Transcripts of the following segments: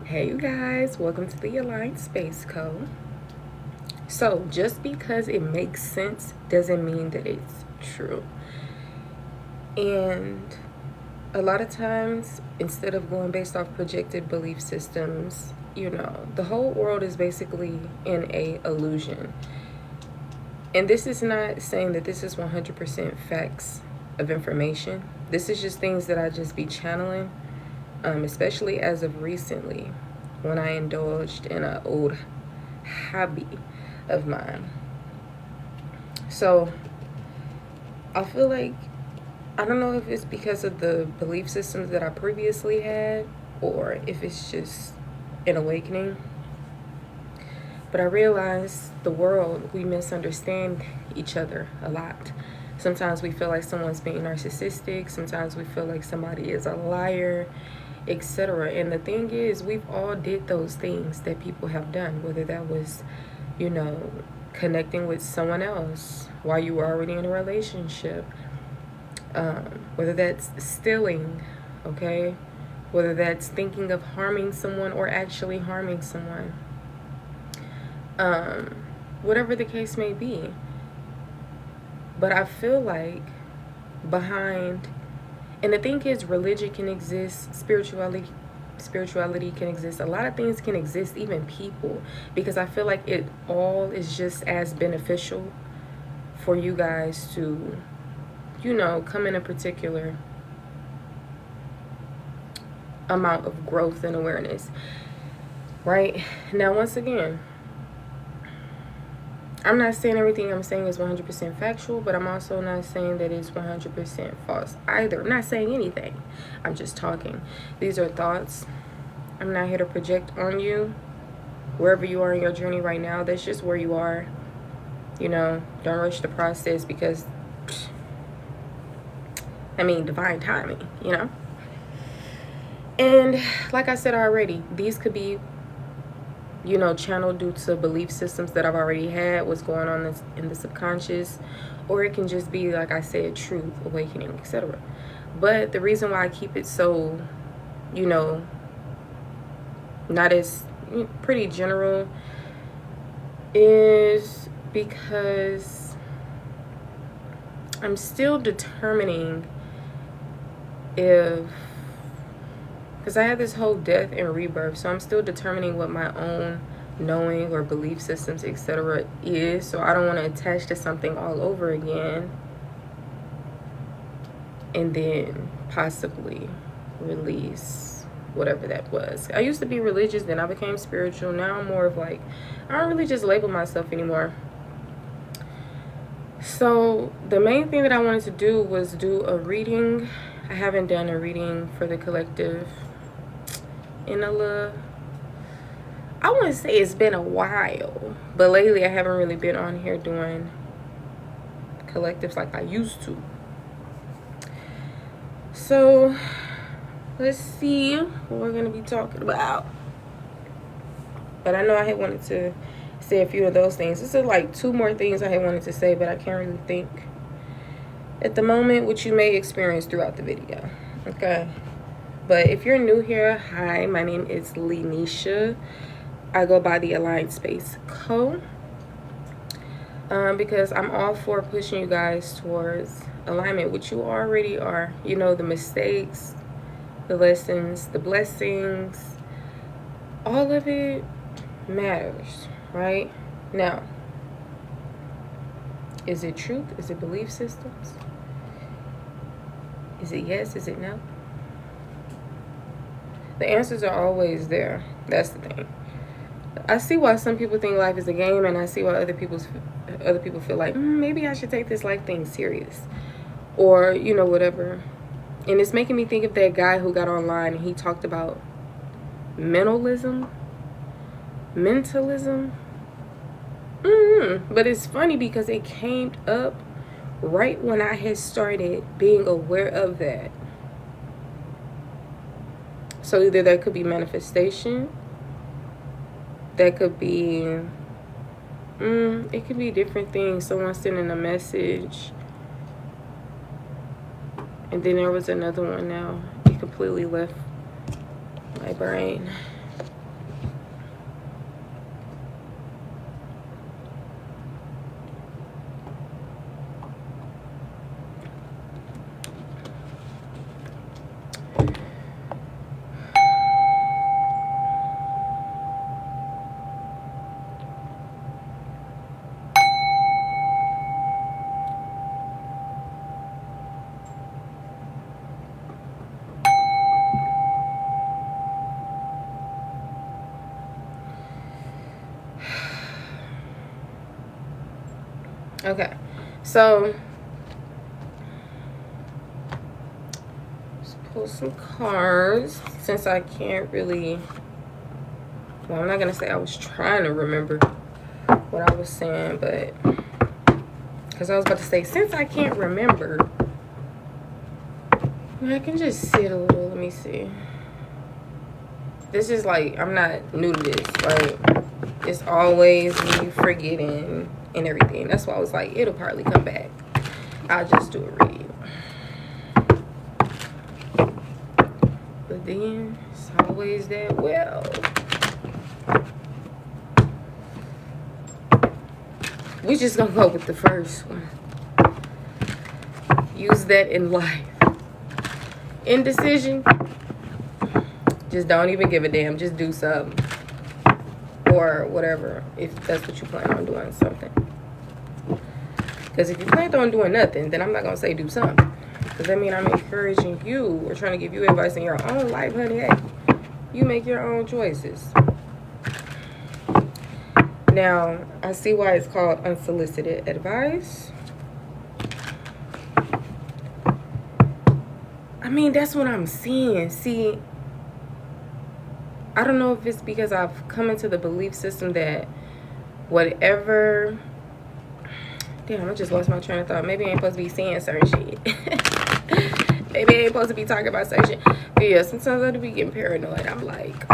Hey you guys, welcome to the Aligned Space Co. So just because it makes sense doesn't mean that it's true. And a lot of times, instead of going based off projected belief systems, the whole world is basically in a illusion. And this is not saying that this is 100% facts of information. This is just things that I just be channeling, especially as of recently, when I indulged in an old hobby of mine. So I feel like, I don't know if it's because of the belief systems that I previously had or if it's just an awakening. But I realized the world, we misunderstand each other a lot. Sometimes we feel like someone's being narcissistic. Sometimes we feel like somebody is a liar, etc. And the thing is, we've all did those things that people have done, whether that was, connecting with someone else while you were already in a relationship, whether that's stealing, okay, whether that's thinking of harming someone or actually harming someone, whatever the case may be. But I feel like behind, and the thing is, religion can exist, spirituality can exist, a lot of things can exist, even people, because I feel like it all is just as beneficial for you guys to, come in a particular amount of growth and awareness, right? Now, once again, I'm not saying everything I'm saying is 100% factual, but I'm also not saying that it's 100% false either. I'm not saying anything. I'm just talking. These are thoughts. I'm not here to project on you. Wherever you are in your journey right now, that's just where you are. Don't rush the process because, divine timing, And like I said already, these could be channeled due to belief systems that I've already had, what's going on in the subconscious, or it can just be, like I said, truth, awakening, etc. But the reason why I keep it so, not as pretty general is because I'm still determining because I had this whole death and rebirth, so I'm still determining what my own knowing or belief systems, etc. is. So I don't want to attach to something all over again and then possibly release whatever that was. I used to be religious, then I became spiritual. Now I'm more of like, I don't really just label myself anymore. So the main thing that I wanted to do was do a reading. I haven't done a reading for the collective in I wouldn't say it's been a while, but lately I haven't really been on here doing collectives like I used to. So let's see what we're gonna be talking about. But I know I had wanted to say a few of those things. This is like two more things I had wanted to say, but I can't really think at the moment, which you may experience throughout the video. Okay. But if you're new here, hi, my name is Lenisha. I go by the Aligned Space Co. Because I'm all for pushing you guys towards alignment, which you already are. The mistakes, the lessons, the blessings, all of it matters, right? Now, is it truth? Is it belief systems? Is it yes? Is it no? The answers are always there. That's the thing. I see why some people think life is a game, and I see why other people feel like maybe I should take this life thing serious, or whatever. And it's making me think of that guy who got online and he talked about mentalism. But it's funny because it came up right when I had started being aware of that. So either that could be manifestation, that could be, it could be different things. Someone sending a message. And then there was another one now. It completely left my brain. Okay, so let's pull some cards since I can't really. Well, I'm not gonna say I was trying to remember what I was saying, but because I was about to say, since I can't remember, I can just sit a little. Let me see. This is like, I'm not new to this. Like, it's always me forgetting and everything. That's why I was like, it'll probably come back. I'll just do a read. But then it's always that, well, we just gonna go with the first one. Use that in life. Indecision. Just don't even give a damn. Just do something. Or whatever. If that's what you plan on doing, something. Because if you plan on doing nothing, then I'm not gonna say do something. Because that means I'm encouraging you or trying to give you advice in your own life, honey. Hey, you make your own choices. Now, I see why it's called unsolicited advice. I mean, that's what I'm seeing. See, I don't know if it's because I've come into the belief system that whatever... Damn, I just lost my train of thought. Maybe I ain't supposed to be saying certain shit. Maybe I ain't supposed to be talking about certain shit. But yeah, sometimes I do be getting paranoid. I'm like...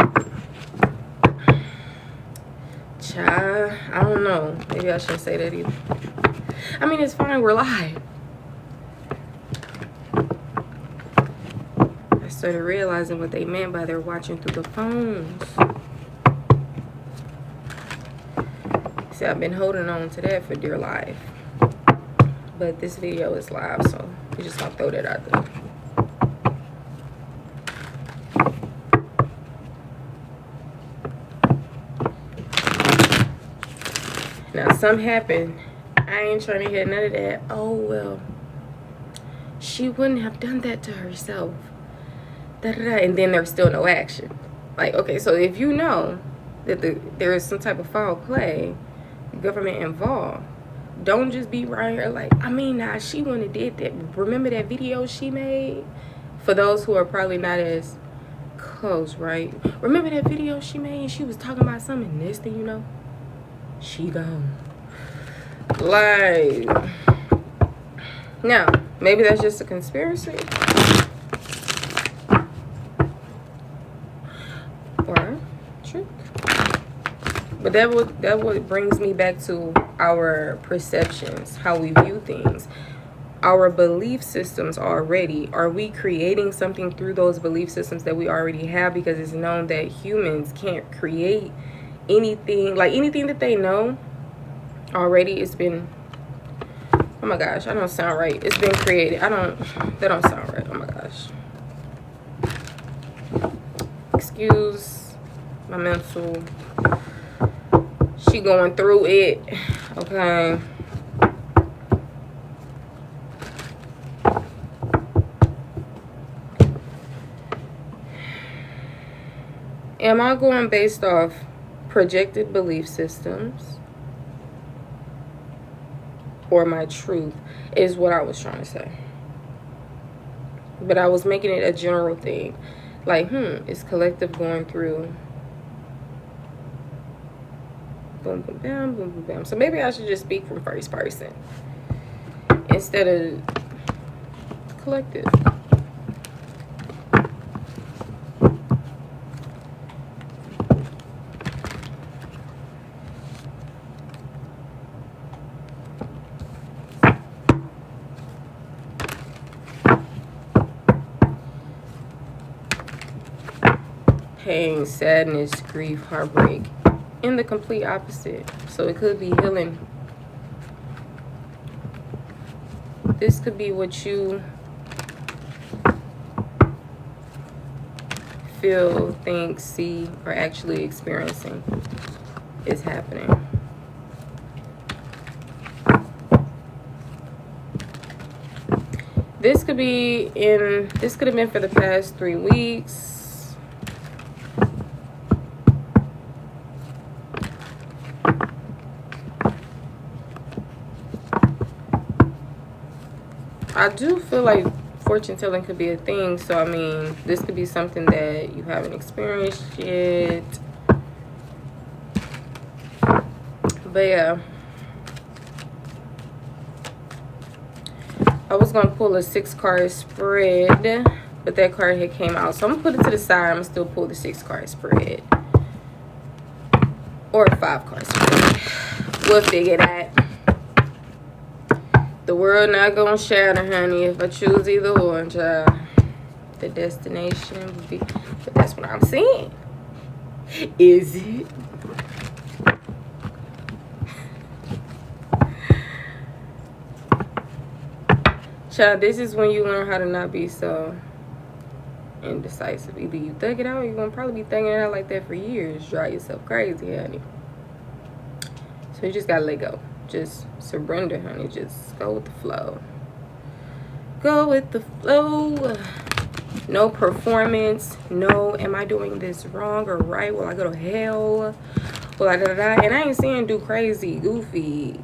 Child, I don't know. Maybe I shouldn't say that either. I mean, it's fine. We're live. I started realizing what they meant by they're watching through the phones. See, I've been holding on to that for dear life. But this video is live, so we just gonna throw that out there. Now, something happened. I ain't trying to hear none of that. Oh, well, she wouldn't have done that to herself. Da-da-da. And then there's still no action. Like, okay, so if you know that there is some type of foul play, government involved, don't just be right here like, I mean, nah, she wouldn't have did that. Remember that video she made? For those who are probably not as close, right? Remember that video she made? She was talking about something, and this thing, you know? She gone. Like, now, maybe that's just a conspiracy. Or truth. But that what brings me back to our perceptions, how we view things. Our belief systems already. Are we creating something through those belief systems that we already have? Because it's known that humans can't create anything, like anything that they know already. It's been, oh my gosh, I don't sound right. It's been created. That don't sound right. Oh my gosh. Excuse my mental. She going through it. Okay. Am I going based off projected belief systems or my truth is what I was trying to say. But I was making it a general thing. Like, is collective going through boom, boom, bam, boom, boom, bam. So maybe I should just speak from first person instead of collective. Pain, sadness, grief, heartbreak, and the complete opposite. So it could be healing. This could be what you feel, think, see, or actually experiencing is happening. This could have been for the past 3 weeks. I do feel like fortune telling could be a thing. So, I mean, this could be something that you haven't experienced yet. But, yeah. I was going to pull a 6-card spread, but that card had came out. So, I'm going to put it to the side. I'm going to still pull the 6-card spread. Or a 5-card spread. We'll figure that. The world not gonna shatter, honey, if I choose either one, child. The destination would be, but that's what I'm saying. Is it? Child, this is when you learn how to not be so indecisive. Either you thug it out, or you're gonna probably be thugging it out like that for years. Drive yourself crazy, honey. So you just gotta let go. Just surrender, honey. Just go with the flow. Go with the flow. No performance. No, am I doing this wrong or right? Will I go to hell? Will I da-da-da? And I ain't saying do crazy, goofy,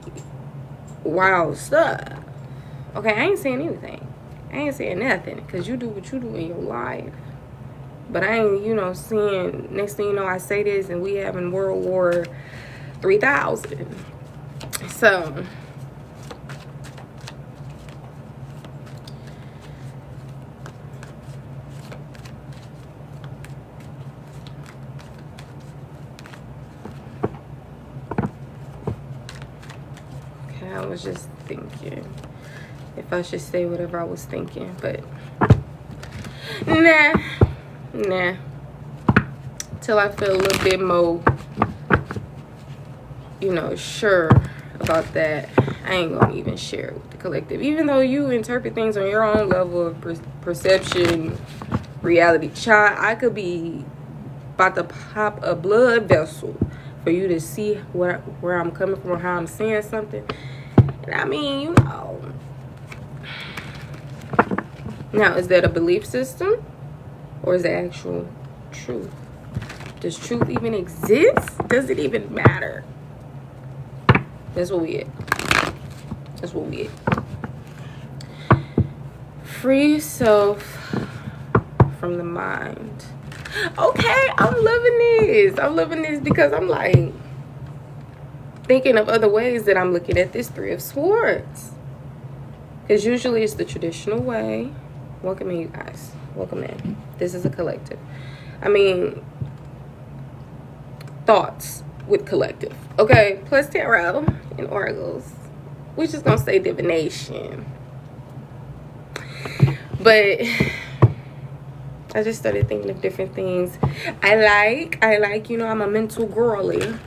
wild stuff. Okay, I ain't saying anything. I ain't saying nothing. Because you do what you do in your life. But I ain't, you know, seeing, next thing you know, I say this and we having World War 3000. So, okay, I was just thinking if I should say whatever I was thinking, but nah, till I feel a little bit more, you know, sure about that. I ain't gonna even share it with the collective, even though you interpret things on your own level of perception, reality. Child, I could be about to pop a blood vessel for you to see where I'm coming from, how I'm saying something. And I mean, you know, now, is that a belief system or is it actual truth? Does truth even exist? Does it even matter? That's what we at. That's what we at. Free yourself from the mind. Okay, I'm loving this. I'm loving this because I'm like thinking of other ways that I'm looking at this 3 of Swords. Because usually it's the traditional way. Welcome in, you guys. Welcome in. This is a collective. I mean, thoughts with collective. Okay, plus tarot and oracles. We're just gonna say divination. But I just started thinking of different things. I like, you know, I'm a mental girly.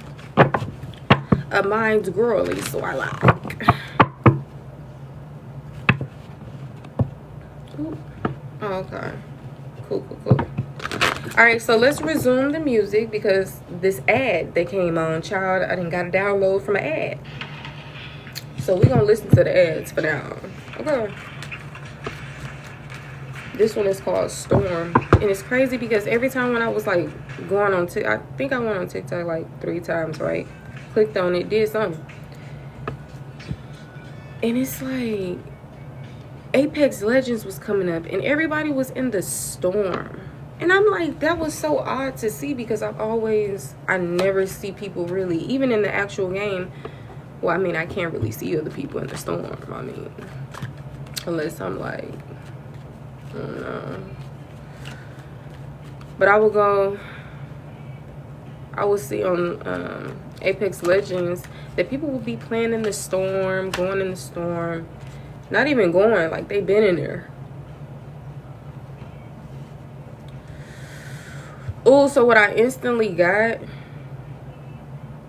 A mind's girly, so I like. Ooh. Oh, okay. Cool. All right, so let's resume the music because this ad that came on, child, I done got to download from an ad. So we're going to listen to the ads for now. Okay. This one is called Storm. And it's crazy because every time when I was like going on TikTok, I think I went on TikTok like 3 times, right? Clicked on it, did something. And it's like Apex Legends was coming up and everybody was in the storm. And I'm like, that was so odd to see because I never see people really, even in the actual game. Well, I mean, I can't really see other people in the storm. I mean, unless I'm like, I don't know. But I will see on Apex Legends that people will be playing in the storm, going in the storm. Not even going, like they've been in there. Oh, so what I instantly got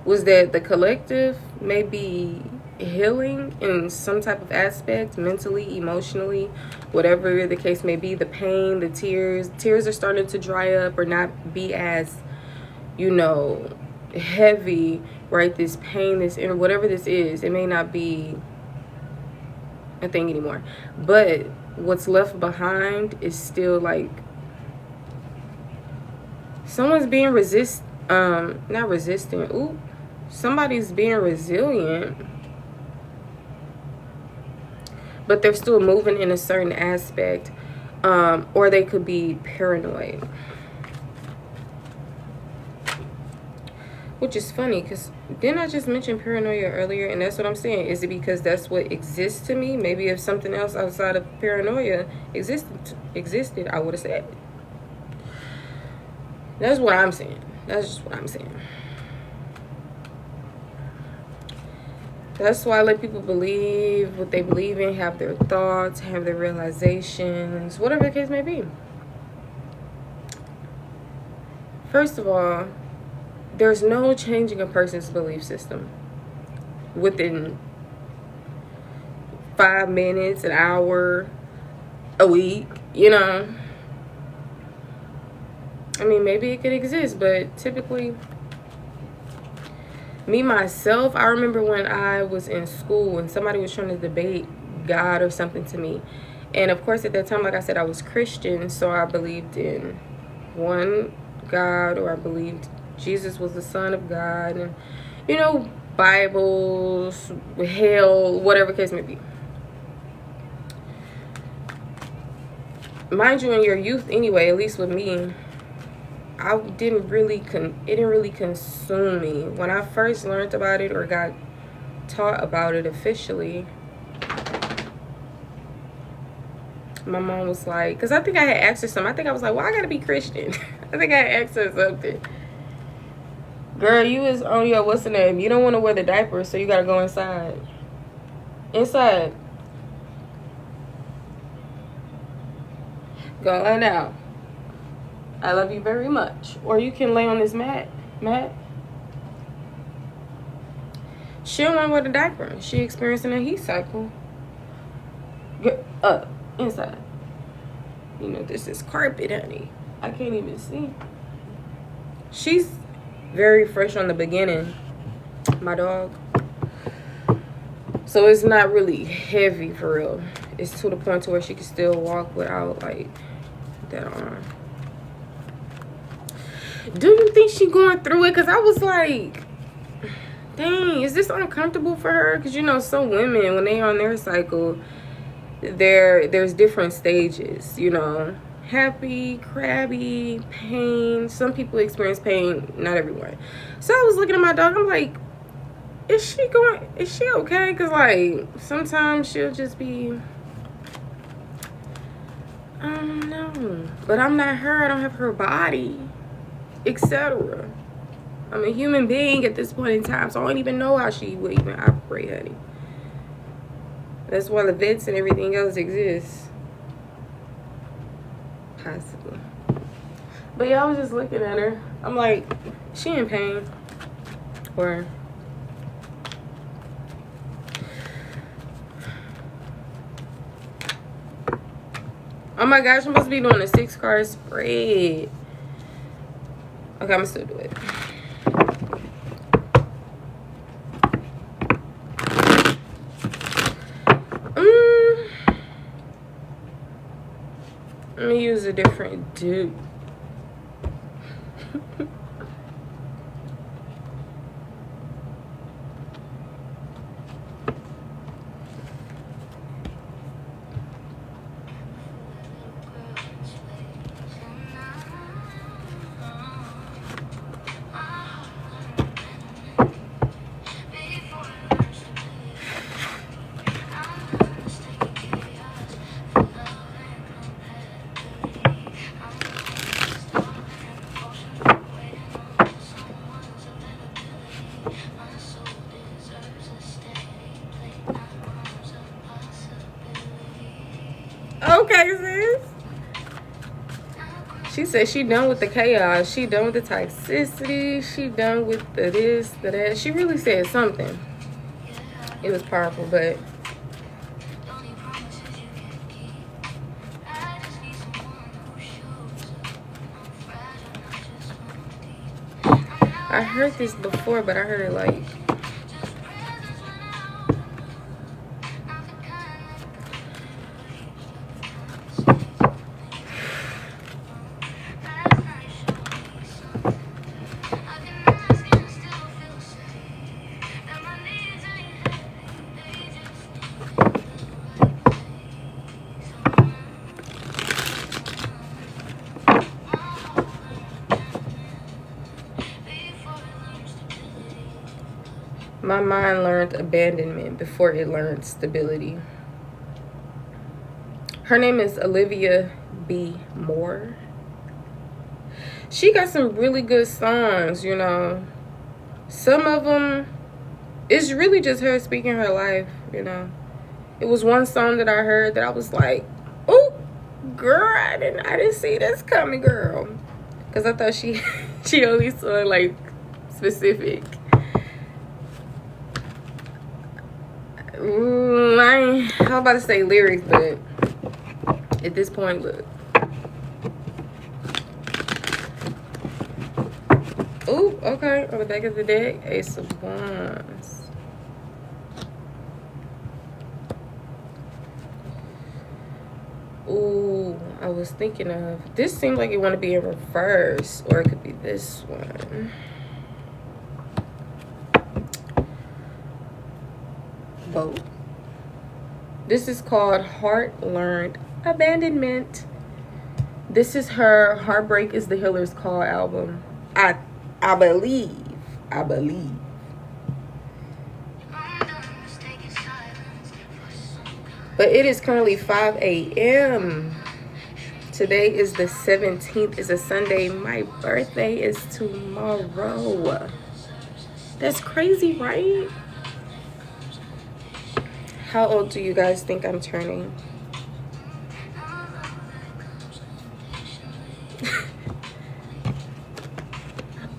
was that the collective may be healing in some type of aspect, mentally, emotionally, whatever the case may be. The pain, the tears are starting to dry up or not be as, you know, heavy, right? This pain, this inner, whatever this is, it may not be a thing anymore. But what's left behind is still like someone's being not resistant. Ooh, somebody's being resilient. but they're still moving in a certain aspect, or they could be paranoid. Which is funny, because didn't I just mention paranoia earlier? And that's what I'm saying. Is it because that's what exists to me? Maybe if something else outside of paranoia existed, I would have said it. That's what I'm saying. That's just what I'm saying. That's why I let people believe what they believe in, have their thoughts, have their realizations, whatever the case may be. First of all, there's no changing a person's belief system within 5 minutes, an hour, a week, you know. I mean, maybe it could exist, but typically, me, myself, I remember when I was in school and somebody was trying to debate God or something to me. And of course, at that time, like I said, I was Christian, so I believed in one God, or I believed Jesus was the Son of God, and, you know, Bibles, hell, whatever case may be. Mind you, in your youth anyway, at least with me, it didn't really consume me. When I first learned about it or got taught about it officially, my mom was like, because I think I had asked her something. I think I was like, well, I gotta be Christian. I think I had asked her something. Girl, you is on your, what's the name? You don't want to wear the diaper, so you gotta go inside. Inside. Go lie down. I love you very much. Or you can lay on this mat. She don't want to wear the diaper. She experiencing a heat cycle. Get up. Inside. You know, this is carpet, honey. I can't even see. She's very fresh on the beginning, my dog. So it's not really heavy for real. It's to the point to where she can still walk without, like, that on. Do you think she going through it? Because I was like, dang, is this uncomfortable for her? Because, you know, some women, when they on their cycle, there's different stages, you know. Happy, crabby, pain. Some people experience pain, not everyone. So I was looking at my dog. I'm like, is she okay? Because, like, sometimes she'll just be, I don't know. But I'm not her. I don't have her body, etc. I'm a human being at this point in time, so I don't even know how she would even operate, honey. That's why the vids and everything else exists. Possibly. But yeah, I was just looking at her. I'm like, she in pain. Or oh my gosh, I must be doing a 6-card spread. Okay, I'm gonna still do it. Let me use a different dude. Okay, sis. She said she done with the chaos. She done with the toxicity. She done with the this, the that. She really said something. It was powerful, but I heard this before, but I heard it like, My mind learned abandonment before it learned stability. Her name is Olivia B. Moore. She got some really good songs, you know. Some of them, it's really just her speaking her life, you know. It was one song that I heard that I was like, "Oh, girl, I didn't see this coming, girl," because I thought she only saw like specific. I was about to say lyrics, but at this point, look. Ooh, okay. On the back of the deck, Ace of Wands. Ooh, I was thinking of, this seems like you want to be in reverse, or it could be this one. Both. This is called Heart Learned Abandonment. This is her Heartbreak is the Healer's Call album. I believe. But it is currently 5 a.m. Today is the 17th. It's a Sunday. My birthday is tomorrow. That's crazy, right? How old do you guys think I'm turning?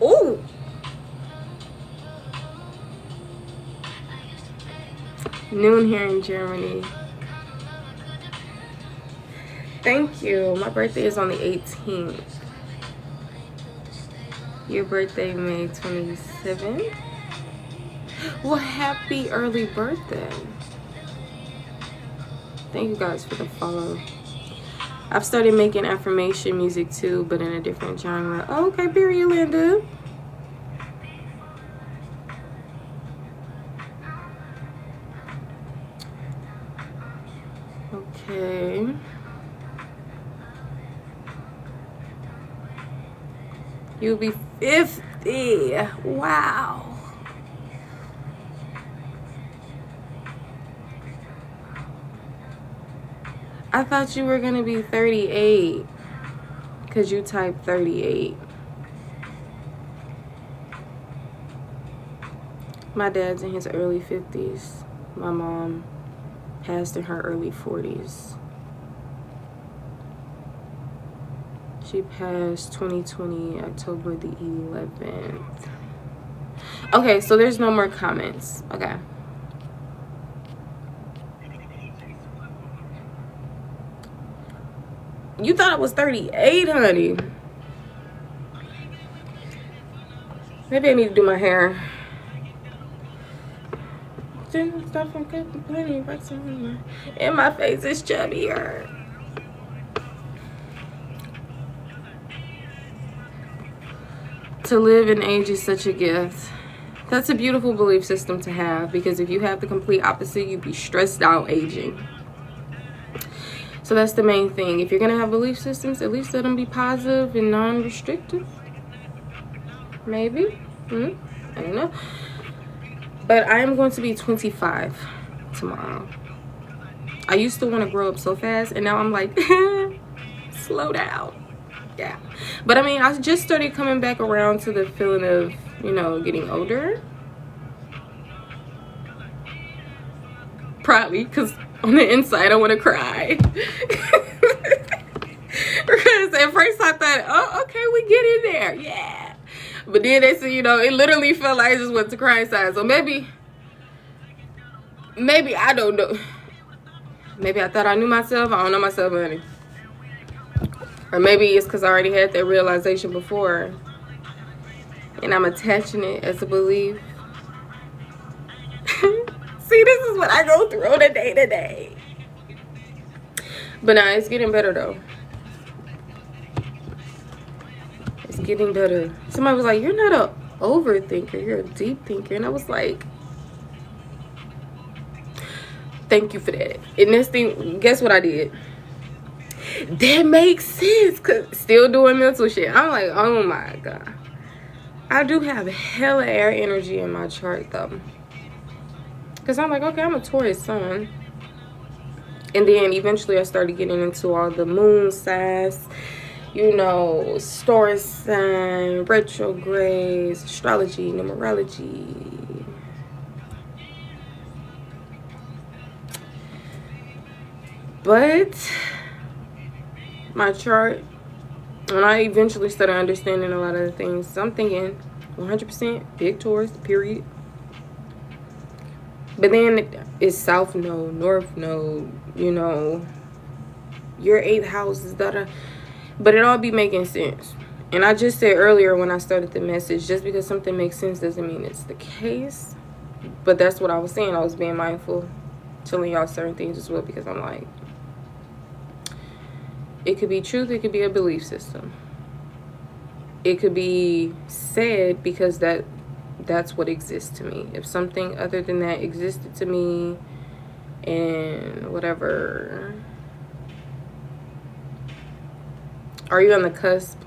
Ooh. Noon here in Germany. Thank you. My birthday is on the 18th. Your birthday, May 27th. Well, happy early birthday. Thank you guys for the follow. I've started making affirmation music too, but in a different genre. Oh, okay, period, Linda. Okay. You'll be 50. Wow. I thought you were going to be 38 because you typed 38. My dad's in his early 50s. My mom passed in her early 40s. She passed 2020, October the 11th. Okay, so there's no more comments. Okay. You thought it was 38, honey. Maybe I need to do my hair. Stuff from complaining. And my face is chubbier. To live and age is such a gift. That's a beautiful belief system to have, because if you have the complete opposite, you'd be stressed out aging. So that's the main thing. If you're going to have belief systems, at least let them be positive and non-restrictive. Maybe. I don't know. But I am going to be 25 tomorrow. I used to want to grow up so fast, and now I'm like, slow down. Yeah. But I mean, I just started coming back around to the feeling of, you know, getting older. Probably because on the inside I want to cry. Because at first I thought, oh, okay, we get in there. Yeah. But then they said, you know, it literally felt like I just went to crying side. So maybe I don't know. Maybe I thought I knew myself. I don't know myself, honey. Or maybe it's because I already had that realization before, and I'm attaching it as a belief. See, this is what I go through on a day-to-day. But nah, it's getting better, though. It's getting better. Somebody was like, you're not an overthinker, you're a deep thinker. And I was like, thank you for that. And this thing, guess what I did? That makes sense, because still doing mental shit. I'm like, oh my God. I do have hella air energy in my chart, though. Because I'm like, okay, I'm a Taurus sun. And then eventually I started getting into all the moon signs, you know, star sign, retrogrades, astrology, numerology. But my chart, when I eventually started understanding a lot of the things, I'm thinking 100% big Taurus, period. But then it's South Node, North Node, you know, your 8th house is that. But it all be making sense. And I just said earlier when I started the message, just because something makes sense doesn't mean it's the case. But that's what I was saying. I was being mindful, telling y'all certain things as well, because I'm like, it could be truth, it could be a belief system. It could be said because that's what exists to me. If something other than that existed to me and whatever. Are you on the cusp?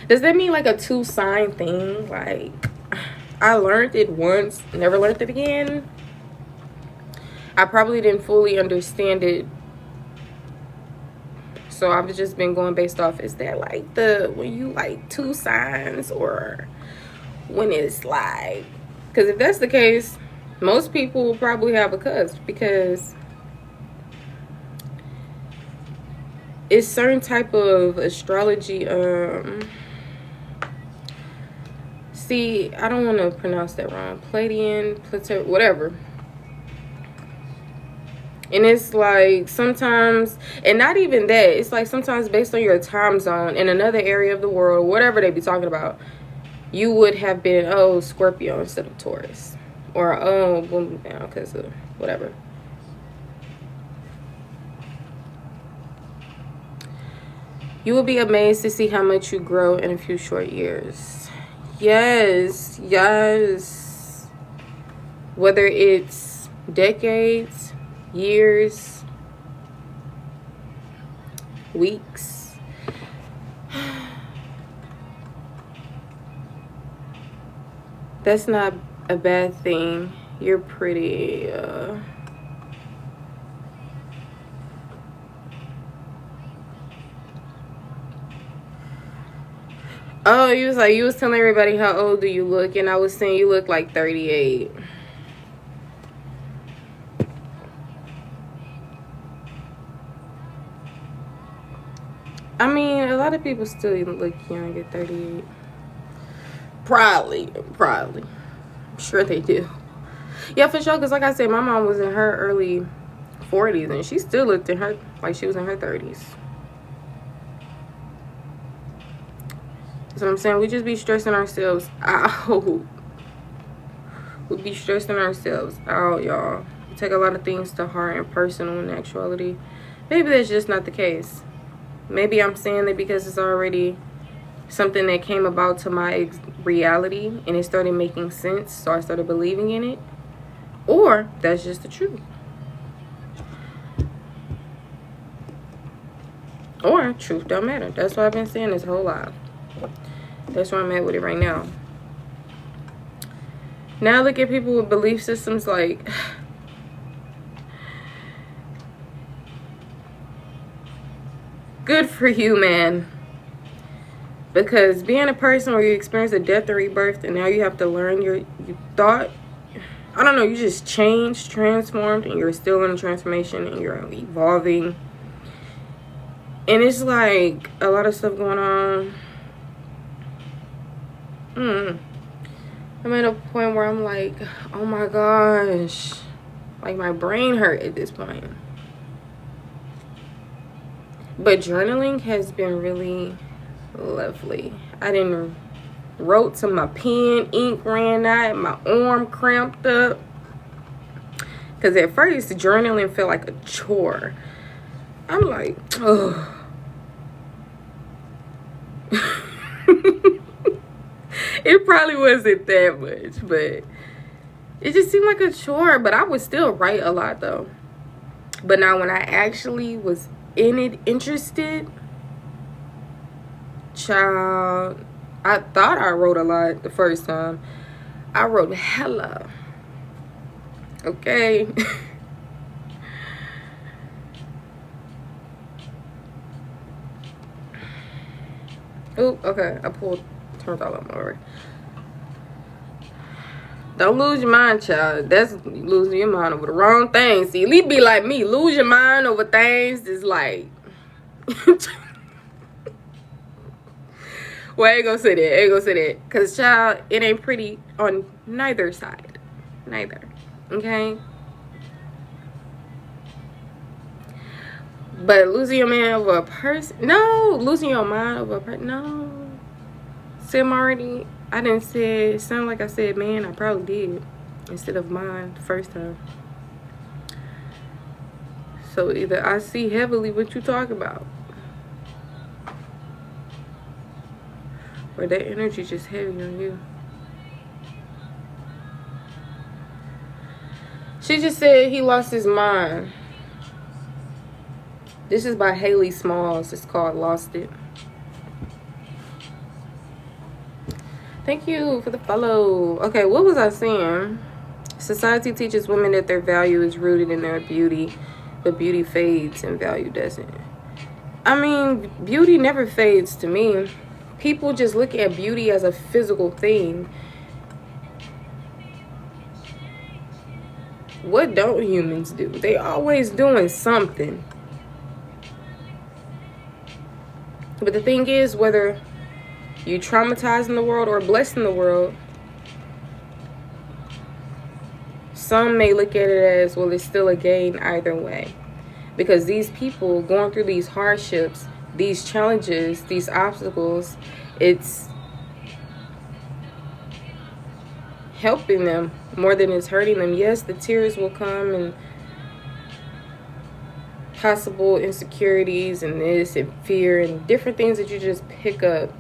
Does that mean like a 2-sign thing? Like, I learned it once, never learned it again. I probably didn't fully understand it. So I've just been going based off, is that like when you like 2 signs, or when it's like, because if that's the case, most people will probably have a cusp, because it's certain type of astrology. See, I don't want to pronounce that wrong. Pleiadian, Plato, whatever. And it's like sometimes, and not even that, it's like sometimes based on your time zone in another area of the world, whatever they be talking about, you would have been, oh, Scorpio instead of Taurus. Or, oh, boom, down because of whatever. You will be amazed to see how much you grow in a few short years. Yes, yes. Whether it's decades, years, weeks. That's not a bad thing. You're pretty, Oh, you was telling everybody how old do you look, and I was saying you look like 38. I mean, a lot of people still look young at 38. Probably. I'm sure they do. Yeah, for sure, because like I said, my mom was in her early 40s, and she still looked in her, like she was in her 30s. That's what I'm saying. We just be stressing ourselves out. We be stressing ourselves out, y'all. We take a lot of things to heart and personal in actuality. Maybe that's just not the case. Maybe I'm saying it because it's already something that came about to my reality and it started making sense, so I started believing in it. Or that's just the truth. Or truth don't matter. That's what I've been saying this whole life. That's where I'm at with it right now. Now look at people with belief systems like, good for you, man. Because being a person where you experience a death and rebirth, and now you have to learn you thought, I don't know, you just changed, transformed, and you're still in a transformation, and you're evolving. And it's like a lot of stuff going on. I'm at a point where I'm like, oh my gosh, like my brain hurt at this point. But journaling has been really lovely. I didn't wrote to my pen, ink ran out, my arm cramped up. Because at first, journaling felt like a chore. I'm like, oh. It probably wasn't that much, but it just seemed like a chore. But I would still write a lot, though. But now when I actually was in it, interested, child, I thought I wrote a lot the first time. I wrote hella. Okay. Oh, okay. Turned all of them over. Don't lose your mind, child. That's losing your mind over the wrong things. See, at least be like me. Lose your mind over things is like... Well, I ain't gonna say that. Because, child, it ain't pretty on neither side. Neither. Okay? But losing your man over a person... No! Losing your mind over a person... No. Sim already... I didn't say... It sounded like I said man. I probably did. Instead of mine the first time. So either I see heavily what you talk about. Or that energy just heavy on you. She just said he lost his mind. This is by Haley Smalls. It's called Lost It. Thank you for the follow. Okay, what was I saying? Society teaches women that their value is rooted in their beauty, but beauty fades and value doesn't. I mean, beauty never fades to me. People just look at beauty as a physical thing. What don't humans do? They always doing something. But the thing is, whether you traumatizing the world or blessing the world, some may look at it as, well, it's still a gain either way. Because these people going through these hardships, these challenges, these obstacles, it's helping them more than it's hurting them. Yes, the tears will come and possible insecurities and this and fear and different things that you just pick up.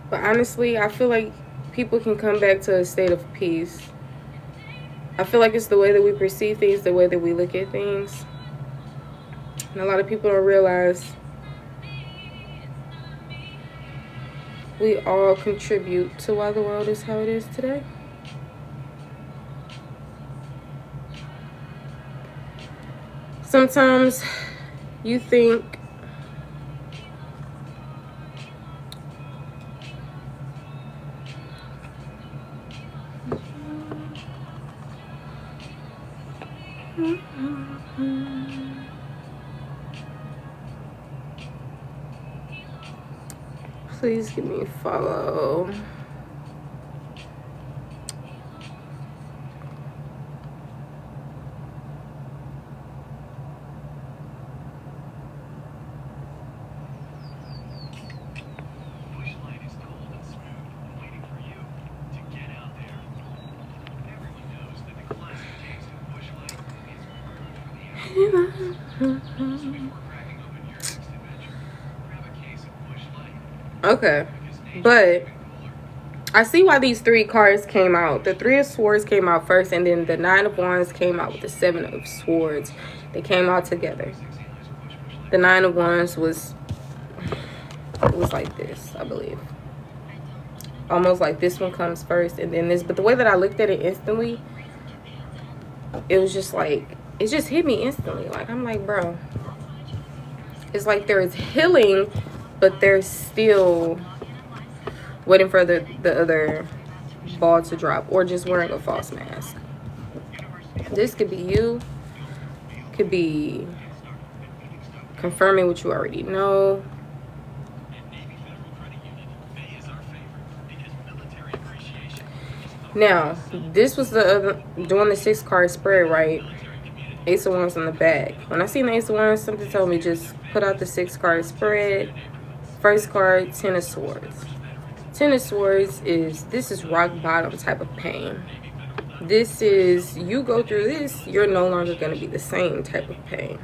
But honestly, I feel like people can come back to a state of peace. I feel like it's the way that we perceive things, the way that we look at things. And a lot of people don't realize we all contribute to why the world is how it is today. Sometimes you think please give me a follow. Okay, but I see why these three cards came out. The Three of Swords came out first, and then the Nine of Wands came out with the Seven of Swords. They came out together. The Nine of Wands was like this, I believe. Almost like this one comes first, and then this. But the way that I looked at it instantly, it was just like, it just hit me instantly. Like, I'm like, bro, it's like there is healing, but there's still waiting for the other ball to drop, or just wearing a false mask. This could be you, could be confirming what you already know. Now, this was the other, doing the 6-card spread, right? Ace of Wands on the back. When I seen the Ace of Wands, something told me just put out the 6-card spread. First card, Ten of Swords. Ten of Swords is, this is rock bottom type of pain. This is, you go through this, you're no longer going to be the same type of pain.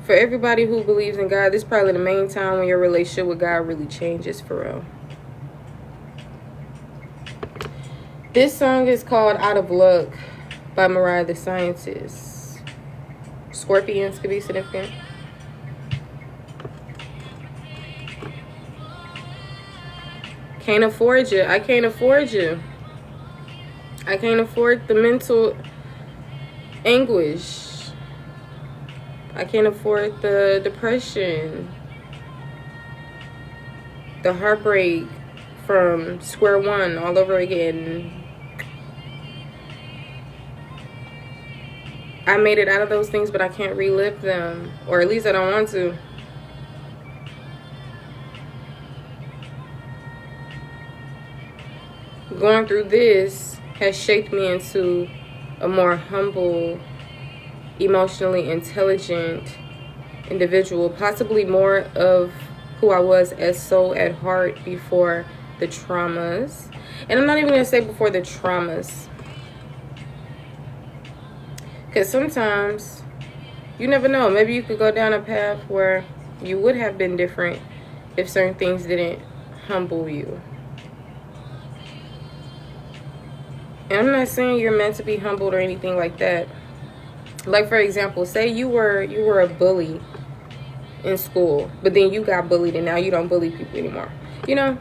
For everybody who believes in God, this is probably the main time when your relationship with God really changes for real. This song is called Out of Luck by Mariah the Scientist. Scorpions could be significant. Can't afford you. I can't afford you. I can't afford the mental anguish. I can't afford the depression, the heartbreak from square one all over again. I made it out of those things, but I can't relive them, or at least I don't want to. Going through this has shaped me into a more humble, emotionally intelligent individual, possibly more of who I was as soul at heart before the traumas. And I'm not even going to say before the traumas, because sometimes you never know. Maybe you could go down a path where you would have been different if certain things didn't humble you. And I'm not saying you're meant to be humbled or anything like that. Like, for example, say you were a bully in school, but then you got bullied and now you don't bully people anymore. You know,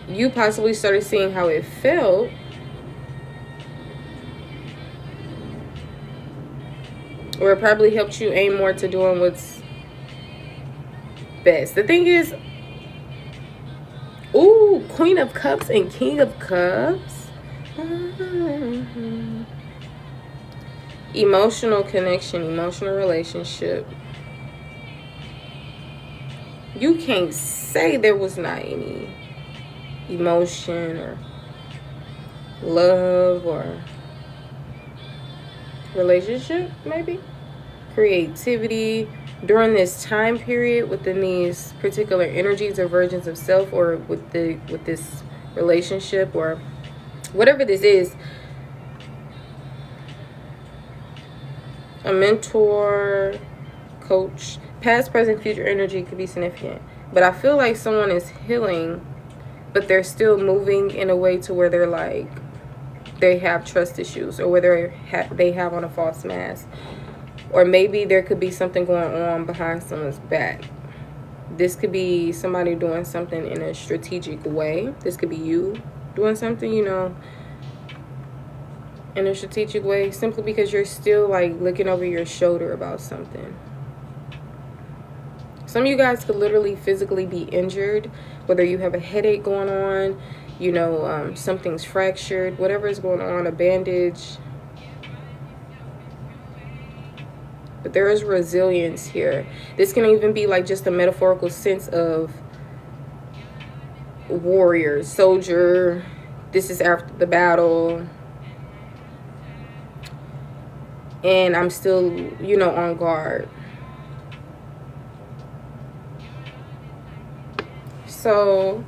you possibly started seeing how it felt, or it probably helped you aim more to doing what's best. The thing is, ooh, Queen of Cups and King of Cups. Emotional connection, emotional relationship. You can't say there was not any emotion or love or relationship, maybe creativity during this time period within these particular energies or versions of self, or with this relationship or whatever this is. A mentor, coach, past, present, future energy could be significant. But I feel like someone is healing, but they're still moving in a way to where they're like, they have trust issues, or whether they have on a false mask. Or maybe there could be something going on behind someone's back. This could be somebody doing something in a strategic way. This could be you doing something, you know, in a strategic way, simply because you're still like looking over your shoulder about something. Some of you guys could literally physically be injured, whether you have a headache going on, you know, something's fractured, whatever is going on, a bandage. But there is resilience here. This can even be like just a metaphorical sense of warrior, soldier. This is after the battle. And I'm still, you know, on guard. So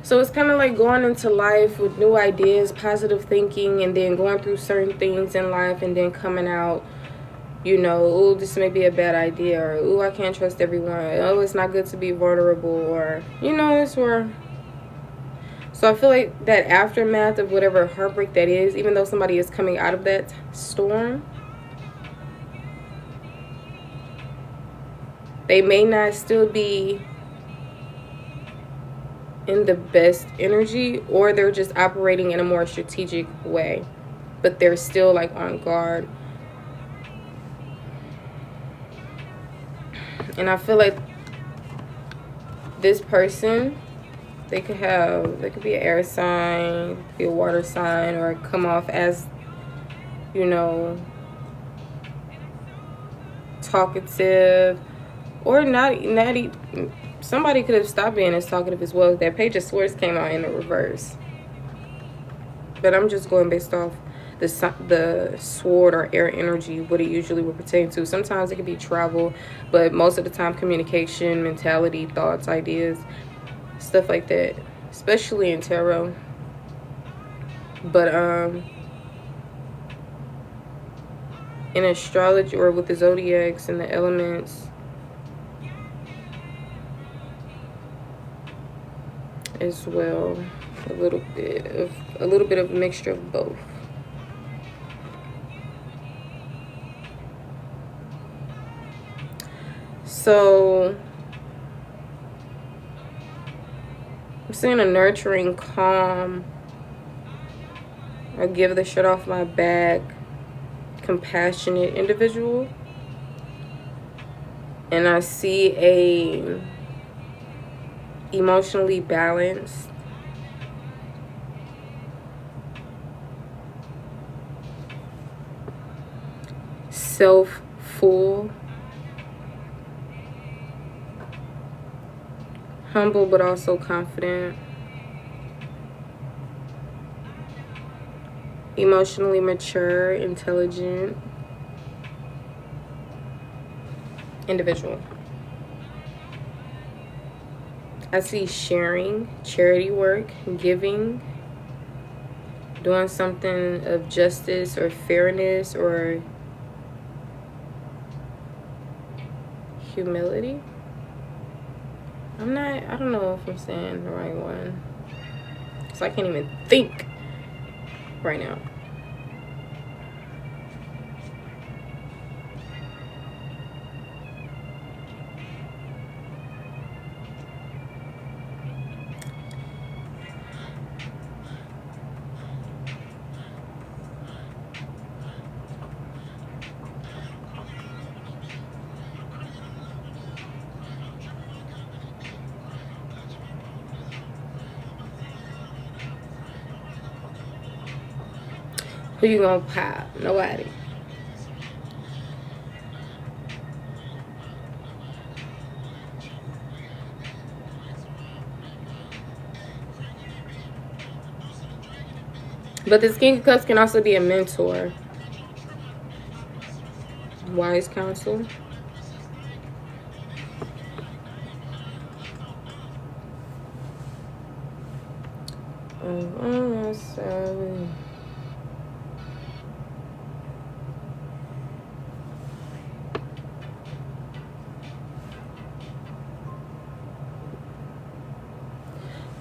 So it's kind of like going into life with new ideas, positive thinking, and then going through certain things in life and then coming out, you know, oh, this may be a bad idea, or oh, I can't trust everyone, oh, it's not good to be vulnerable, or, you know, it's where. So I feel like that aftermath of whatever heartbreak that is, even though somebody is coming out of that storm, they may not still be in the best energy, or they're just operating in a more strategic way, but they're still like on guard. And I feel like this person, they could be an air sign, be a water sign, or come off as, you know, talkative, or not even. Somebody could have stopped being as talkative as well. That Page of Swords came out in the reverse. But I'm just going based off the sword or air energy, what it usually would pertain to. Sometimes it could be travel, but most of the time communication, mentality, thoughts, ideas, stuff like that, especially in tarot. But in astrology, or with the zodiacs and the elements, as well. A little bit of a mixture of both. So I'm seeing a nurturing, calm, or give the shit off my back, compassionate individual. And I see a emotionally balanced, self-full, humble but also confident, emotionally mature, intelligent individual. I see sharing, charity work, giving, doing something of justice or fairness or humility. I don't know if I'm saying the right one. So I can't even think right now. Who you gonna pop? Nobody. But this King of Cups can also be a mentor. Wise counsel.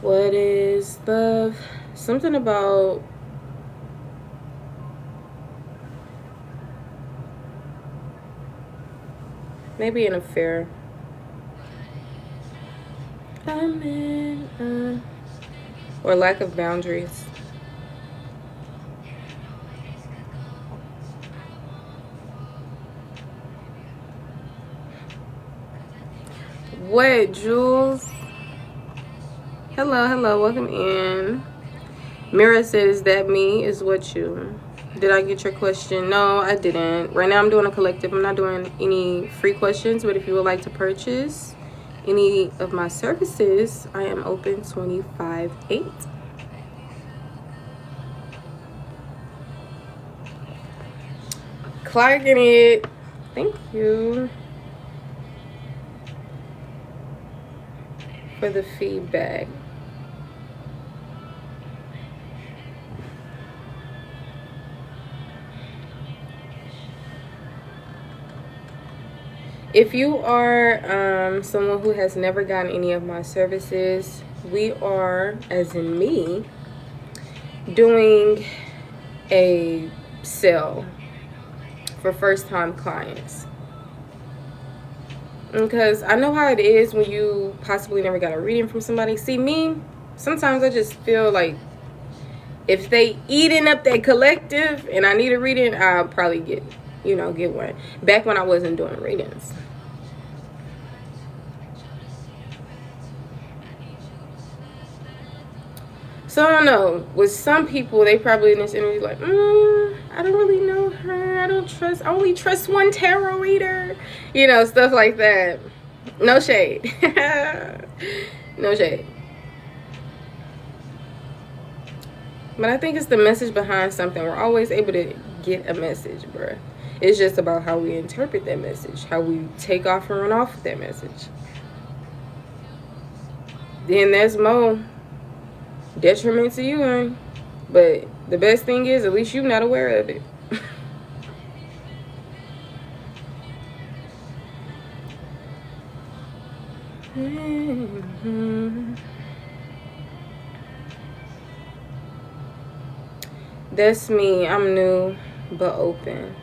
What is love? Something about maybe an affair. Or lack of boundaries. What, Jules? Hello, welcome in. Mira said, is that me? Is what you? Did I get your question? No, I didn't. Right now I'm doing a collective. I'm not doing any free questions, but if you would like to purchase any of my services, I am open 25/8. Clark in it. Thank you for the feedback. If you are someone who has never gotten any of my services, we are, as in me, doing a sale for first-time clients. Because I know how it is when you possibly never got a reading from somebody. See, me, sometimes I just feel like if they eating up that collective and I need a reading, I'll probably get one. Back when I wasn't doing readings. So I don't know. With some people, they probably in this interview like, I don't really know her. I only trust one tarot reader. Stuff like that. No shade. No shade. But I think it's the message behind something. We're always able to get a message, bruh. It's just about how we interpret that message, how we take off and run off with that message. Then there's more detriment to you, but the best thing is at least you're not aware of it. That's me. I'm new but open.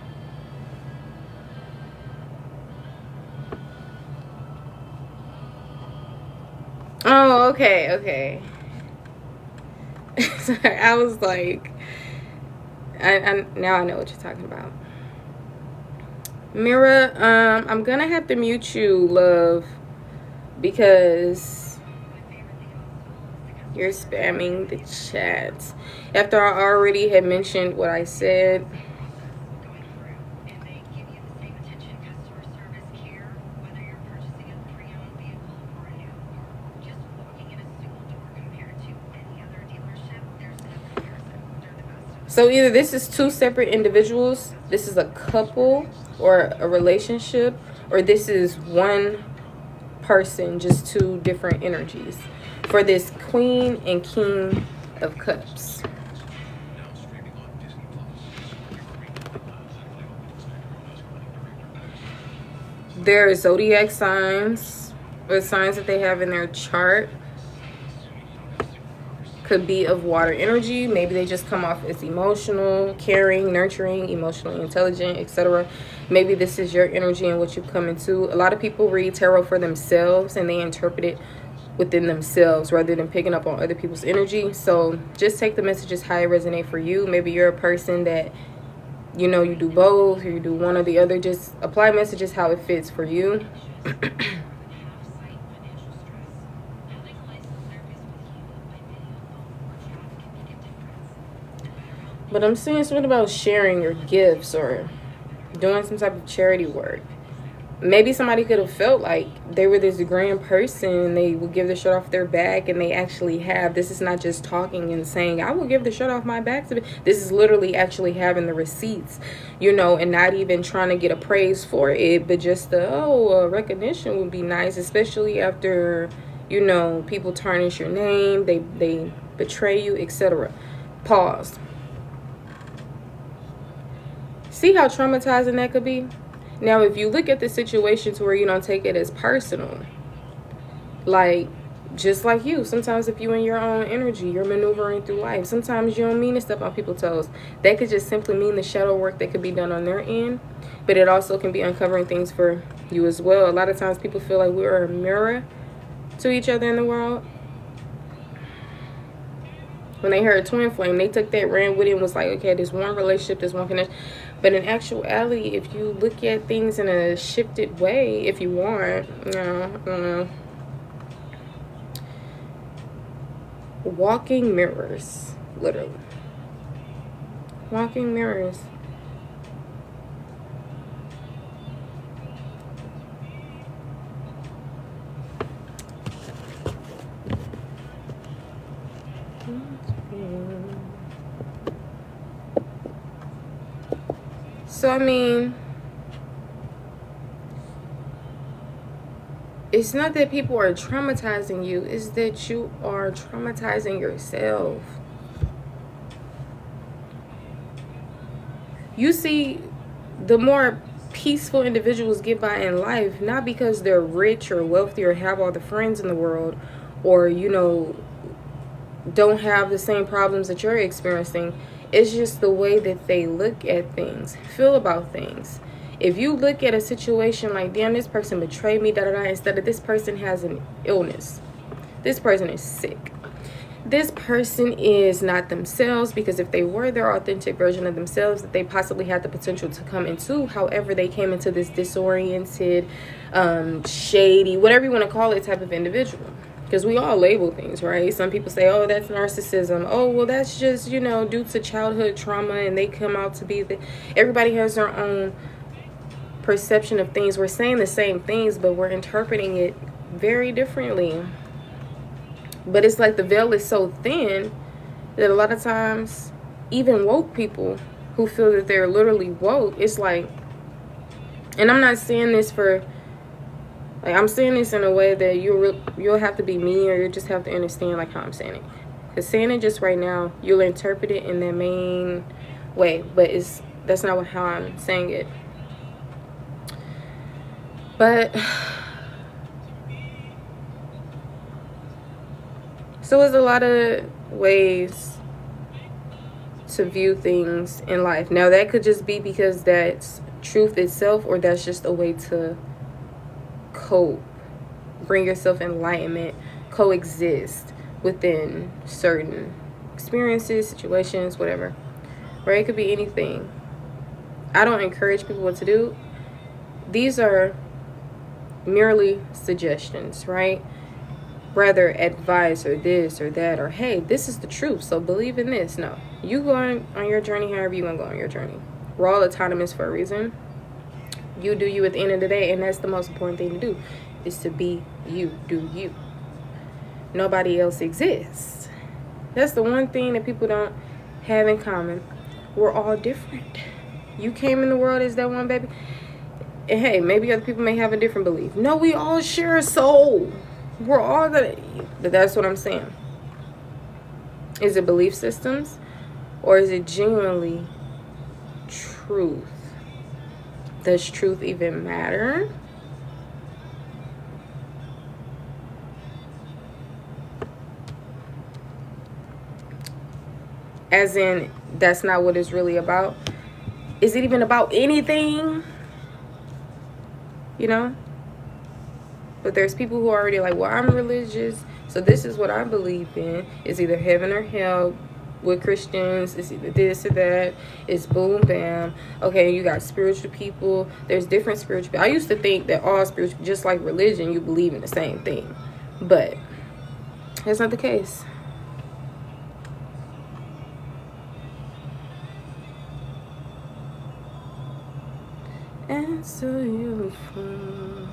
Oh, okay. Sorry, I was like, I now I know what you're talking about. Mira, I'm gonna have to mute you, love, because you're spamming the chat. After I already had mentioned what I said. So either this is two separate individuals, this is a couple or a relationship, or this is one person, just two different energies for this Queen and King of Cups. Their zodiac signs, or signs that they have in their chart, could be of water energy. Maybe they just come off as emotional, caring, nurturing, emotionally intelligent, etc. Maybe this is your energy and what you come into. A lot of people read tarot for themselves and they interpret it within themselves rather than picking up on other people's energy. So just take the messages how it resonate for you. Maybe you're a person that, you know, you do both or you do one or the other. Just apply messages how it fits for you. But I'm saying something about sharing your gifts or doing some type of charity work. Maybe somebody could have felt like they were this grand person. They will give the shirt off their back, and they actually have. This is not just talking and saying, I will give the shirt off my back. This is literally actually having the receipts, you know, and not even trying to get a praise for it, but just the, recognition would be nice, especially after, you know, people tarnish your name, they betray you, etc. Pause. See how traumatizing that could be? Now, if you look at the situation to where you don't take it as personal, like, just like you, sometimes if you're in your own energy, you're maneuvering through life. Sometimes you don't mean to step on people's toes. That could just simply mean the shadow work that could be done on their end, but it also can be uncovering things for you as well. A lot of times people feel like we're a mirror to each other in the world. When they heard twin flame, they took that, ran with it, and was like, okay, there's one relationship, there's one connection. But in actuality, if you look at things in a shifted way, if you want, I don't know. Walking mirrors, literally. Walking mirrors. So, I mean, it's not that people are traumatizing you, it's that you are traumatizing yourself. You see, the more peaceful individuals get by in life, not because they're rich or wealthy or have all the friends in the world, or, you know, don't have the same problems that you're experiencing. It's just the way that they look at things, feel about things. If you look at a situation like, damn, this person betrayed me, instead of this person has an illness, this person is sick, this person is not themselves, because if they were their authentic version of themselves, that they possibly had the potential to come into. However, they came into this disoriented, shady, whatever you want to call it, type of individual. Because we all label things, right? Some people say, oh, that's narcissism. Oh, well, that's just, you know, due to childhood trauma, and they come out to be everybody has their own perception of things. We're saying the same things, but we're interpreting it very differently. But it's like the veil is so thin that a lot of times, even woke people who feel that they're literally woke, it's like, and I'm not saying this for, like, I'm saying this in a way that you'll have to be me, or you just have to understand, like, how I'm saying it. Because saying it just right now, you'll interpret it in the main way, but that's not how I'm saying it. But So there's a lot of ways to view things in life. Now, that could just be because that's truth itself, or that's just a way to cope, bring yourself enlightenment, coexist within certain experiences, situations, whatever. Right? It could be anything. I don't encourage people what to do. These are merely suggestions, right? Rather advice or this or that, or hey, this is the truth, so believe in this. No, you go on your journey however you want to go on your journey. We're all autonomous for a reason. You do you at the end of the day, and that's the most important thing to do, is to be you. Do you. Nobody else exists. That's the one thing that people don't have in common. We're all different. You came in the world as that one baby, and hey, maybe other people may have a different belief. No, we all share a soul. We're all gonna, but that's what I'm saying. Is it belief systems, or is it genuinely truth? Does truth even matter? As in, that's not what it's really about. Is it even about anything? You know? But there's people who are already like, well, I'm religious, so this is what I believe in. It's either heaven or hell with Christians. It's either this or that. It's boom, bam. Okay, you got spiritual people. There's different spiritual people. I used to think that all spiritual, just like religion, you believe in the same thing. But that's not the case. And so you fall.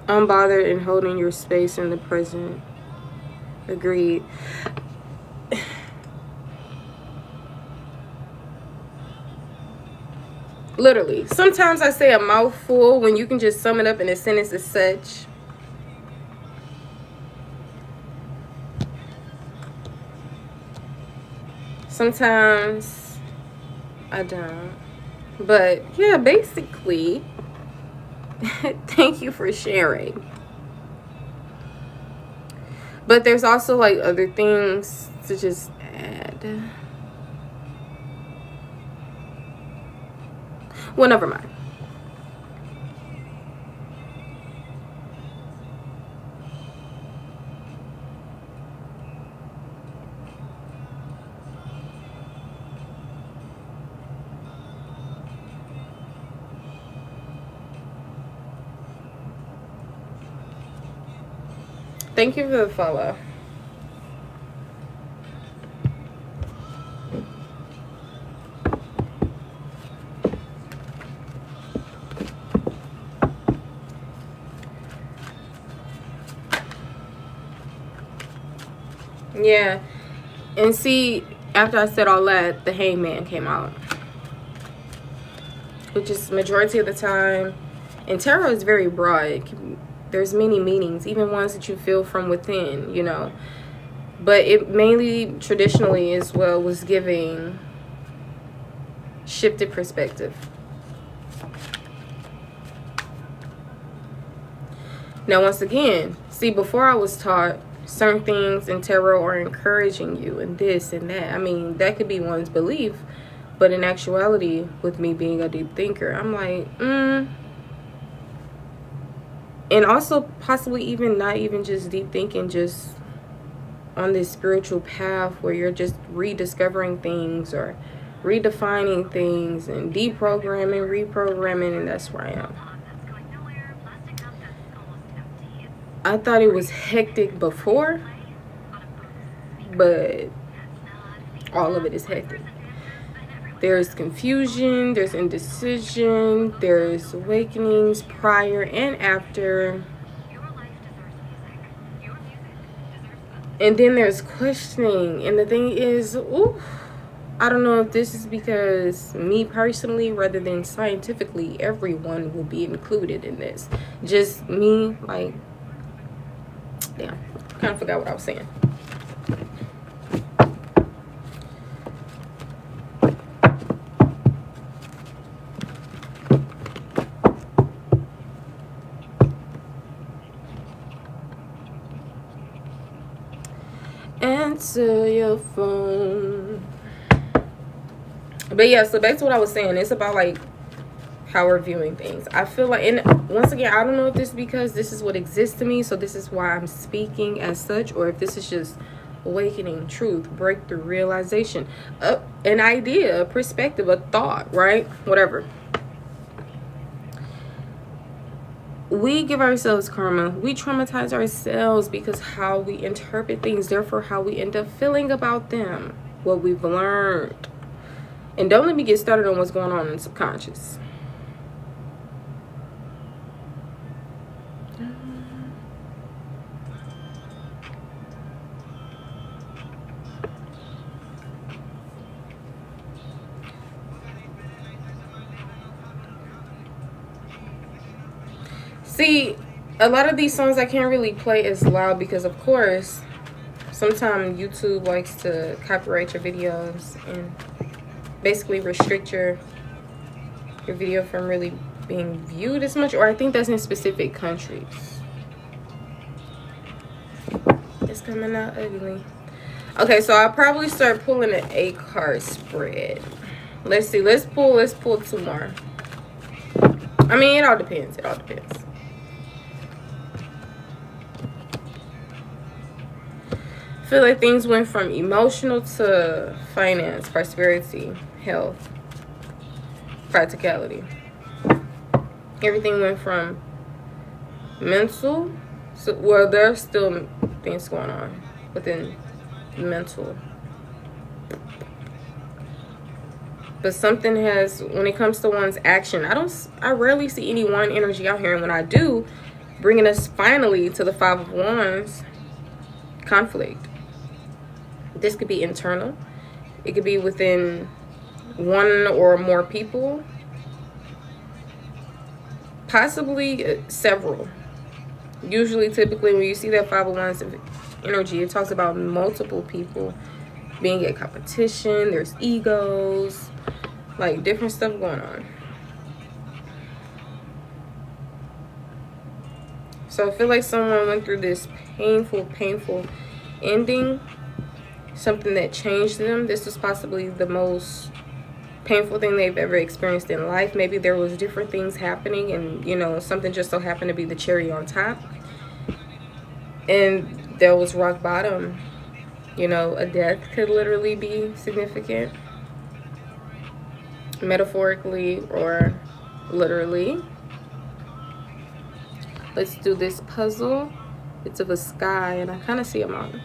Unbothered and holding your space in the present. Agreed. Literally. Sometimes I say a mouthful when you can just sum it up in a sentence as such. Sometimes I don't. But yeah, basically, thank you for sharing. But there's also like other things to just add. Well, never mind. Thank you for the follow. Yeah. And see, after I said all that, the hangman came out. Which is majority of the time. And tarot is very broad. There's many meanings, even ones that you feel from within, you know. But it mainly, traditionally as well, was giving shifted perspective. Now, once again, see, before I was taught certain things in tarot are encouraging you and this and that. I mean, that could be one's belief. But in actuality, with me being a deep thinker, I'm like, And also possibly even not even just deep thinking, just on this spiritual path where you're just rediscovering things or redefining things and deprogramming, reprogramming, and that's where I am. I thought it was hectic before, but all of it is hectic. There's confusion, there's indecision, there's awakenings prior and after. And then there's questioning. And the thing is, I don't know if this is because me personally, rather than scientifically, everyone will be included in this. Just me, like, damn, I kind of forgot what I was saying. Answer your phone. But yeah, so back to what I was saying. It's about like how we're viewing things. I feel like, and once again, I don't know if this is because this is what exists to me, so this is why I'm speaking as such, or if this is just awakening, truth, breakthrough, realization, an idea, a perspective, a thought, right? Whatever. We give ourselves karma. We traumatize ourselves because how we interpret things, therefore how we end up feeling about them, what we've learned. And don't let me get started on what's going on in the subconscious. See, a lot of these songs I can't really play as loud because, of course, sometimes YouTube likes to copyright your videos and basically restrict your video from really being viewed as much. Or I think that's in specific countries. It's coming out ugly. Okay, so I'll probably start pulling an 8-card spread. Let's see. Let's pull 2 more. I mean, it all depends. It all depends. I feel like things went from emotional to finance, prosperity, health, practicality. Everything went from mental, so, well, there's still things going on within mental. But something has, when it comes to one's action, I rarely see any one energy out here. And when I do, bringing us finally to the 5 of Wands, conflict. This could be internal. It could be within one or more people. Possibly several. Usually, typically, when you see that 5 of Wands energy, it talks about multiple people being at competition. There's egos, like different stuff going on. So I feel like someone went through this painful ending. Something that changed them. This was possibly the most painful thing they've ever experienced in life. Maybe there was different things happening and, you know, something just so happened to be the cherry on top. And there was rock bottom. You know, a death could literally be significant. Metaphorically or literally. Let's do this puzzle. It's of a sky and I kind of see a mountain.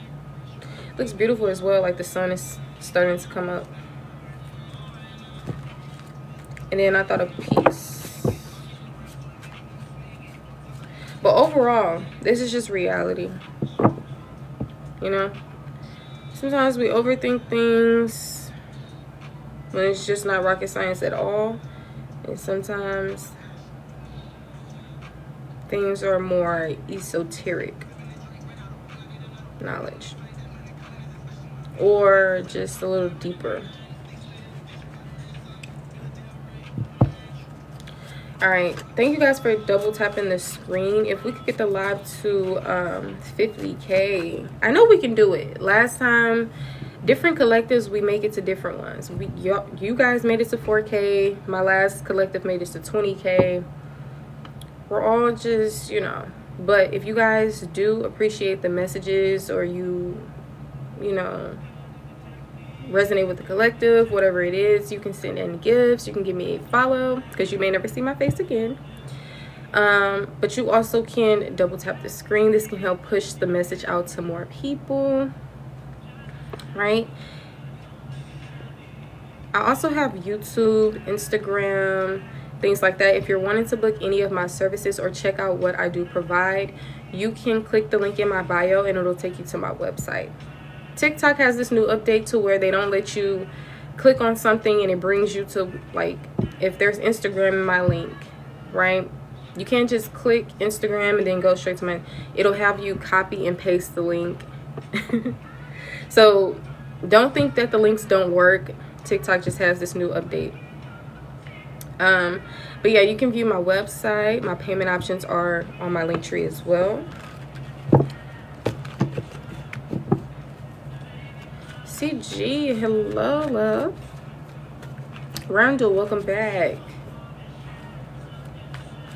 Looks beautiful as well, like the sun is starting to come up. And then I thought of peace. But overall, this is just reality. You know? Sometimes we overthink things when it's just not rocket science at all. And sometimes things are more esoteric knowledge. Or just a little deeper. Alright, thank you guys for double tapping the screen. If we could get the live to 50K. I know we can do it. Last time, different collectives, we make it to different ones. You guys made it to 4K. My last collective made it to 20K. We're all just, you know. But if you guys do appreciate the messages or you know, resonate with the collective, whatever it is, you can send in gifts, you can give me a follow because you may never see my face again, but you also can double tap the screen. This can help push the message out to more people, right? I also have YouTube, Instagram, things like that. If you're wanting to book any of my services or check out what I do provide, you can click the link in my bio and it'll take you to my website. TikTok has this new update to where they don't let you click on something and it brings you to, like, if there's Instagram in my link, right? You can't just click Instagram and then go straight to my, it'll have you copy and paste the link. So don't think that the links don't work. TikTok just has this new update. But yeah, you can view my website. My payment options are on my link tree as well. CG, hello, love. Randall, welcome back.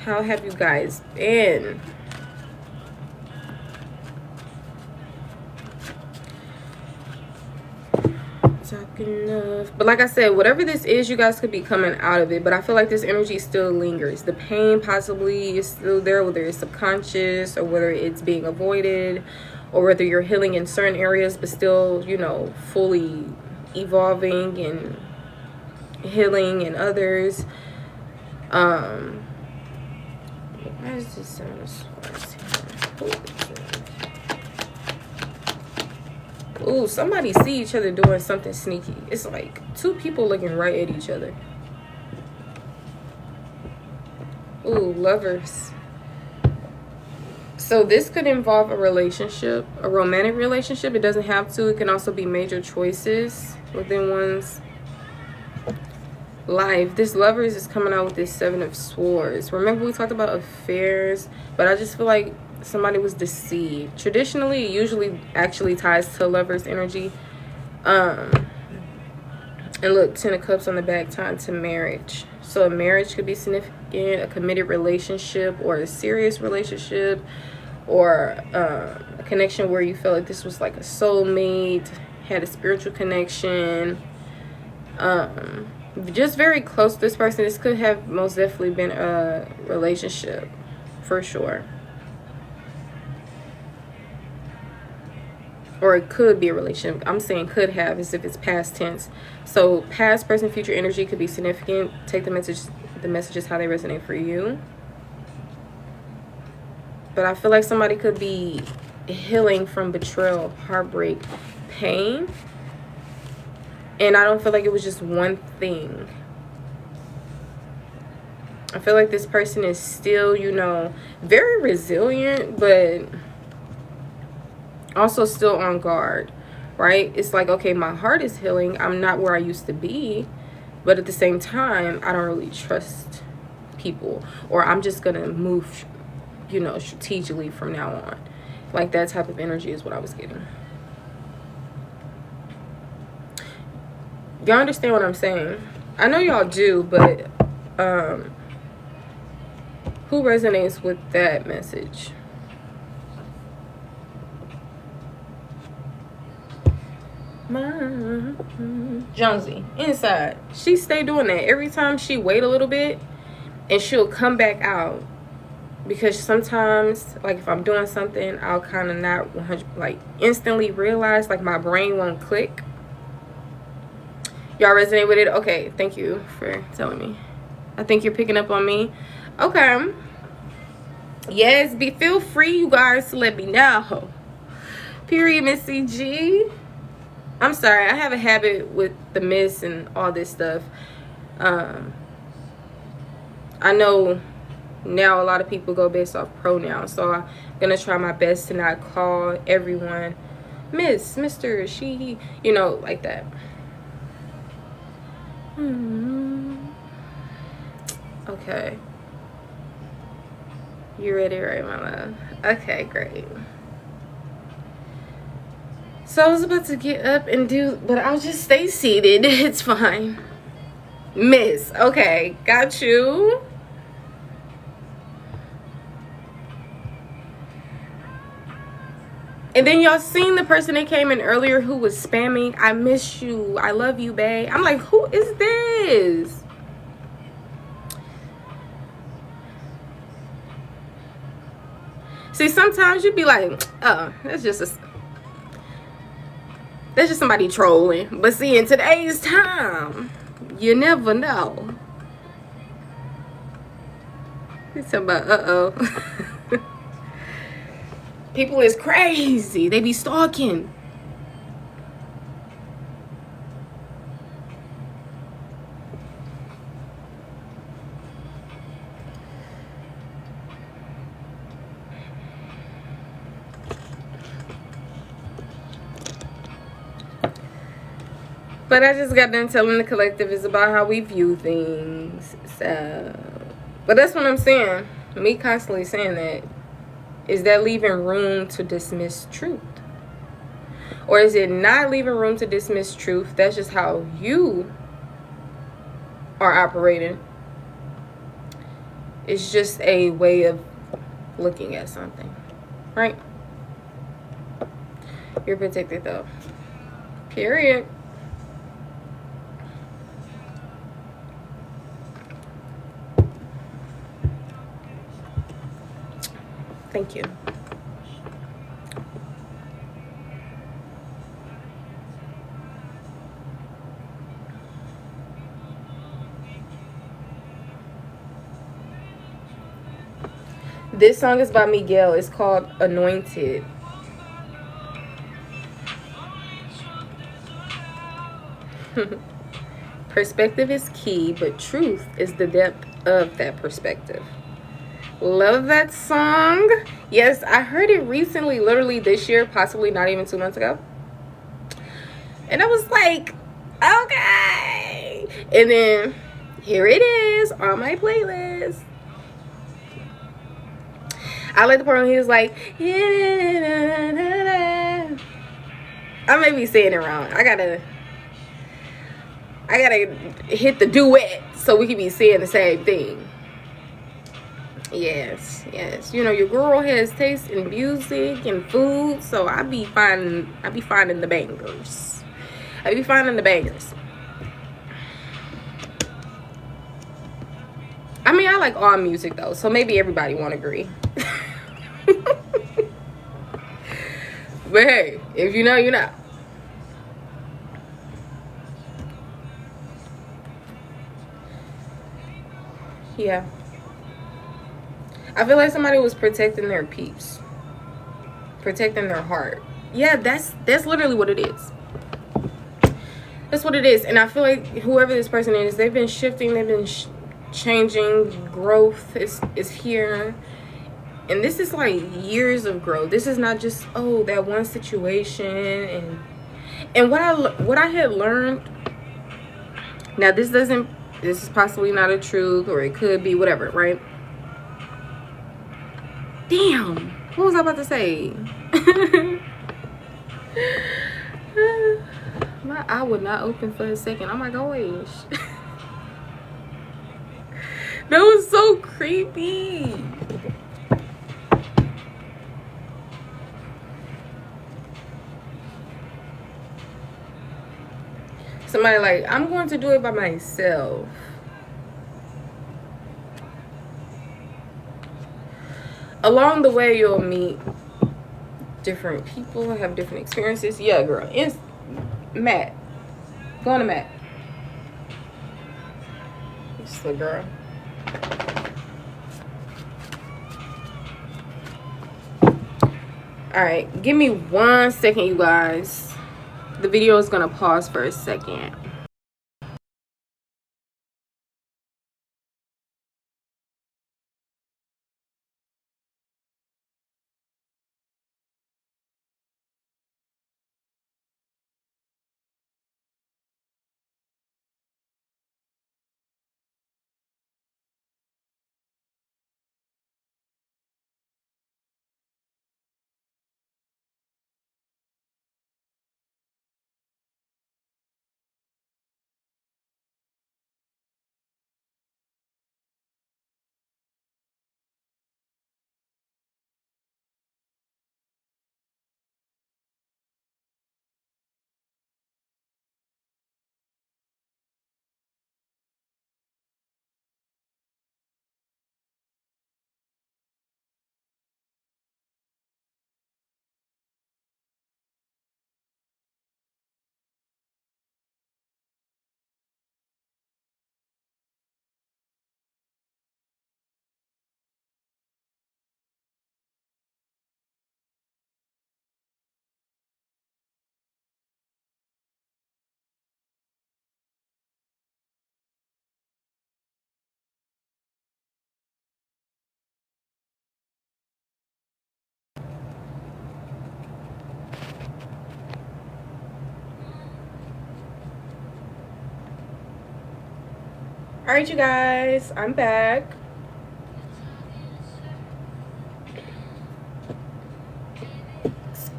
How have you guys been? Talking of, but like I said, whatever this is, you guys could be coming out of it, but I feel like this energy still lingers. The pain possibly is still there, whether it's subconscious or whether it's being avoided, or whether you're healing in certain areas but still, you know, fully evolving and healing in others. Why is this sound sparse here? Ooh, somebody see each other doing something sneaky. It's like two people looking right at each other. Ooh, lovers. So this could involve a relationship, a romantic relationship. It doesn't have to. It can also be major choices within one's life. This lovers is coming out with this 7 of Swords. Remember we talked about affairs, but I just feel like somebody was deceived. Traditionally, it usually actually ties to lovers energy. And look, 10 of Cups on the back, time to marriage. So a marriage could be significant, a committed relationship, or a serious relationship, or a connection where you felt like this was like a soulmate, had a spiritual connection, just very close to this person. This could have most definitely been a relationship for sure, or it could be a relationship. I'm saying could have as if it's past tense. So past, present, future energy could be significant. Take the messages how they resonate for you. But I feel like somebody could be healing from betrayal, heartbreak, pain. And I don't feel like it was just one thing. I feel like this person is still, you know, very resilient, but also still on guard, right? It's like, okay, my heart is healing. I'm not where I used to be. But at the same time, I don't really trust people. Or I'm just going to move, you know, strategically from now on. Like that type of energy is what I was getting. Y'all understand what I'm saying? I know y'all do, but who resonates with that message? Jonesy, inside. She stay doing that. Every time she wait a little bit and she'll come back out. Because sometimes, like if I'm doing something, I'll kind of not 100, like instantly realize, like my brain won't click. Y'all resonate with it? Okay, thank you for telling me. I think you're picking up on me. Okay. Yes, feel free, you guys, to let me know. Period, Miss CG. I'm sorry, I have a habit with the miss and all this stuff. I know now a lot of people go based off pronouns, so I'm gonna try my best to not call everyone miss, Mr., she, he, you know, like that. Okay, you ready, right, my love? Okay, great. So I was about to get up and do, but I'll just stay seated. It's fine. Miss, okay, got you. And then y'all seen the person that came in earlier who was spamming, I miss you, I love you, babe. I'm like, who is this? See, sometimes you'd be like, oh, that's just somebody trolling. But see, in today's time, you never know. He's talking about, uh-oh. People is crazy. They be stalking. But I just got done telling the collective is about how we view things. So, but that's what I'm saying. Me constantly saying that. Is that leaving room to dismiss truth? Or is it not leaving room to dismiss truth? That's just how you are operating. It's just a way of looking at something, right? You're protected though. Period. Thank you. This song is by Miguel. It's called Anointed. Perspective is key, but truth is the depth of that perspective. Love that song. Yes, I heard it recently, literally this year, possibly not even 2 months ago. And I was like, okay. And then here it is on my playlist. I like the part when he was like, I may be saying it wrong. I gotta hit the duet so we can be saying the same thing. Yes. You know, your girl has taste in music and food, so I be finding the bangers. I mean, I like all music though, so maybe everybody won't agree. But hey, if you know, you know. Yeah. I feel like somebody was protecting their peace. Protecting their heart. Yeah, that's literally what it is. That's what it is. And I feel like whoever this person is, they've been shifting, they've been changing. Growth is here. And this is like years of growth. This is not just, oh, that one situation. And what I had learned, now this is possibly not a truth, or it could be, whatever, right? Damn, what was I about to say? My eye would not open for a second. Oh my gosh. That was so creepy. Somebody like, I'm going to do it by myself. Along the way, you'll meet different people, have different experiences. Yeah, girl. It's Matt. Go on to Matt. It's the girl. Alright, give me 1 second, you guys. The video is gonna pause for a second. Alright, you guys, I'm back.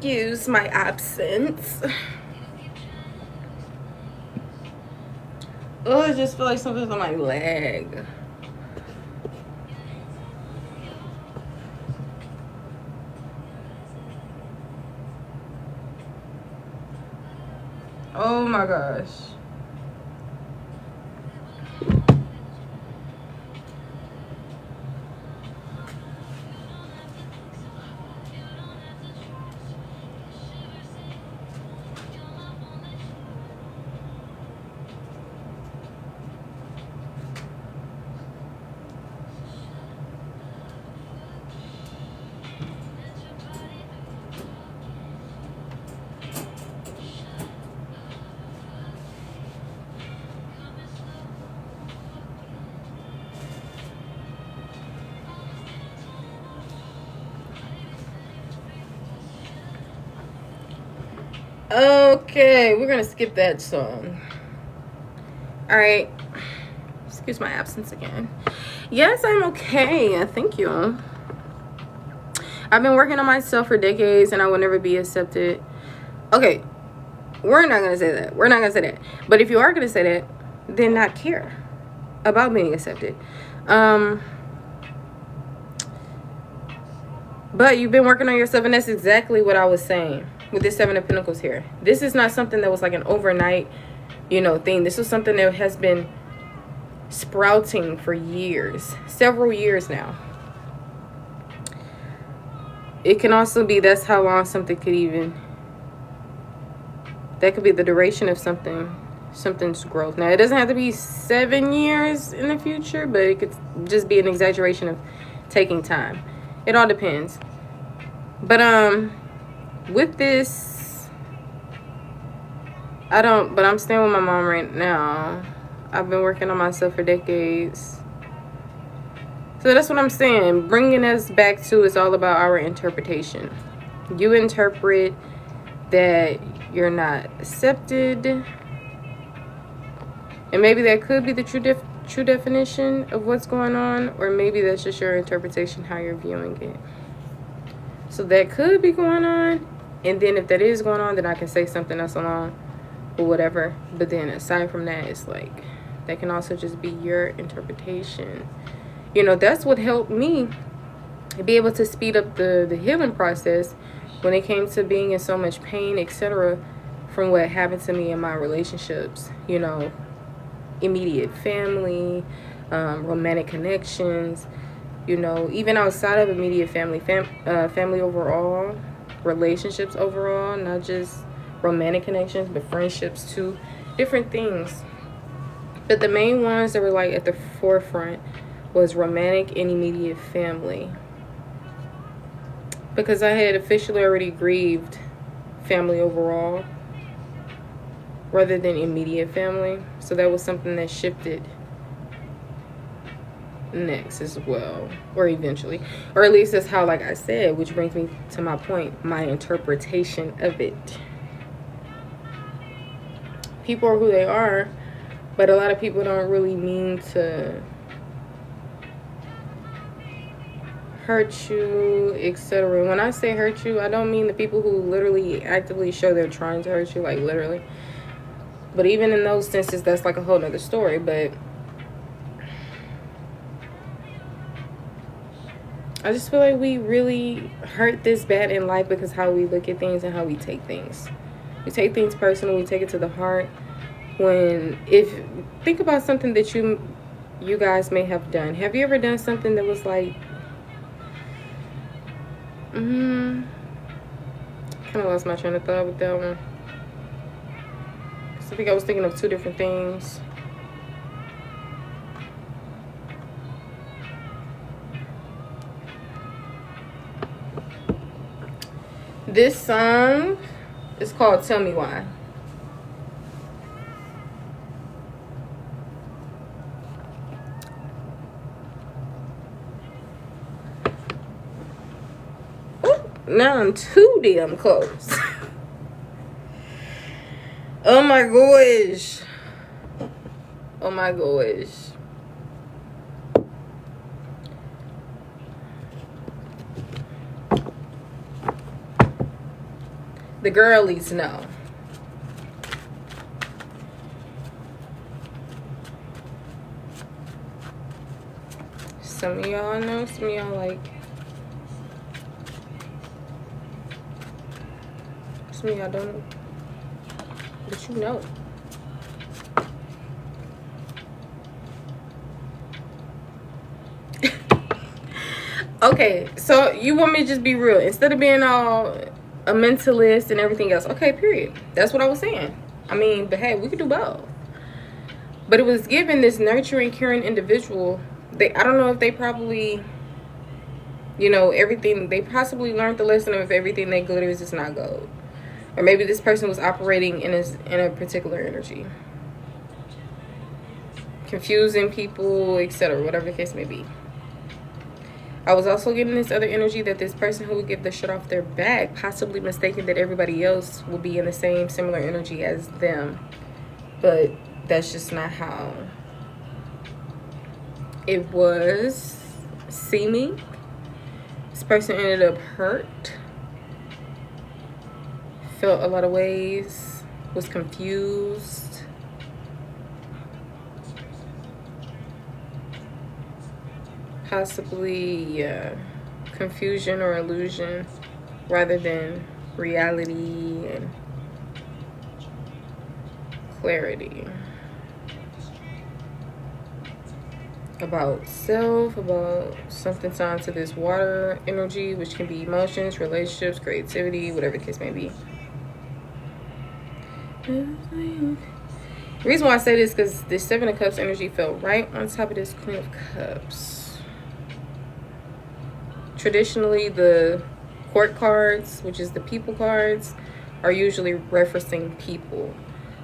Excuse my absence. Oh, I just feel like something's on my leg. Oh my gosh. Okay, we're gonna skip that song. All right. Excuse my absence again. Yes, I'm okay. Thank you. I've been working on myself for decades and I will never be accepted. Okay, we're not gonna say that. We're not gonna say that. But if you are gonna say that, then not care about being accepted. But you've been working on yourself, and that's exactly what I was saying with this Seven of Pentacles here. This is not something that was like an overnight, thing. This was something that has been sprouting for years, several years now. It can also be that's how long something could that could be the duration of something's growth. Now, it doesn't have to be 7 years in the future, but it could just be an exaggeration of taking time. It all depends. But with this, but I'm staying with my mom right now. I've been working on myself for decades. So that's what I'm saying. Bringing us back to, it's all about our interpretation. You interpret that you're not accepted. And maybe that could be the true definition of what's going on, or maybe that's just your interpretation, how you're viewing it. So that could be going on, and then if that is going on, then I can say something else along or whatever. But then aside from that, it's like that can also just be your interpretation. That's what helped me be able to speed up the healing process when it came to being in so much pain, etc., from what happened to me in my relationships. Immediate family, romantic connections, even outside of immediate family, family overall, relationships overall, not just romantic connections, but friendships too, different things. But the main ones that were like at the forefront was romantic and immediate family, because I had officially already grieved family overall rather than immediate family. So that was something that shifted next as well, or eventually, or at least that's how, like I said, which brings me to my point, my interpretation of it. People are who they are, but a lot of people don't really mean to hurt you, etc. When I say hurt you, I don't mean the people who literally actively show they're trying to hurt you, like literally. But even in those senses, that's like a whole nother story. But I just feel like we really hurt this bad in life because how we look at things and how we take things. We take things personal. We take it to the heart. Think about something that you guys may have done. Have you ever done something that was like, kind of lost my train of thought with that one. I think I was thinking of two different things. This song is called Tell Me Why. Ooh, now I'm too damn close. Oh my gosh. Oh my gosh. The girlies know. Some of y'all know, some of y'all like. Some of y'all don't know. But you know. Okay, so you want me to just be real instead of being all a mentalist and everything else. Okay, period. That's what I was saying. I mean, but hey, we could do both. But it was given this nurturing, caring individual. I don't know if they probably, you know, everything, they possibly learned the lesson of everything that glitters is not gold. Or maybe this person was operating in a particular energy. Confusing people, etc. Whatever the case may be. I was also getting this other energy that this person who would give the shit off their back, possibly mistaken that everybody else will be in the same similar energy as them. But that's just not how it was seeming. This person ended up hurt. Felt a lot of ways. Was confused. Possibly confusion or illusion rather than reality and clarity about self, about something tied to this water energy, which can be emotions, relationships, creativity, whatever the case may be. The reason why I say this is because this Seven of Cups energy fell right on top of this Queen of Cups. Traditionally, the court cards, which is the people cards, are usually referencing people.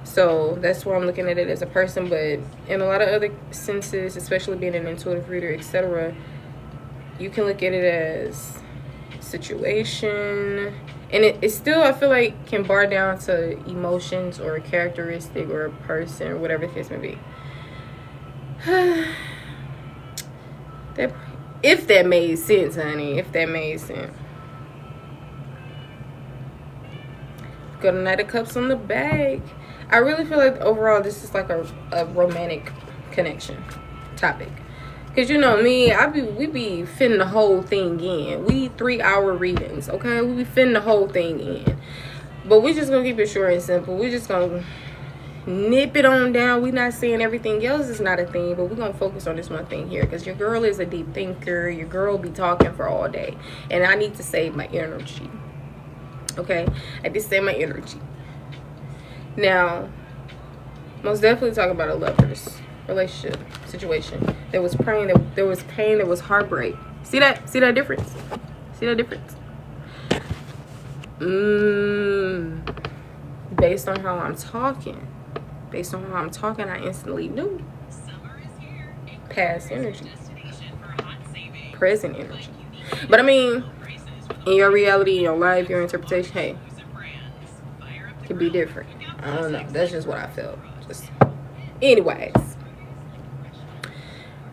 So that's why I'm looking at it as a person. But in a lot of other senses, especially being an intuitive reader, etc., you can look at it as situation. And it still, I feel like, can bar down to emotions or a characteristic or a person or whatever the case may be. If that made sense, honey. If that made sense. Got a Knight of Cups on the back. I really feel like overall this is like a romantic connection topic. Because you know me, we be fitting the whole thing in. We 3-hour readings, okay? We be fitting the whole thing in. But we just going to keep it short and simple. We just going to nip it on down. We not saying everything else is not a thing, but we're gonna focus on this one thing here because your girl is a deep thinker. Your girl be talking for all day, and I need to save my energy. Okay, I need to save my energy. Now, most definitely talk about a lover's relationship situation. There was pain. There was pain. There was heartbreak. See that? See that difference? See that difference? Based on how I'm talking. Based on how I'm talking, I instantly knew. Past energy. Present energy. But I mean, in your reality, in your life, your interpretation, hey, it can be different. I don't know. That's just what I felt. Just, anyways.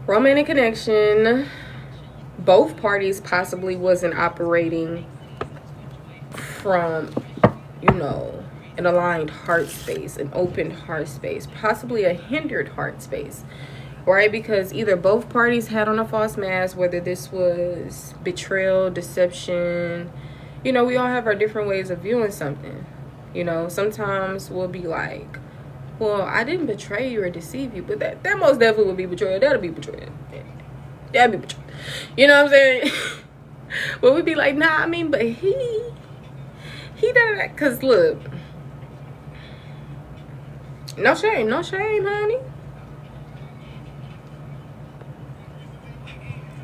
Romantic connection. Both parties possibly wasn't operating from, you know, an aligned heart space, an open heart space, possibly a hindered heart space, right? Because either both parties had on a false mask, whether this was betrayal, deception, you know, we all have our different ways of viewing something. You know, sometimes we'll be like, well, I didn't betray you or deceive you, but that most definitely would be betrayal. That'll be betrayal. That'll be betrayal. You know what I'm saying? But we'd be like, nah, I mean, but he did that. Because look, no shame, honey.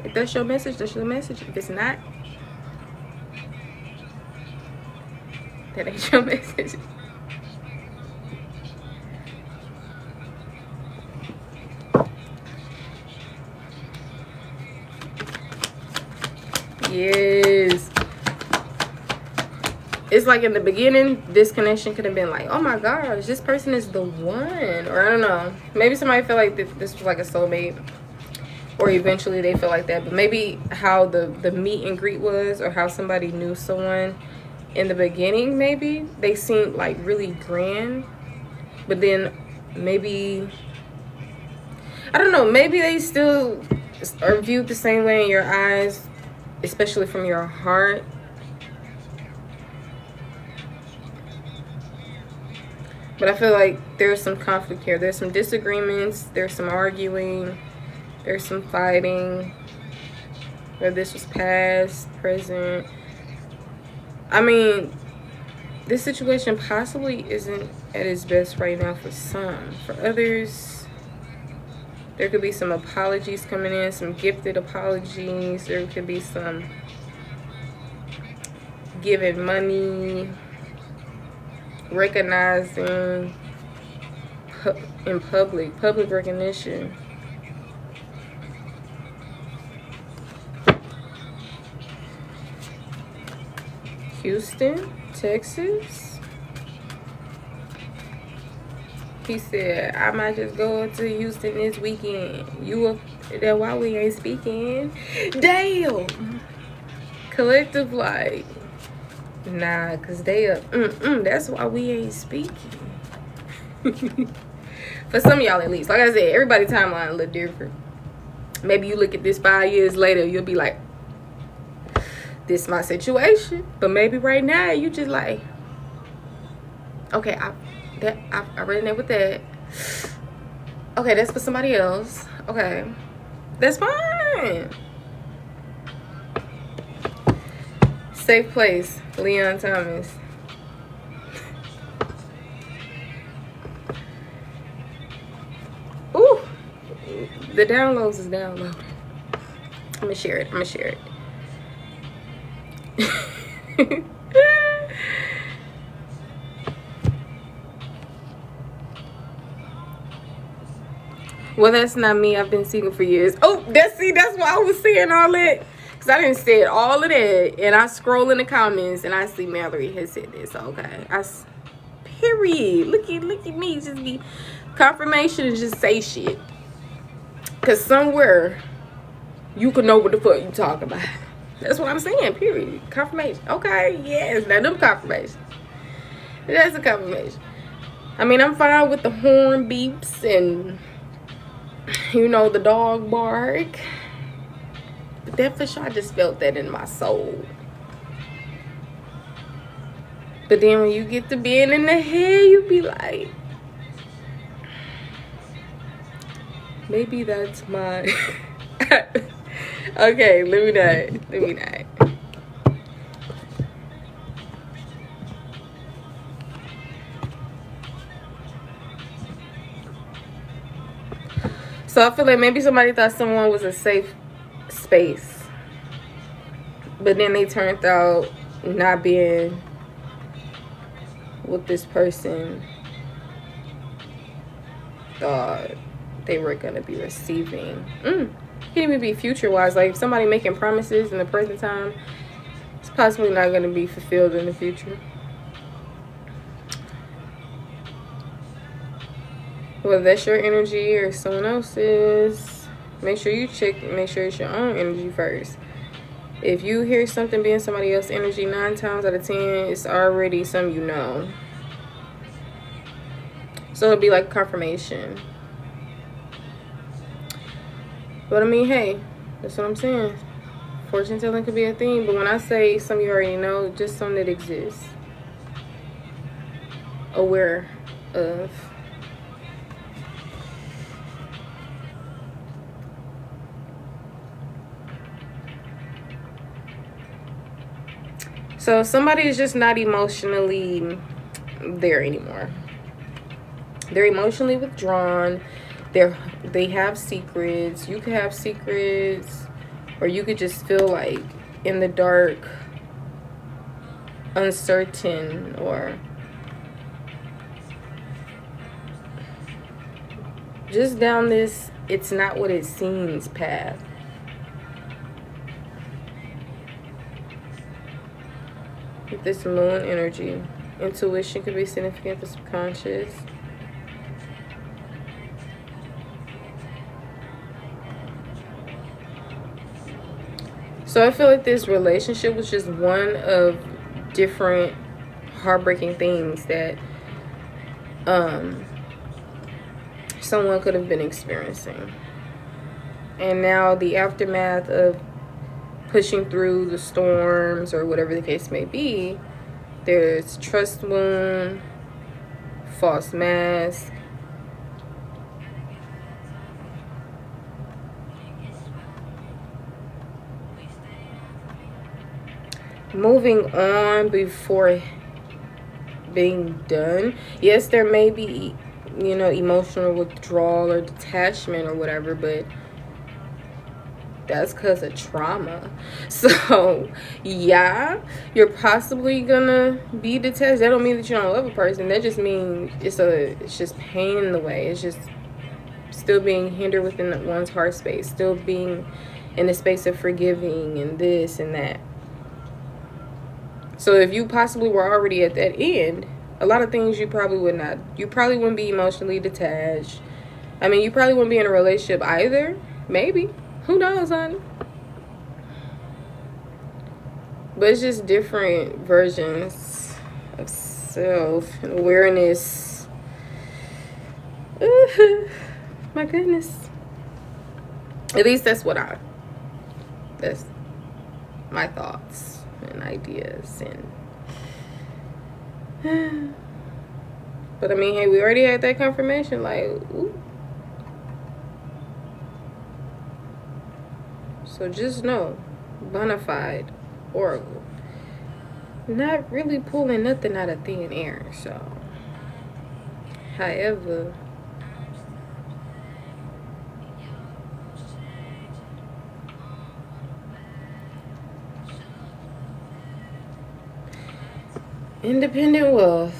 If that's your message, that's your message. If it's not, that ain't your message. Yes. It's like in the beginning, this connection could have been like, oh my gosh, this person is the one. Or I don't know. Maybe somebody felt like this was like a soulmate. Or eventually they feel like that. But maybe how the meet and greet was, or how somebody knew someone, in the beginning, maybe they seem like really grand, but then maybe, I don't know, maybe they still are viewed the same way in your eyes, especially from your heart. But I feel like there's some conflict here. There's some disagreements. There's some arguing. There's some fighting. Whether this was past, present. I mean, this situation possibly isn't at its best right now for some. For others, there could be some apologies coming in, some gifted apologies. There could be some giving money, recognizing in public recognition. Houston, Texas. He said, I might just go to Houston this weekend. You up there? Why we ain't speaking? Damn. Collective, like, nah, cause they up. That's why we ain't speaking. For some of y'all, at least. Like I said, everybody's timeline a little different. Maybe you look at this 5 years later, you'll be like, this is my situation. But maybe right now you just like, okay, I resonate with that. Okay, that's for somebody else. Okay, that's fine. Safe place, Leon Thomas. Ooh, the downloads is downloading. I'm gonna share it. Well, that's not me. I've been single for years. Oh, that's why I was saying all that. Because I didn't say all of that. And I scroll in the comments and I see Mallory has said this. Okay. Period. Look at me. Just be confirmation and just say shit. Because somewhere you can know what the fuck you talking about. That's what I'm saying. Period. Confirmation. Okay. Yes. Now them confirmation. That's a confirmation. I mean, I'm fine with the horn beeps and, you know, the dog bark. But that for sure, I just felt that in my soul. But then when you get to being in the head, you be like, maybe that's my... Okay, let me not. So I feel like maybe somebody thought someone was a safe space, but then they turned out not being what this person thought they were gonna be receiving. Can even be future wise. Like if somebody making promises in the present time, it's possibly not gonna be fulfilled in the future. Whether that's your energy or someone else's, make sure you check, make sure it's your own energy first. If you hear something being somebody else's energy 9 times out of 10, it's already something you know. So it'll be like confirmation. But I mean, hey, that's what I'm saying. Fortune telling could be a thing, but when I say something you already know, just something that exists. Aware of. So somebody is just not emotionally there anymore. They're emotionally withdrawn. They have secrets. You could have secrets, or you could just feel like in the dark, uncertain, or just down this it's not what it seems path. With this moon energy, intuition could be significant for subconscious. So I feel like this relationship was just one of different heartbreaking things that someone could have been experiencing. And now the aftermath of pushing through the storms or whatever the case may be, there's trust wound, false mask, moving on before being done. Yes, there may be, you know, emotional withdrawal or detachment or whatever, but that's because of trauma. So yeah, you're possibly gonna be detached. That don't mean that you don't love a person. That just means it's just pain in the way. It's just still being hindered within one's heart space, still being in the space of forgiving and this and that. So if you possibly were already at that end, a lot of things you probably wouldn't be emotionally detached. I mean, you probably wouldn't be in a relationship either. Maybe. Who knows, honey? But it's just different versions of self and awareness. My goodness. At least that's my thoughts and ideas. And but I mean, hey, we already had that confirmation. Like, ooh. So just know, bonafide oracle, not really pulling nothing out of thin air. So, however, independent wealth,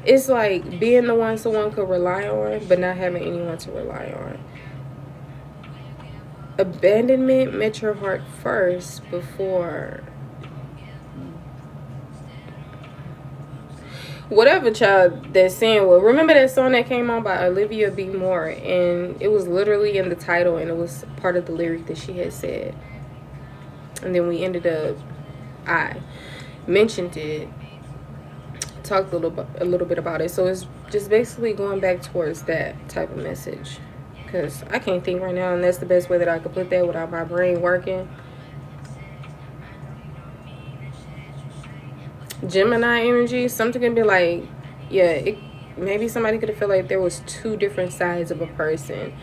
it's like being the one someone could rely on, but not having anyone to rely on. Abandonment met your heart first before whatever child that's saying. Well, remember that song that came on by Olivia B. Moore, and it was literally in the title, and it was part of the lyric that she had said. And then we ended up, I mentioned it, talked a little bit about it. So it's just basically going back towards that type of message. Because I can't think right now, and that's the best way that I could put that without my brain working. Gemini energy, something can be like, yeah, maybe somebody could have felt like there was two different sides of a person.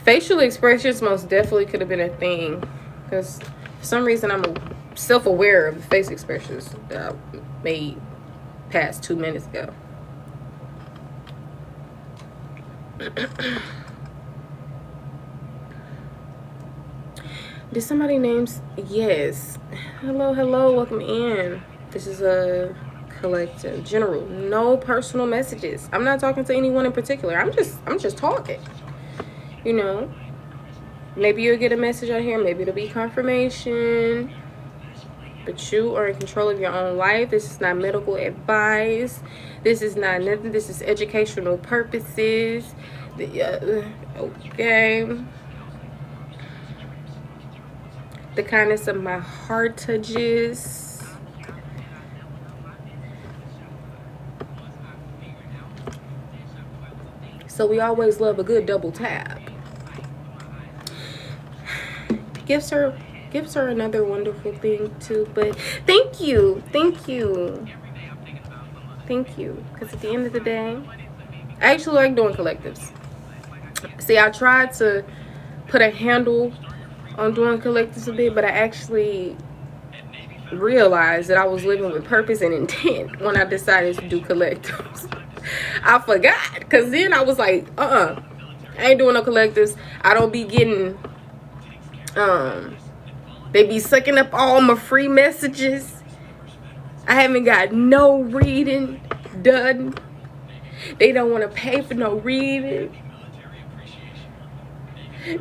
Facial expressions most definitely could have been a thing. Because for some reason I'm self-aware of the face expressions that I made past 2 minutes ago. Did somebody names? Yes. Hello, welcome in. This is a collective, general, no personal messages. I'm not talking to anyone in particular. I'm just talking. You know. Maybe you'll get a message out here. Maybe it'll be confirmation. But you are in control of your own life. This is not medical advice. This is not nothing. This is educational purposes. Okay. The kindness of my heart touches. So we always love a good double tap. Gives her another wonderful thing too. But thank you, because at the end of the day, I actually like doing collectives. See, I tried to put a handle on doing collectives a bit, but I actually realized that I was living with purpose and intent when I decided to do collectives. I forgot, because then I was like, I ain't doing no collectives. I don't be getting they be sucking up all my free messages. I haven't got no reading done. They don't want to pay for no reading.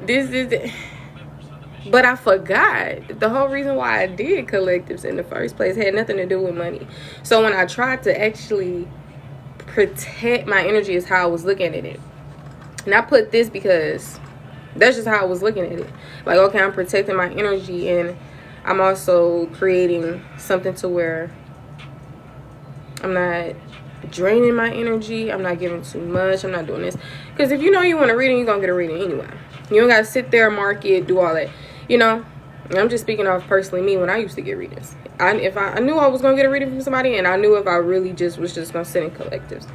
This is it. But I forgot the whole reason why I did collectives in the first place had nothing to do with money. So when I tried to actually protect my energy is how I was looking at it. And I put this because that's just how I was looking at it. Like, okay, I'm protecting my energy, and I'm also creating something to where I'm not draining my energy. I'm not giving too much. I'm not doing this. Because if you know you want a reading, you're going to get a reading anyway. You don't got to sit there, mark it, do all that. You know, I'm just speaking off personally me when I used to get readings. If I knew I was going to get a reading from somebody, and I knew if I really just was just going to sit in collectives.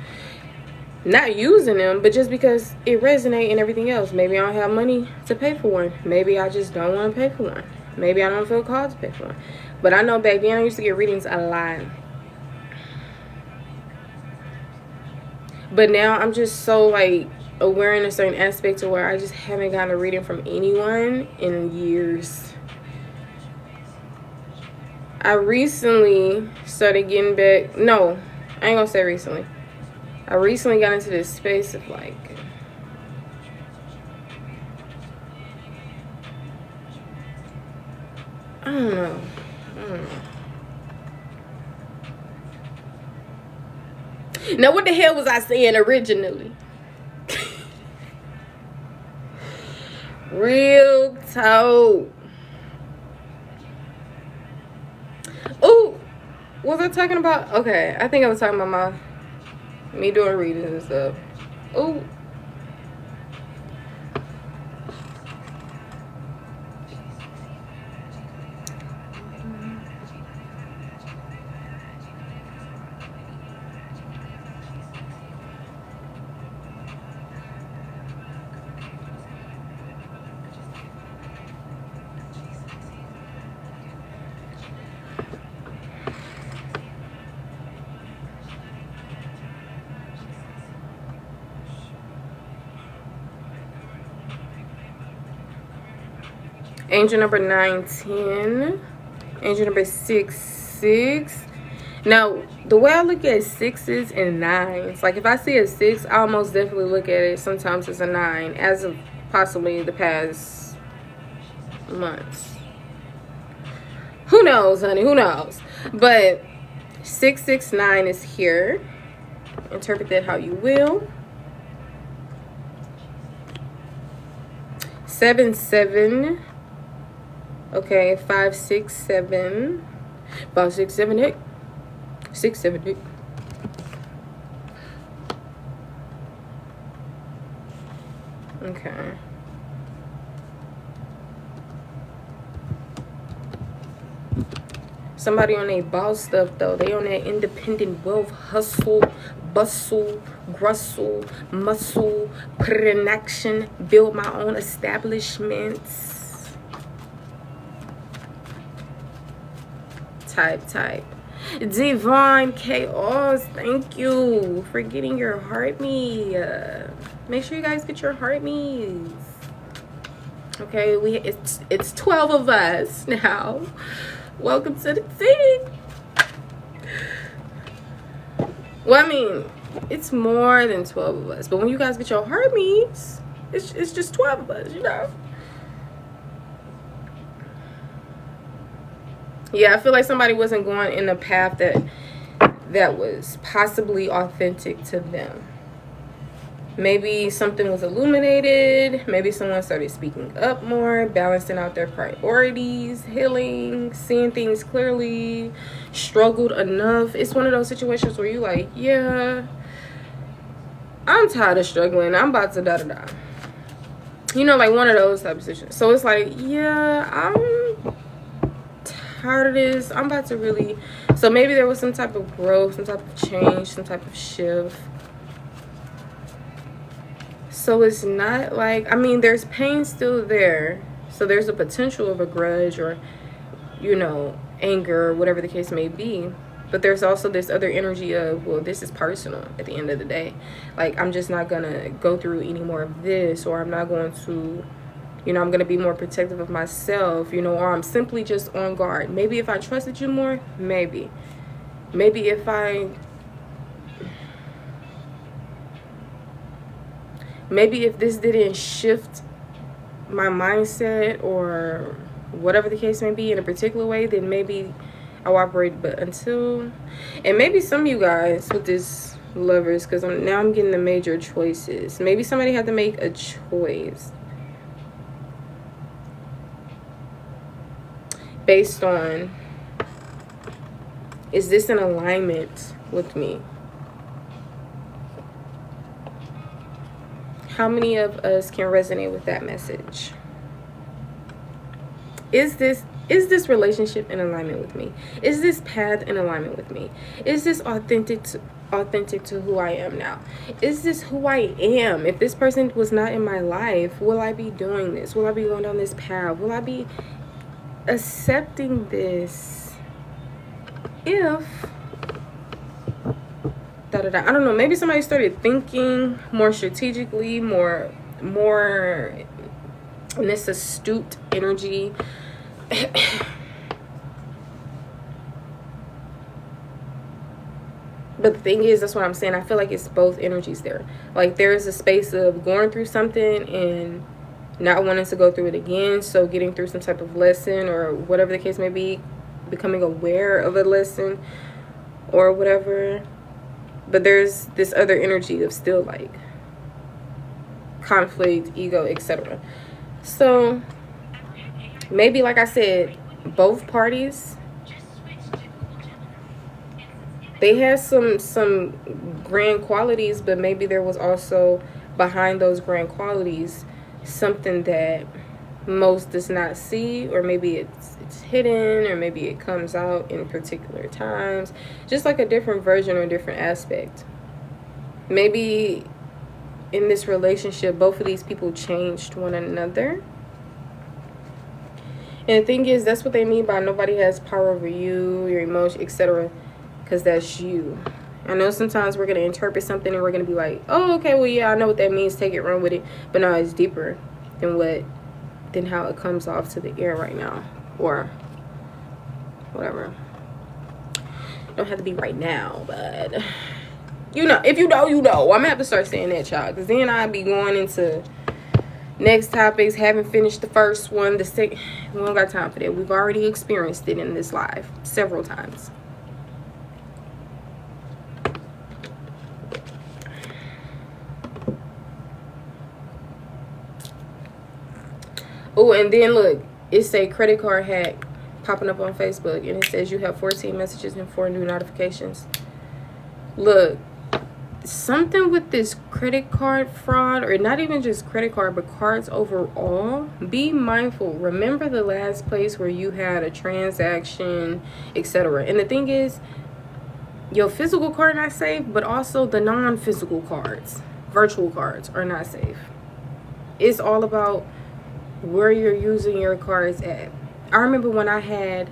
Not using them, but just because it resonates and everything else. Maybe I don't have money to pay for one. Maybe I just don't want to pay for one. Maybe I don't feel called to pay for one. But I know back then I used to get readings a lot. But now I'm just so like aware in a certain aspect to where I just haven't gotten a reading from anyone in years. I recently started getting back. No, I ain't gonna say recently. I recently got into this space of like, I don't know. Now, what the hell was I saying originally? Real talk. Oh, was I talking about? Okay, I think I was talking about me doing readings and stuff. Oh. Angel number 910. Angel number 66. Now, the way I look at 6s and 9s, like if I see a 6, I almost definitely look at it sometimes as a 9, as of possibly the past months. Who knows, honey? Who knows? But 669 is here. Interpret that how you will. 77. Okay, 5, 6, 7. 5, 6, 7, 8. 6, 7, 8. Okay. Somebody on their boss stuff though. They on that independent wealth, hustle, bustle, grustle, muscle, put it in action, build my own establishments. Type. Divine Chaos, thank you for getting your heart me. Make sure you guys get your heart me's. Okay, it's 12 of us now. Welcome to the team. Well, I mean, it's more than 12 of us, but when you guys get your heart me's, it's just 12 of us, you know. Yeah, I feel like somebody wasn't going in a path that was possibly authentic to them. Maybe something was illuminated. Maybe someone started speaking up more, balancing out their priorities, healing, seeing things clearly, struggled enough. It's one of those situations where you like, yeah, I'm tired of struggling. I'm about to da-da-da. You know, like one of those type of situations. So it's like, yeah, I'm tired of this. I'm about to really. So maybe there was some type of growth, some type of change, some type of shift. So it's not like, I mean, there's pain still there. So there's a potential of a grudge or, you know, anger, whatever the case may be. But there's also this other energy of, well, this is personal at the end of the day. Like, I'm just not going to go through any more of this, or I'm not going to, you know, I'm going to be more protective of myself, you know, or I'm simply just on guard. Maybe if I trusted you more, maybe. Maybe if this didn't shift my mindset or whatever the case may be in a particular way, then maybe I'll operate. But until, and maybe some of you guys with this Lovers, because now I'm getting the major choices. Maybe somebody had to make a choice based on, is this in alignment with me? How many of us can resonate with that message? Is this relationship in alignment with me? Is this path in alignment with me? Is this authentic to who I am now? Is this who I am? If this person was not in my life, will I be doing this? Will I be going down this path? Will I be accepting this? If I don't know, maybe somebody started thinking more strategically, more in this astute energy. But the thing is, that's what I'm saying, I feel like it's both energies there. Like, there's a space of going through something and not wanting to go through it again, so getting through some type of lesson or whatever the case may be, becoming aware of a lesson or whatever. But there's this other energy of still like conflict, ego, etc. So maybe, like I said, both parties, they had some grand qualities, but maybe there was also behind those grand qualities something that most does not see, or maybe it's hidden, or maybe it comes out in particular times, just like a different version or different aspect. Maybe in this relationship, both of these people changed one another. And the thing is, that's what they mean by nobody has power over you, your emotion, etc., because that's you. I know sometimes we're going to interpret something and we're going to be like, oh, okay, well, yeah, I know what that means, take it, run with it. But no, it's deeper than how it comes off to the air right now, or whatever. Don't have to be right now, but you know, if you know, you know. I'm gonna have to start saying that, child, because then I'll be going into next topics, haven't finished the first one. The second, we don't got time for that. We've already experienced it in this live several times. Oh, and then look, it's a credit card hack popping up on Facebook, and it says you have 14 messages and 4 new notifications. Look, something with this credit card fraud, or not even just credit card, but cards overall. Be mindful. Remember the last place where you had a transaction, etc. And the thing is, your physical card not safe, but also the non-physical cards, virtual cards, are not safe. It's all about where you're using your cards at. I remember when I had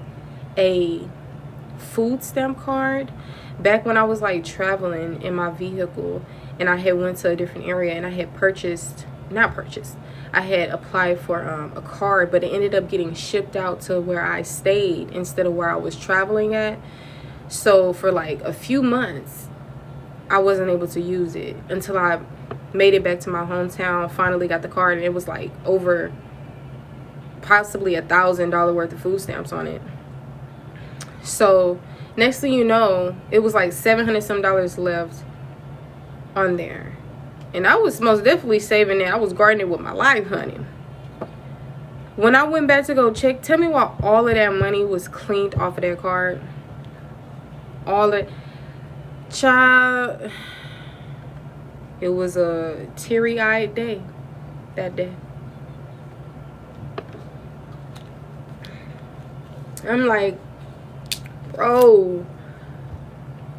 a food stamp card back when I was like traveling in my vehicle, and I had went to a different area, and I had I had applied for a card, but it ended up getting shipped out to where I stayed instead of where I was traveling at. So for like a few months I wasn't able to use it until I made it back to my hometown, finally got the card, and it was like over possibly $1,000 worth of food stamps on it. So next thing you know, it was like $700 some left on there, and I was most definitely saving it. I was guarding it with my life, honey. When I went back to go check, tell me why all of that money was cleaned off of that card. All of, child, it was a teary-eyed day that day. I'm like, bro,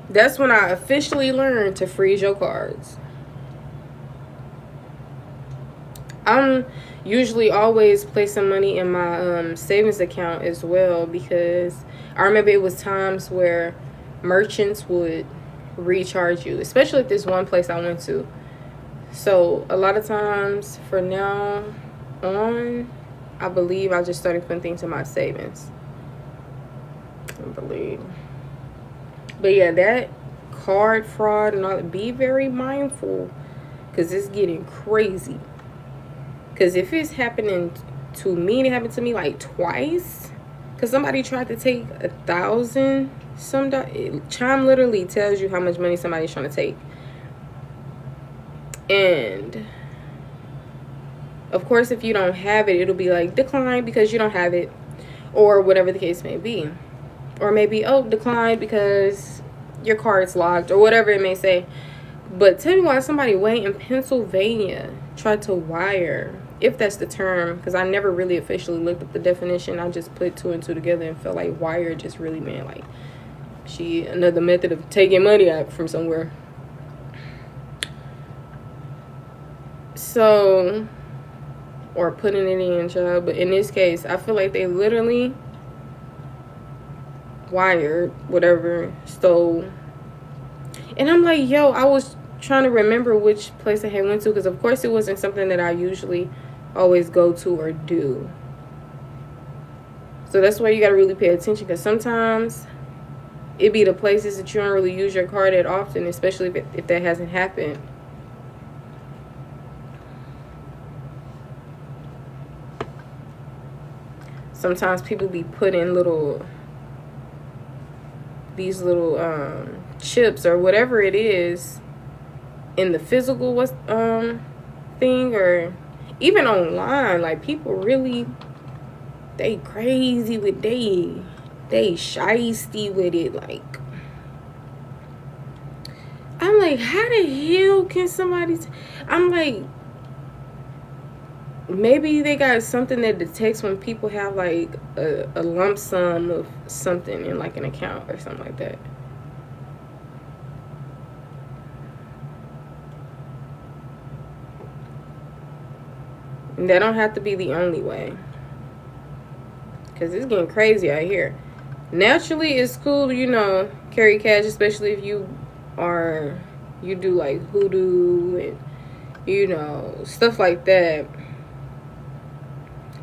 that's when I officially learned to freeze your cards. I'm usually always placing money in my savings account as well, because I remember it was times where merchants would recharge you, especially at this one place I went to. So a lot of times from now on, I believe I just started putting things in my savings. I believe. But yeah, that card fraud and all, be very mindful, because it's getting crazy. Because if it's happening to me, and it happened to me like twice, because somebody tried to take $1,000 some. Chime literally tells you how much money somebody's trying to take. And of course, if you don't have it, it'll be like decline because you don't have it, or whatever the case may be. Or maybe, oh, decline because your card's locked, or whatever it may say. But tell me why somebody way in Pennsylvania tried to wire, if that's the term, because I never really officially looked up the definition. I just put two and two together and felt like wire just really meant like another method of taking money out from somewhere. So, or putting it in, child. But in this case, I feel like they literally wired, whatever, stole. And I'm like, yo, I was trying to remember which place I had went to, because of course it wasn't something that I usually always go to or do. So that's why you got to really pay attention, because sometimes it be the places that you don't really use your card that often, especially if that hasn't happened. Sometimes people be putting these little chips or whatever it is in the physical thing, or even online. Like, people really, they crazy with they shysty with it. Like, I'm like, how the hell can somebody I'm like, maybe they got something that detects when people have like a lump sum of something in like an account or something like that. And that don't have to be the only way, because it's getting crazy out here. Naturally, it's cool to, carry cash, especially if you do like hoodoo and stuff like that,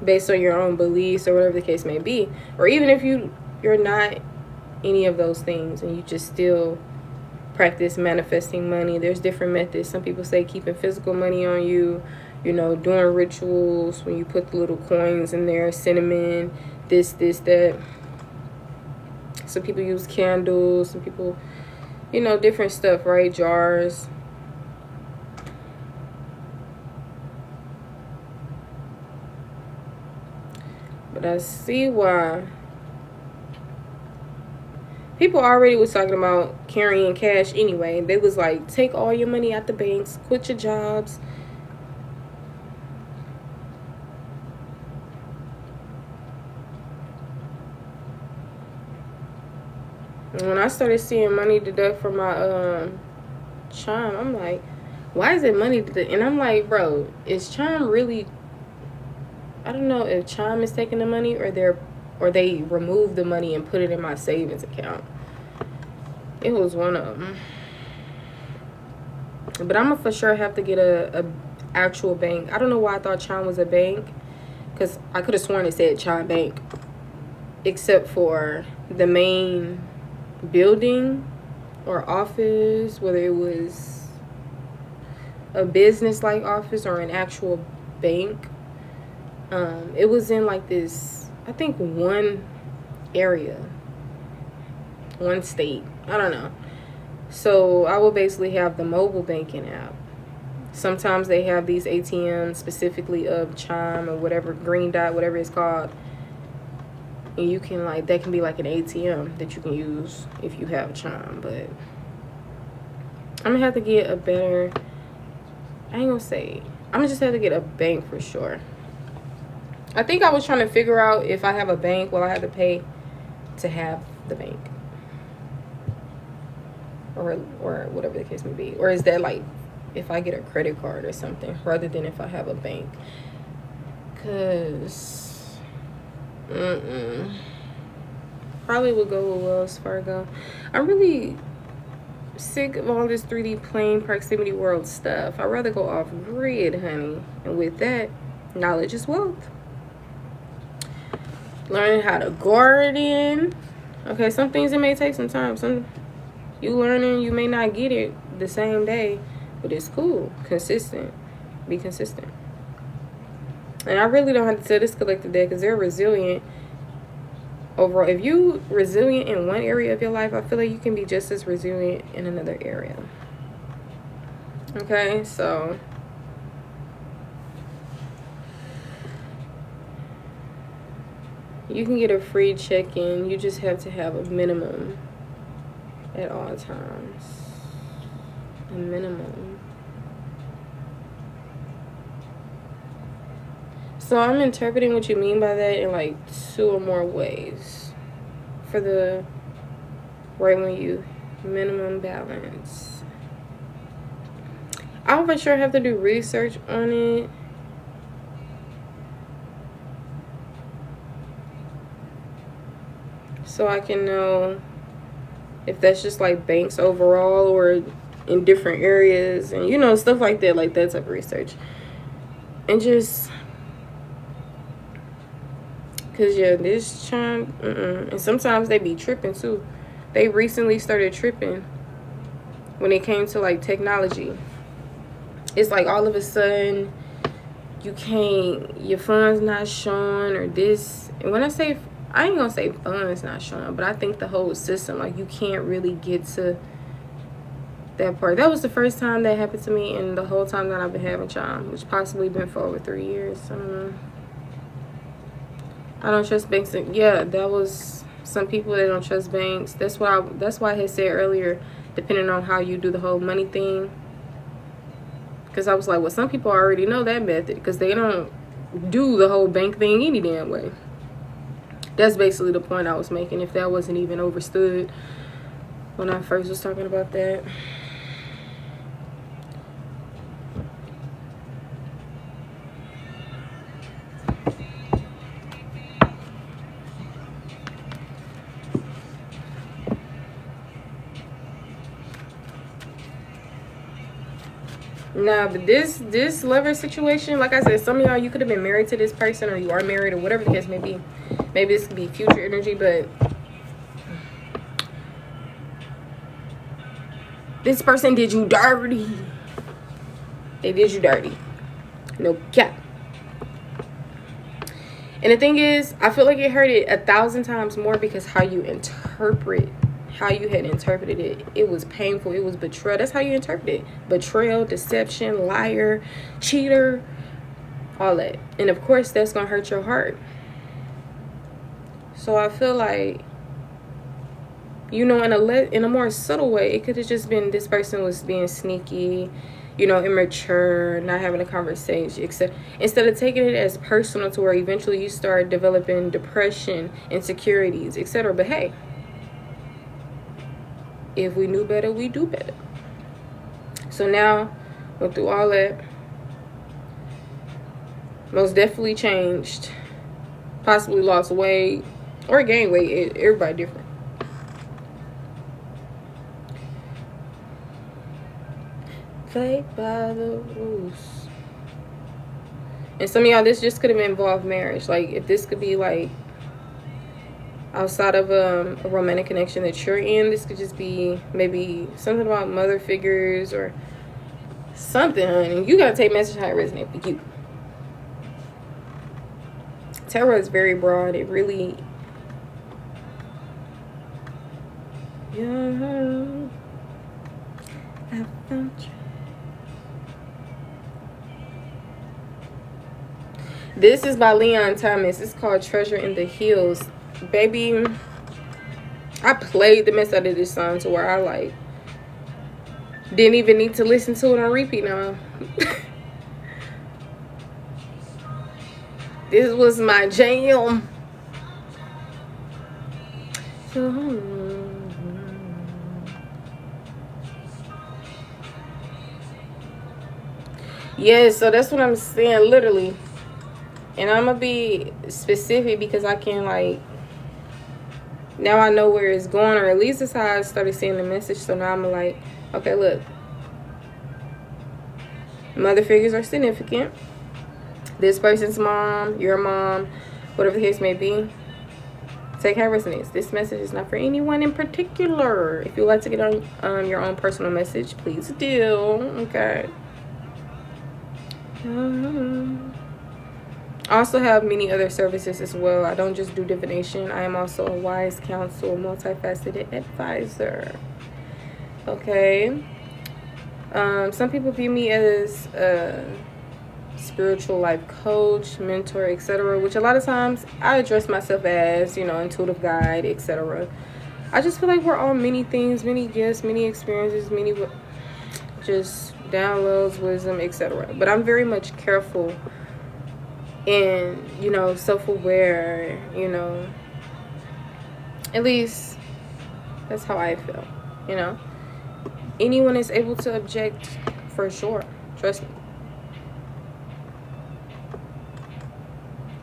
based on your own beliefs or whatever the case may be. Or even if you're not any of those things and you just still practice manifesting money, there's different methods. Some people say keeping physical money on you, doing rituals when you put the little coins in there, cinnamon, this, that. Some people use candles, some people, different stuff, right? Jars. But I see why people already was talking about carrying cash anyway. They was like, take all your money out the banks, quit your jobs. And when I started seeing money deduct from my Chime, I'm like, why is it money deduct? And I'm like, bro, is Chime really, I don't know if Chime is taking the money or they removed the money and put it in my savings account. It was one of them. But I'm gonna for sure have to get a actual bank. I don't know why I thought Chime was a bank, because I could have sworn it said Chime Bank, except for the main building or office, whether it was a business like office or an actual bank. It was in like this, I think, one area, one state, I don't know. So I will basically have the mobile banking app. Sometimes they have these ATMs specifically of Chime or whatever, Green Dot, whatever it's called. And you can that can be like an ATM that you can use if you have Chime. But I'm gonna have to get a better, I'm gonna just have to get a bank for sure. I think I was trying to figure out if I have a bank, will I have to pay to have the bank? Or whatever the case may be. Or is that like if I get a credit card or something, rather than if I have a bank? Because probably would go with Wells Fargo. I'm really sick of all this 3D plane proximity world stuff. I'd rather go off grid, honey. And with that, knowledge is wealth. Learning how to garden. Okay, some things it may take some time. Some you learning, you may not get it the same day, but it's cool. Consistent. Be consistent. And I really don't have to tell this collective deck, because they're resilient overall. If you resilient in one area of your life, I feel like you can be just as resilient in another area. Okay, so you can get a free check-in. You just have to have a minimum at all times. A minimum. So I'm interpreting what you mean by that in like 2 or more ways. For the right when you minimum balance. I'll for sure have to do research on it. So I can know if that's just like banks overall or in different areas and, you know, stuff like that, like that type of research. And just, cause yeah, this chime, and sometimes they be tripping too. They recently started tripping when it came to like technology. It's like all of a sudden you can't, your funds not showing or this. And when I say, I ain't gonna say funds not showing, but I think the whole system, like you can't really get to that part. That was the first time that happened to me in the whole time that I've been having chime, which possibly been for over 3 years. I don't know. I don't trust banks. Yeah, that was some people that don't trust banks. That's why I had said earlier, depending on how you do the whole money thing. Because I was like, well, some people already know that method because they don't do the whole bank thing any damn way. That's basically the point I was making, if that wasn't even understood when I first was talking about that. Nah, but this lover situation, like I said, some of y'all, you could have been married to this person or you are married or whatever the case may be. Maybe this could be future energy, but this person did you dirty. They did you dirty. No cap. And the thing is, I feel like it hurt it 1,000 times more because how you interpret, how you had interpreted it. It was painful. It was betrayal. That's how you interpret it. Betrayal, deception, liar, cheater, all that. And of course, that's going to hurt your heart. So I feel like, you know, in a more subtle way, it could have just been this person was being sneaky, you know, immature, not having a conversation, except instead of taking it as personal to where eventually you start developing depression, insecurities, etc. But hey, if we knew better, we do better. So now, went through all that, most definitely changed, possibly lost weight or gained weight. Everybody different. Play by the rules. And some of y'all, this just could have involved marriage. Like, if this could be like outside of a romantic connection that you're in, this could just be maybe something about mother figures or something, honey. You gotta take message how it resonates with you. Tarot is very broad. It really, yeah, I found you. This is by Leon Thomas. It's called Treasure in the Hills. Baby, I played the mess out of this song to where I like didn't even need to listen to it on repeat now. This was my jam. Yeah, so that's what I'm saying, literally. And I'm gonna be specific because I can, like, now I know where it's going, or at least that's how I started seeing the message. So now I'm like, okay, look, mother figures are significant. This person's mom, your mom, whatever the case may be, take how it resonates. This message is not for anyone in particular. If you'd like to get on your own personal message, please do. Okay. I also have many other services as well. I don't just do divination. I am also a wise counsel, multifaceted advisor. Okay. Some people view me as a spiritual life coach, mentor, etc., which a lot of times I address myself as, intuitive guide, etc. I just feel like we're all many things, many gifts, many experiences, many just downloads, wisdom, etc. But I'm very much careful and, self-aware, at least that's how I feel, Anyone is able to object for sure. Trust me.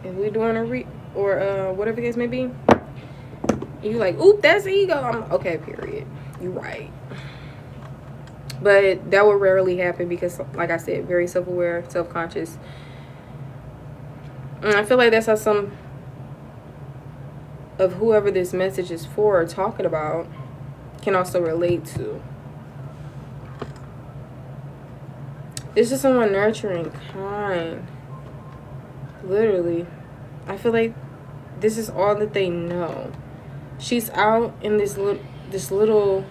If we're doing or whatever the case may be, you like, oop, that's ego. I'm okay, period. You right. But that will rarely happen because, like I said, very self-aware, self-conscious. And I feel like that's how some of whoever this message is for, talking about, can also relate to. It's just someone nurturing, kind. Literally. I feel like this is all that they know. She's out in this little,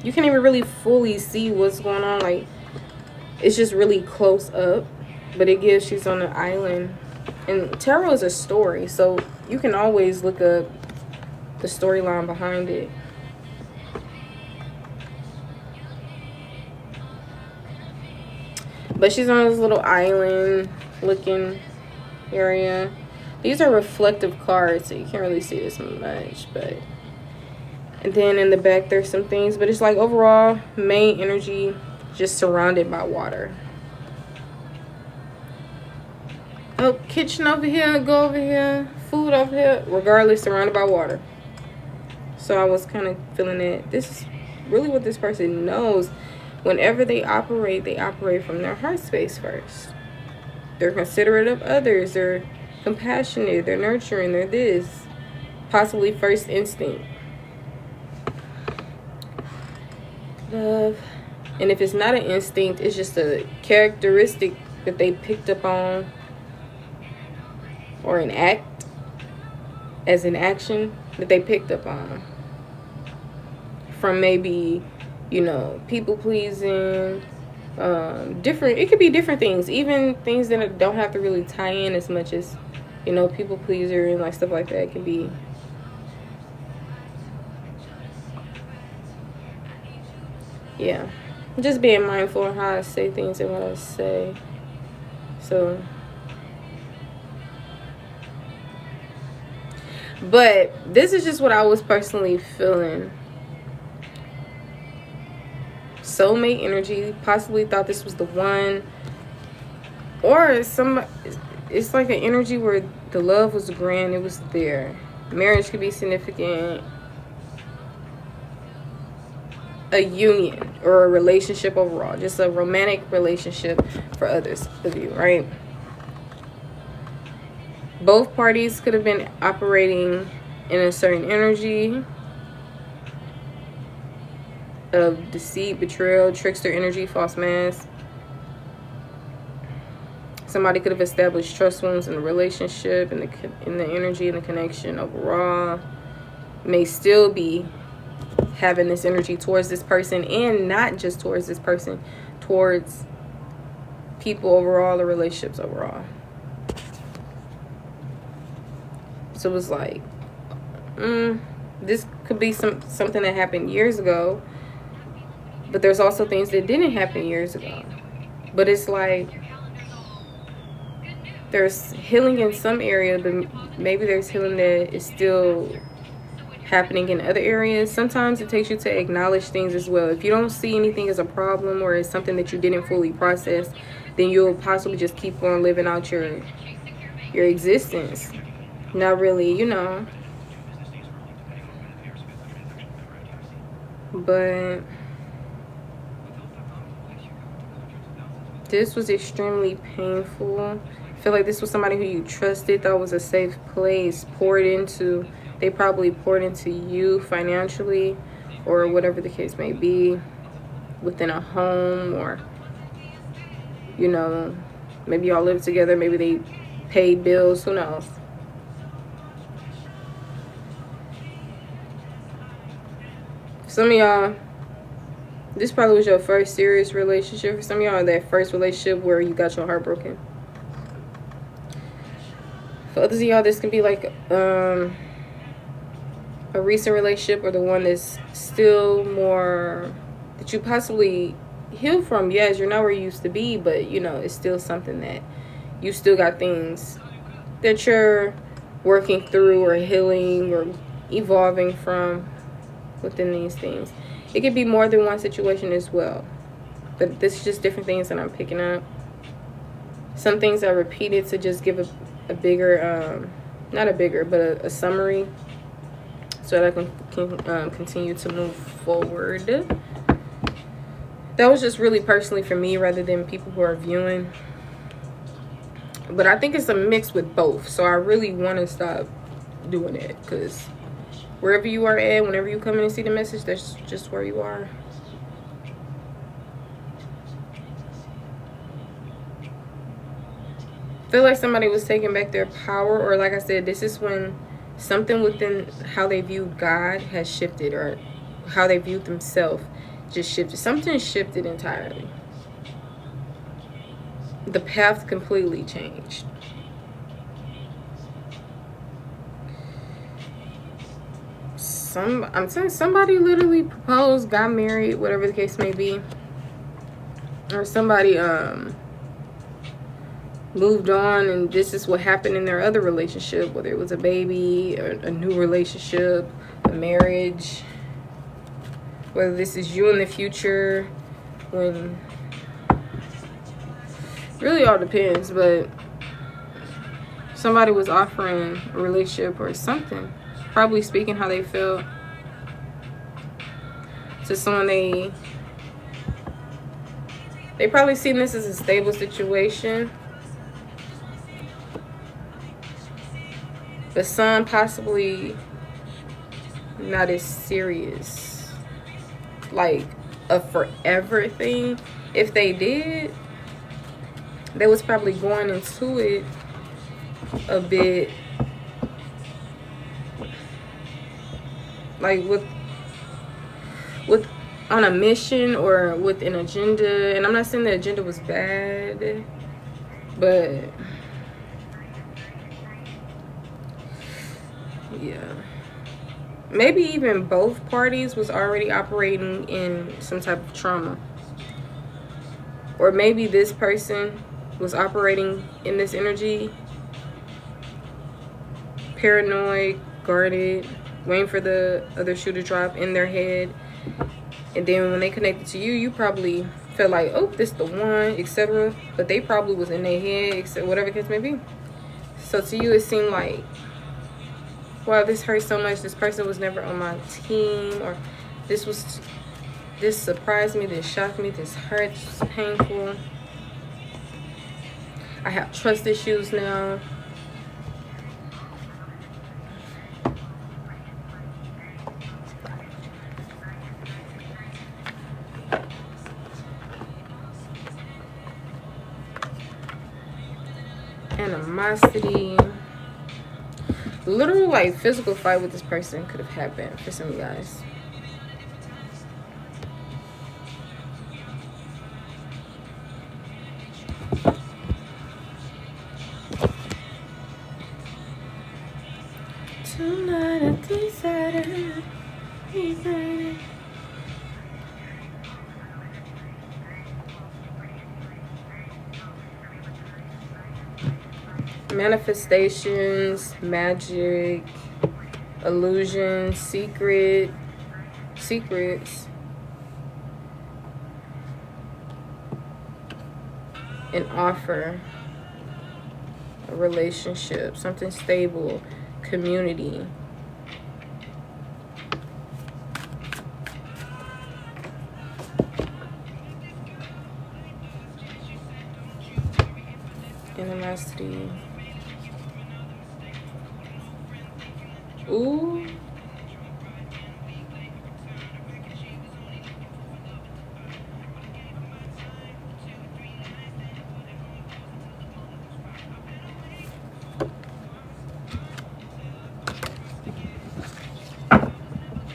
you can't even really fully see what's going on. Like, it's just really close up. But it gives she's on an island. And tarot is a story, so you can always look up the storyline behind it. But she's on this little island looking area. These are reflective cards, so you can't really see this much. But and then in the back there's some things, but it's like overall main energy just surrounded by water. Oh, kitchen over here, go over here, food over here, regardless, surrounded by water. So I was kind of feeling that this is really what this person knows. Whenever they operate from their heart space first. They're considerate of others, they're compassionate, they're nurturing, they're this. Possibly first instinct. Love. And if it's not an instinct, it's just a characteristic that they picked up on, or an act as an action that they picked up on from maybe, people pleasing, different, it could be different things, even things that don't have to really tie in as much as, people pleaser and like stuff like that. It can be just being mindful of how I say things and what I say. So, but this is just what I was personally feeling. Soulmate energy, possibly thought this was the one, or it's like an energy where the love was grand, it was there. Marriage could be significant, a union or a relationship overall, just a romantic relationship for others of you, right? Both parties could have been operating in a certain energy of deceit, betrayal, trickster energy, false mask. Somebody could have established trust wounds in the relationship, in the energy and the connection overall. May still be having this energy towards this person, and not just towards this person, towards people overall, or relationships overall. So it was like, this could be something that happened years ago, but there's also things that didn't happen years ago. But it's like there's healing in some area, but maybe there's healing that is still happening in other areas. Sometimes it takes you to acknowledge things as well. If you don't see anything as a problem or as something that you didn't fully process, then you'll possibly just keep on living out your existence. Not really, but this was extremely painful. I feel like this was somebody who you trusted, thought was a safe place, poured into. They probably poured into you financially, or whatever the case may be, within a home, or, maybe y'all live together, maybe they paid bills, who knows. Some of y'all This probably was your first serious relationship for some of y'all, or that first relationship where you got your heart broken. For others of y'all, this can be like a recent relationship, or the one that's still more that you possibly heal from. Yes, you're not where you used to be, but you know, it's still something that you still got things that you're working through or healing or evolving from within these things. It could be more than one situation as well, but this is just different things that I'm picking up. Some things are repeated to just give a bigger, not a bigger, but a summary, so that I can continue to move forward. That was just really personally for me, rather than people who are viewing. But I think it's a mix with both, so I really want to stop doing it, because wherever you are at, whenever you come in and see the message, that's just where you are. I feel like somebody was taking back their power, or like I said, this is when something within how they view God has shifted, or how they viewed themselves just shifted. Something shifted entirely. The path completely changed. I'm saying somebody literally proposed, got married, whatever the case may be, or somebody moved on, and this is what happened in their other relationship, whether it was a baby, or a new relationship, a marriage, whether this is you in the future, when really all depends, but somebody was offering a relationship or something, probably speaking how they felt to someone they probably seen this as a stable situation, but some possibly not as serious, like a forever thing. If they did, they was probably going into it a bit like with on a mission or with an agenda. And I'm not saying the agenda was bad, but yeah, maybe even both parties was already operating in some type of trauma, or maybe this person was operating in this energy, paranoid, guarded, waiting for the other shoe to drop in their head. And then when they connected to you, you probably felt like, oh, this the one, etc. But they probably was in their head, except whatever the case may be. So to you, it seemed like, wow, this hurt so much. This person was never on my team, or this surprised me, this shocked me, this hurt, this was painful. I have trust issues now. Animosity. Literal like physical fight with this person could have happened for some of you guys. Tonight I decided. Manifestations, magic, illusions, secrets, an offer, a relationship, something stable, community. Animosity. Ooh.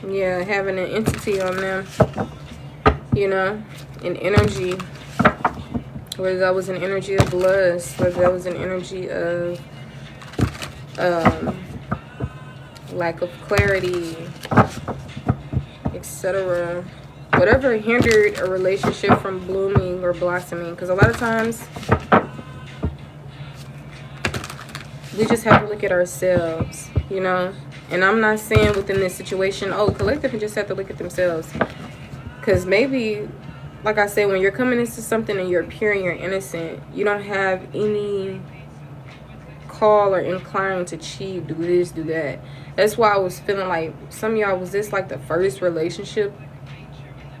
Yeah, having an entity on them. you know, an energy, whether that was an energy of lust, whether that was an energy of lack of clarity, etc. Whatever hindered a relationship from blooming or blossoming. Because a lot of times we just have to look at ourselves, you know. And I'm not saying within this situation, oh, collective just have to look at themselves. Because maybe, like I said, when you're coming into something and you're pure and you're innocent, you don't have any call or incline to cheat, do this, do that. That's why I was feeling like some of y'all, was this like the first relationship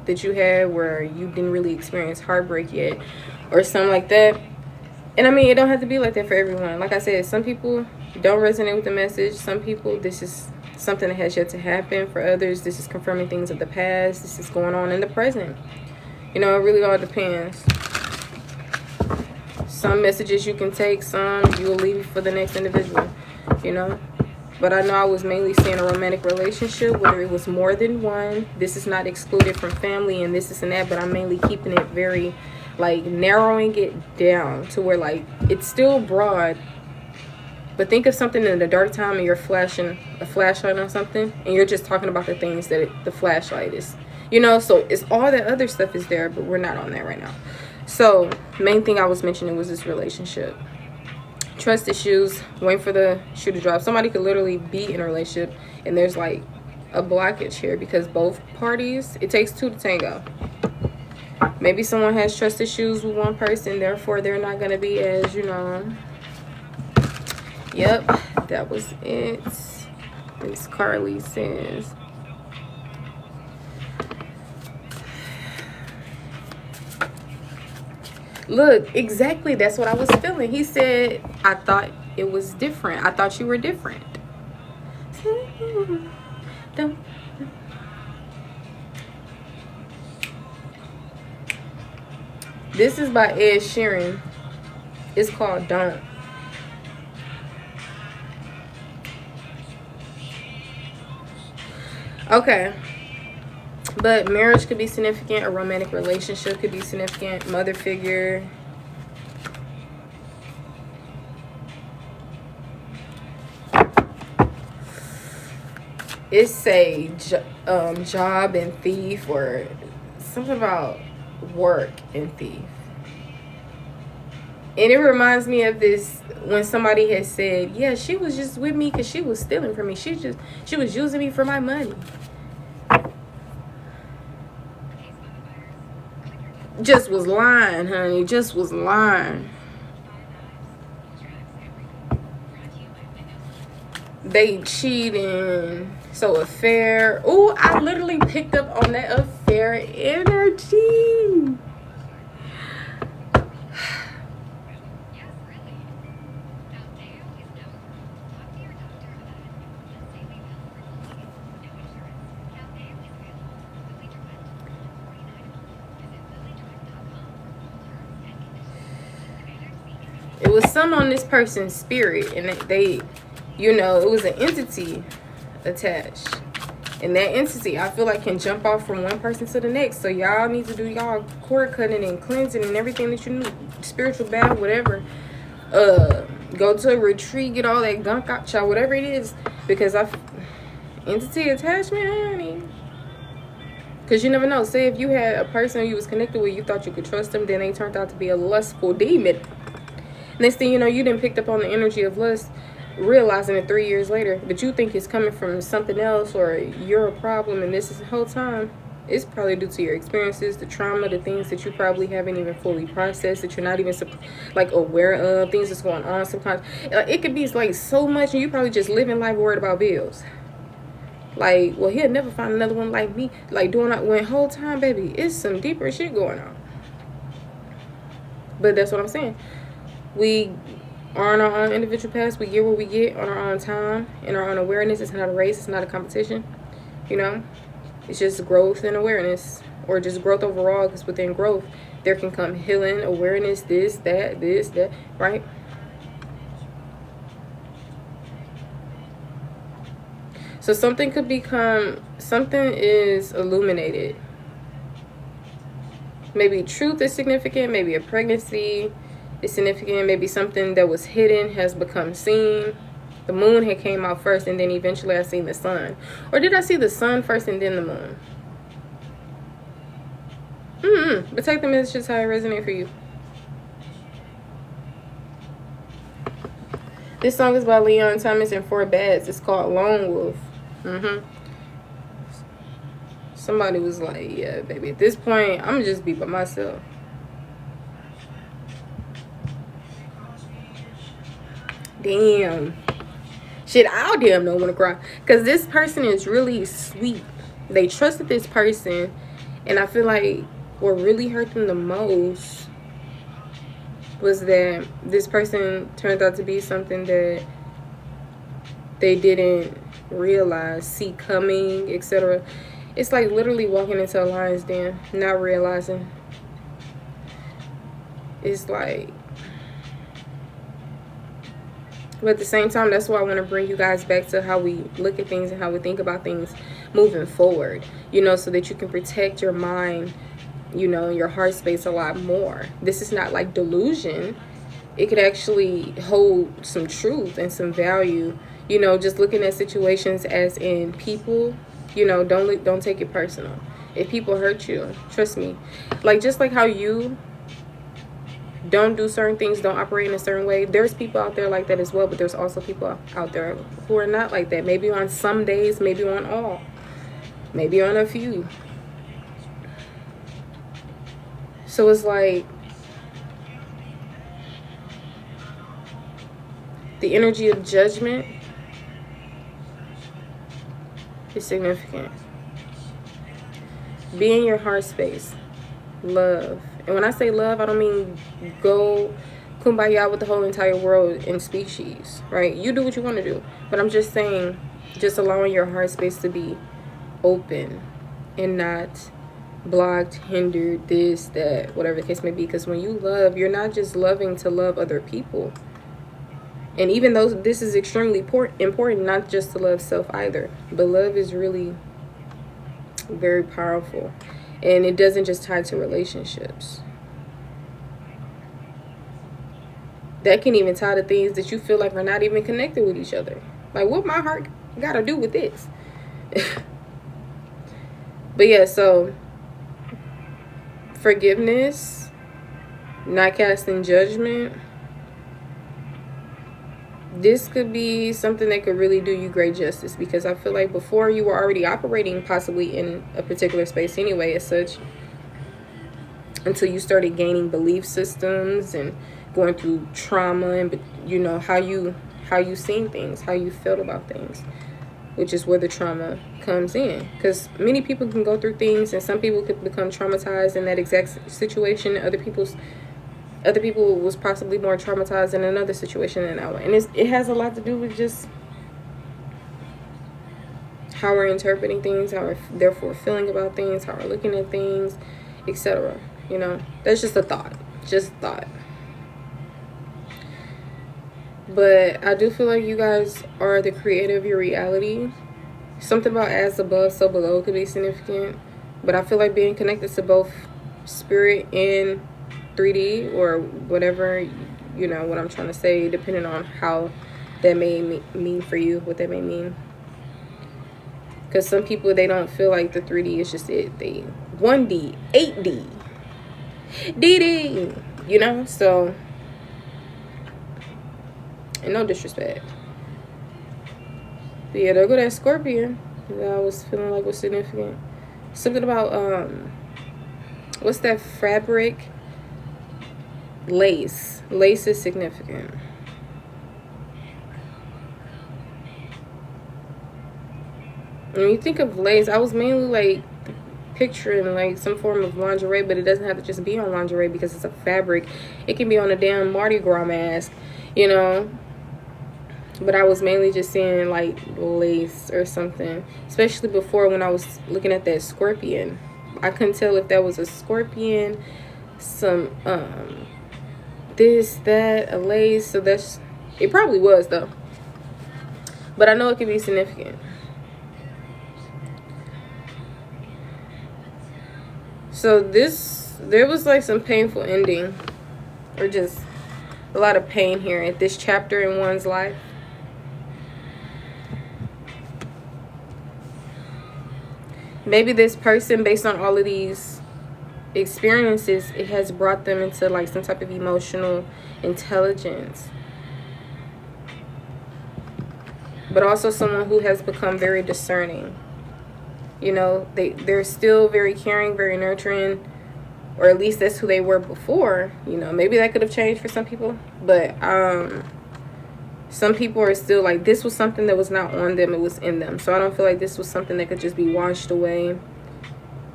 that you had where you didn't really experience heartbreak yet or something like that? And I mean, it don't have to be like that for everyone. Like I said, some people don't resonate with the message. Some people, this is something that has yet to happen. For others, this is confirming things of the past. This is going on in the present. You know, it really all depends. Some messages you can take, some you will leave for the next individual, you know. But I know I was mainly seeing a romantic relationship, whether it was more than one. This is not excluded from family and this and that, but I'm mainly keeping it very, like, narrowing it down to where, like, it's still broad. But think of something in the dark time and you're flashing a flashlight on something and you're just talking about the things that the flashlight is. You know, so it's all that other stuff is there, but we're not on that right now. So, main thing I was mentioning was this relationship. Trust issues, waiting for the shoe to drop. Somebody could literally be in a relationship and there's like a blockage here because both parties, it takes two to tango. Maybe someone has trust issues with one person, therefore they're not going to be as, you know. Yep, that was it. Miss Carly says. Look, exactly, that's what I was feeling. He said, I thought it was different. I thought you were different. This is by Ed Sheeran. It's called Don't. Okay. But marriage could be significant. A romantic relationship could be significant. Mother figure. It's a job and thief, or something about work and thief. And it reminds me of this when somebody has said, yeah, she was just with me because she was stealing from me. She was using me for my money. Just was lying, honey. Just was lying. They cheating. So affair. Ooh, I literally picked up on that affair energy. It was some on this person's spirit, and they, you know, it was an entity attached. And that entity, I feel like, can jump off from one person to the next. So y'all need to do y'all cord cutting and cleansing and everything that you need, spiritual bath, whatever. Go to a retreat, get all that gunk out, y'all, whatever it is. Because entity attachment, honey. Because you never know. Say if you had a person you was connected with, you thought you could trust them, then they turned out to be a lustful demon. Next thing you know, you didn't picked up on the energy of lust, realizing it 3 years later, but you think it's coming from something else or you're a problem, and this is the whole time. It's probably due to your experiences, the trauma, the things that you probably haven't even fully processed, that you're not even like aware of, things that's going on sometimes. It could be like so much, and you probably just living life worried about bills. Like, well, he'll never find another one like me. Like, doing that when whole time, baby, it's some deeper shit going on. But that's what I'm saying. We are on our own individual paths. We get what we get on our own time, in our own awareness. It's not a race. It's not a competition. You know, it's just growth and awareness, or just growth overall. Because within growth, there can come healing, awareness, this, that, right? So something could become, something is illuminated. Maybe truth is significant. Maybe a pregnancy is significant. Maybe something that was hidden has become seen. The moon had came out first, and then eventually I seen the sun. Or did I see the sun first and then the moon? But take the messages how it resonates for you. This song is by Leon Thomas and Four Bats. It's called Lone Wolf. Somebody was like, yeah, baby, at this point, I'm going to just be by myself. Damn. Shit, I'll damn don't want to cry. Because this person is really sweet. They trusted this person. And I feel like what really hurt them the most was that this person turned out to be something that they didn't realize, see coming, etc. It's like literally walking into a lion's den, not realizing. It's like, but at the same time, that's why I want to bring you guys back to how we look at things and how we think about things moving forward, you know, so that you can protect your mind, you know, your heart space a lot more. This is not like delusion. It could actually hold some truth and some value, you know, just looking at situations as in people. You know, don't take it personal. If people hurt you, trust me. Like, just like how you don't do certain things, don't operate in a certain way, there's people out there like that as well. But there's also people out there who are not like that. Maybe on some days, maybe on all, maybe on a few. So it's like the energy of judgment is significant. Be in your heart space. Love. And when I say love, I don't mean go kumbaya with the whole entire world and species, right? You do what you want to do. But I'm just saying, just allowing your heart space to be open and not blocked, hindered, this, that, whatever the case may be. Because when you love, you're not just loving to love other people. And even though this is extremely important, not just to love self either, but love is really very powerful. And it doesn't just tie to relationships. That can even tie to things that you feel like are not even connected with each other. Like, what my heart got to do with this? But yeah, so forgiveness, not casting judgment. This could be something that could really do you great justice, because I feel like before you were already operating possibly in a particular space anyway as such, until you started gaining belief systems and going through trauma and, you know, how you seen things, how you felt about things, which is where the trauma comes in. Because many people can go through things, and some people could become traumatized in that exact situation. Other people was possibly more traumatized in another situation than that one. And it has a lot to do with just how we're interpreting things, how we're therefore feeling about things, how we're looking at things, etc. You know, that's just a thought. Just thought. But I do feel like you guys are the creator of your reality. Something about as above, so below could be significant. But I feel like being connected to both spirit and 3D, or whatever, you know what I'm trying to say, depending on how that may mean for you, what that may mean. Because some people, they don't feel like the 3D is just it. They 1D, 8D, DD, you know. So, and no disrespect, but yeah, there go that Scorpion that I was feeling like was significant. Something about what's that fabric? Lace is significant. When you think of lace, I was mainly like picturing like some form of lingerie, but it doesn't have to just be on lingerie because it's a fabric. It can be on a damn Mardi Gras mask, you know. But I was mainly just seeing like lace or something, especially before when I was looking at that Scorpion. I couldn't tell if that was a scorpion, some this, that, a lace. So that's, it probably was though, but I know it could be significant. So this there was like some painful ending, or just a lot of pain here at this chapter in one's life. Maybe this person, based on all of these experiences, it has brought them into like some type of emotional intelligence. But also someone who has become very discerning. You know, they're still very caring, very nurturing, or at least that's who they were before. You know, maybe that could have changed for some people, but some people are still like, this was something that was not on them, it was in them. So I don't feel like this was something that could just be washed away.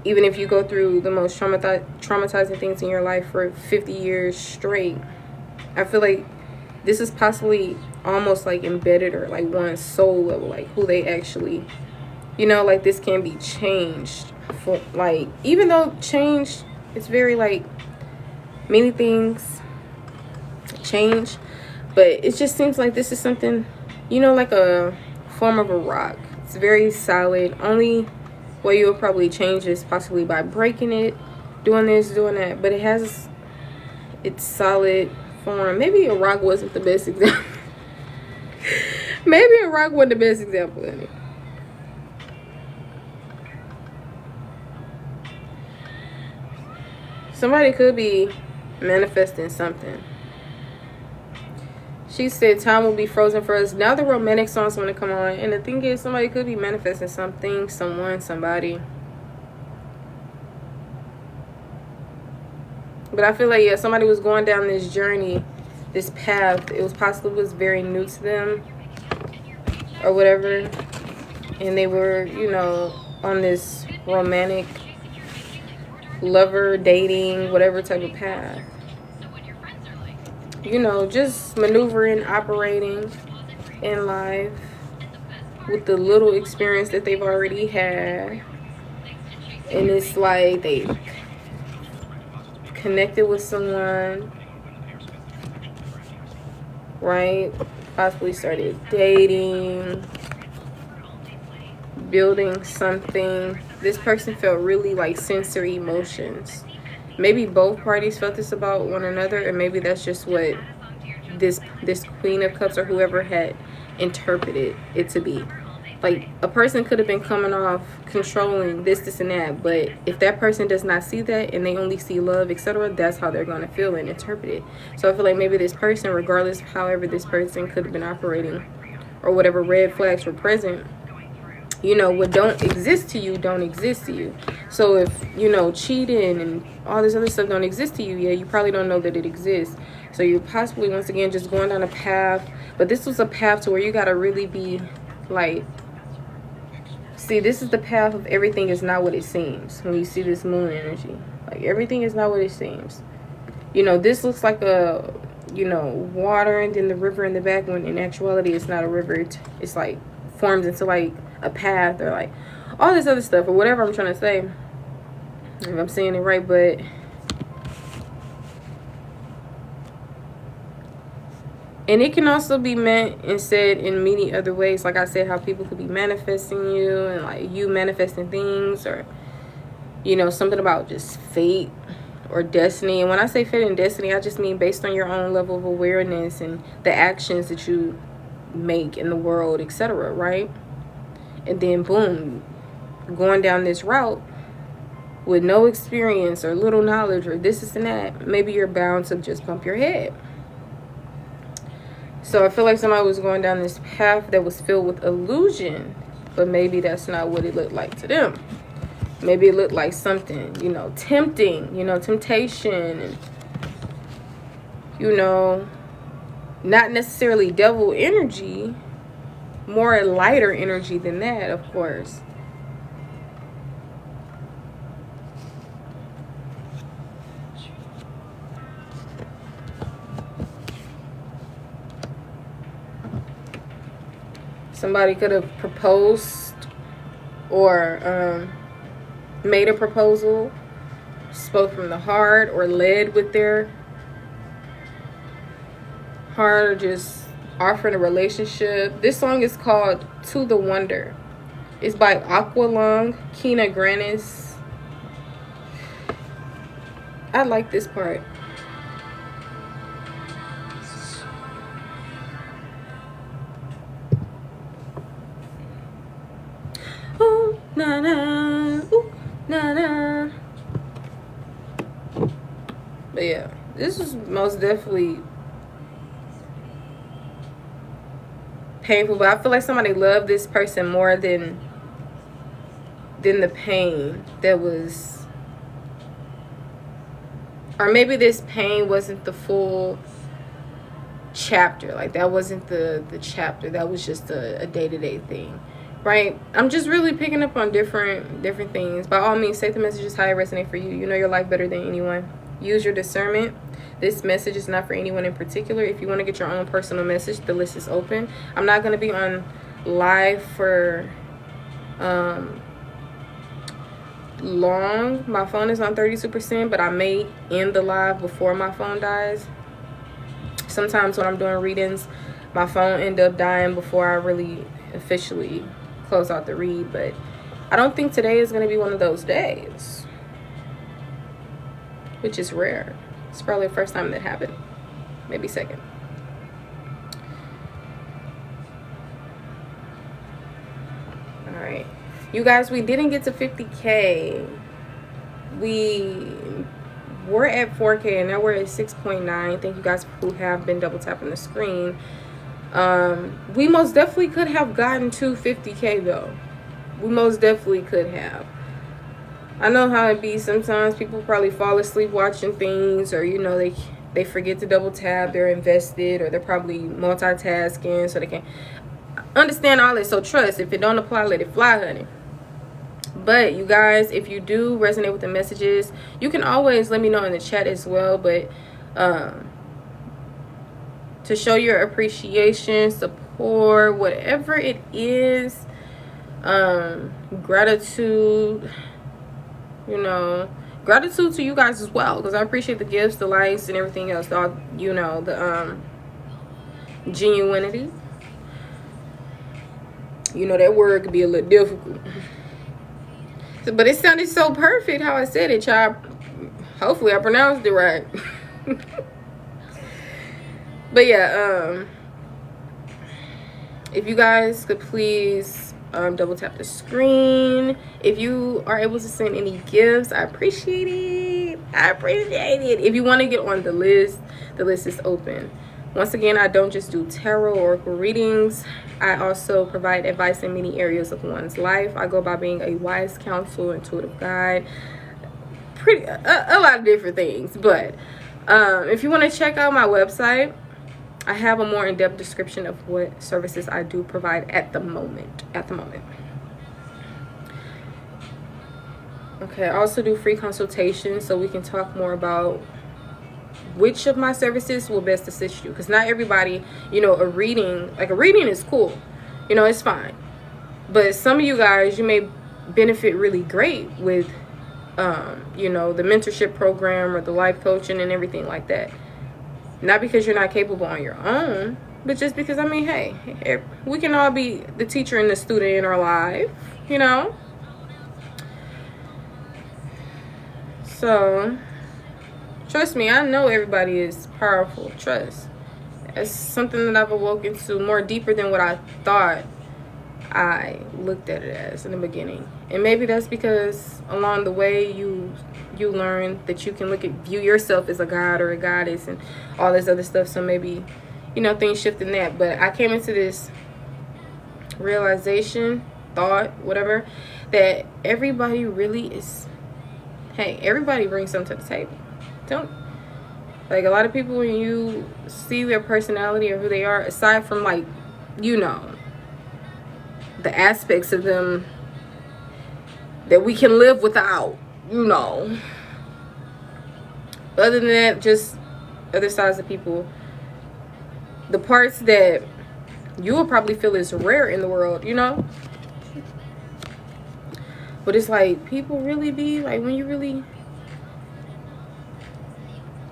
Even if you go through the most traumatizing things in your life for 50 years straight, I feel like this is possibly almost like embedded, or like one's soul level, like who they actually, you know, like this can be changed. For like, even though change, it's very like many things change, but it just seems like this is something, you know, like a form of a rock. It's very solid. Only way you'll probably change is possibly by breaking it, doing this, doing that. But it has its solid form. Maybe a rock wasn't the best example. Maybe a rock wasn't the best example in it. Somebody could be manifesting something. She said time will be frozen for us. Now the romantic songs want to come on. And the thing is, somebody could be manifesting something, someone, somebody. But I feel like, yeah, somebody was going down this journey, this path. It was very new to them or whatever. And they were, you know, on this romantic, lover, dating, whatever type of path. You know, just maneuvering, operating in life with the little experience that they've already had. And it's like they connected with someone, right? Possibly started dating, building something. This person felt really like sensory emotions. Maybe both parties felt this about one another, and maybe that's just what this Queen of Cups or whoever had interpreted it to be. Like, a person could have been coming off controlling this and that, but if that person does not see that and they only see love, etc., that's how they're going to feel and interpret it. So I feel like maybe this person, regardless of however this person could have been operating or whatever red flags were present, you know, what don't exist to you don't exist to you. So if, you know, cheating and all this other stuff don't exist to you, yeah, you probably don't know that it exists. So you're possibly, once again, just going down a path. But this was a path to where you got to really be like, see, this is the path of everything is not what it seems. When you see this moon energy, like, everything is not what it seems. You know, this looks like a, you know, water and then the river in the back, when in actuality it's not a river. It's like forms into like a path, or like all this other stuff, or whatever I'm trying to say, if I'm saying it right. But and it can also be meant and said in many other ways. Like I said, how people could be manifesting you, and like you manifesting things, or, you know, something about just fate or destiny. And when I say fate and destiny, I just mean based on your own level of awareness and the actions that you make in the world, etc., right? And then boom, going down this route with no experience or little knowledge or this and that, maybe you're bound to just bump your head. So I feel like somebody was going down this path that was filled with illusion, but maybe that's not what it looked like to them. Maybe it looked like something, you know, tempting, you know, temptation, and, you know, not necessarily devil energy, more lighter energy than that, of course. Somebody could have proposed or made a proposal, spoke from the heart, or led with their heart, or just offering a relationship. This song is called To the Wonder. It's by Aqualung, Kina Granis. I like this part. Ooh, na na, ooh, na na. But yeah, this is most definitely painful, but I feel like somebody loved this person more than the pain that was, or maybe this pain wasn't the full chapter. Like, that wasn't the chapter, that was just a day-to-day thing, right? I'm just really picking up on different things. By all means, take the messages how it resonate for you. You know your life better than anyone. Use your discernment. This message is not for anyone in particular. If you want to get your own personal message, the list is open. I'm not going to be on live for long. My phone is on 32%, but I may end the live before my phone dies. Sometimes when I'm doing readings, my phone end up dying before I really officially close out the read. But I don't think today is going to be one of those days, which is rare. It's probably the first time that happened, maybe second. All right, you guys, we didn't get to 50K. We were at 4K and now we're at 6.9. Thank you guys who have been double tapping the screen. We most definitely could have gotten to 50K though. We most definitely could have. I know how it be sometimes. People probably fall asleep watching things, or you know, they forget to double tap, they're invested, or they're probably multitasking, so they can't understand all this. So trust, if it don't apply, let it fly, honey. But you guys, if you do resonate with the messages, you can always let me know in the chat as well. But to show your appreciation, support, whatever it is, gratitude, you know, gratitude to you guys as well, because I appreciate the gifts, the likes, and everything else. All, you know, the genuinity. You know, that word could be a little difficult, but it sounded so perfect how I said it, child. Hopefully I pronounced it right. But yeah, if you guys could please double tap the screen. If you are able to send any gifts, I appreciate it. I appreciate it. If you want to get on the list is open. Once again, I don't just do tarot or oracle readings. I also provide advice in many areas of one's life. I go by being a wise counsel, intuitive guide, a lot of different things. But if you want to check out my website, I have a more in-depth description of what services I do provide at the moment. Okay, I also do free consultations, so we can talk more about which of my services will best assist you. Because not everybody, you know, a reading is cool. You know, it's fine. But some of you guys, you may benefit really great with, you know, the mentorship program or the life coaching and everything like that. Not because you're not capable on your own, but just because, I mean, hey, we can all be the teacher and the student in our life, you know? So, trust me, I know everybody is powerful. Trust. It's something that I've awoken to more deeper than what I thought I looked at it as in the beginning. And maybe that's because along the way you learn that you can view yourself as a god or a goddess and all this other stuff. So maybe, you know, things shift in that. But I came into this realization, thought, whatever, that everybody really is, hey, everybody brings something to the table. Don't, like, a lot of people, when you see their personality or who they are, aside from, like, you know, the aspects of them that we can live without, you know, other than that, just other sides of people, the parts that you will probably feel is rare in the world, you know. But it's like, people really be like, when you really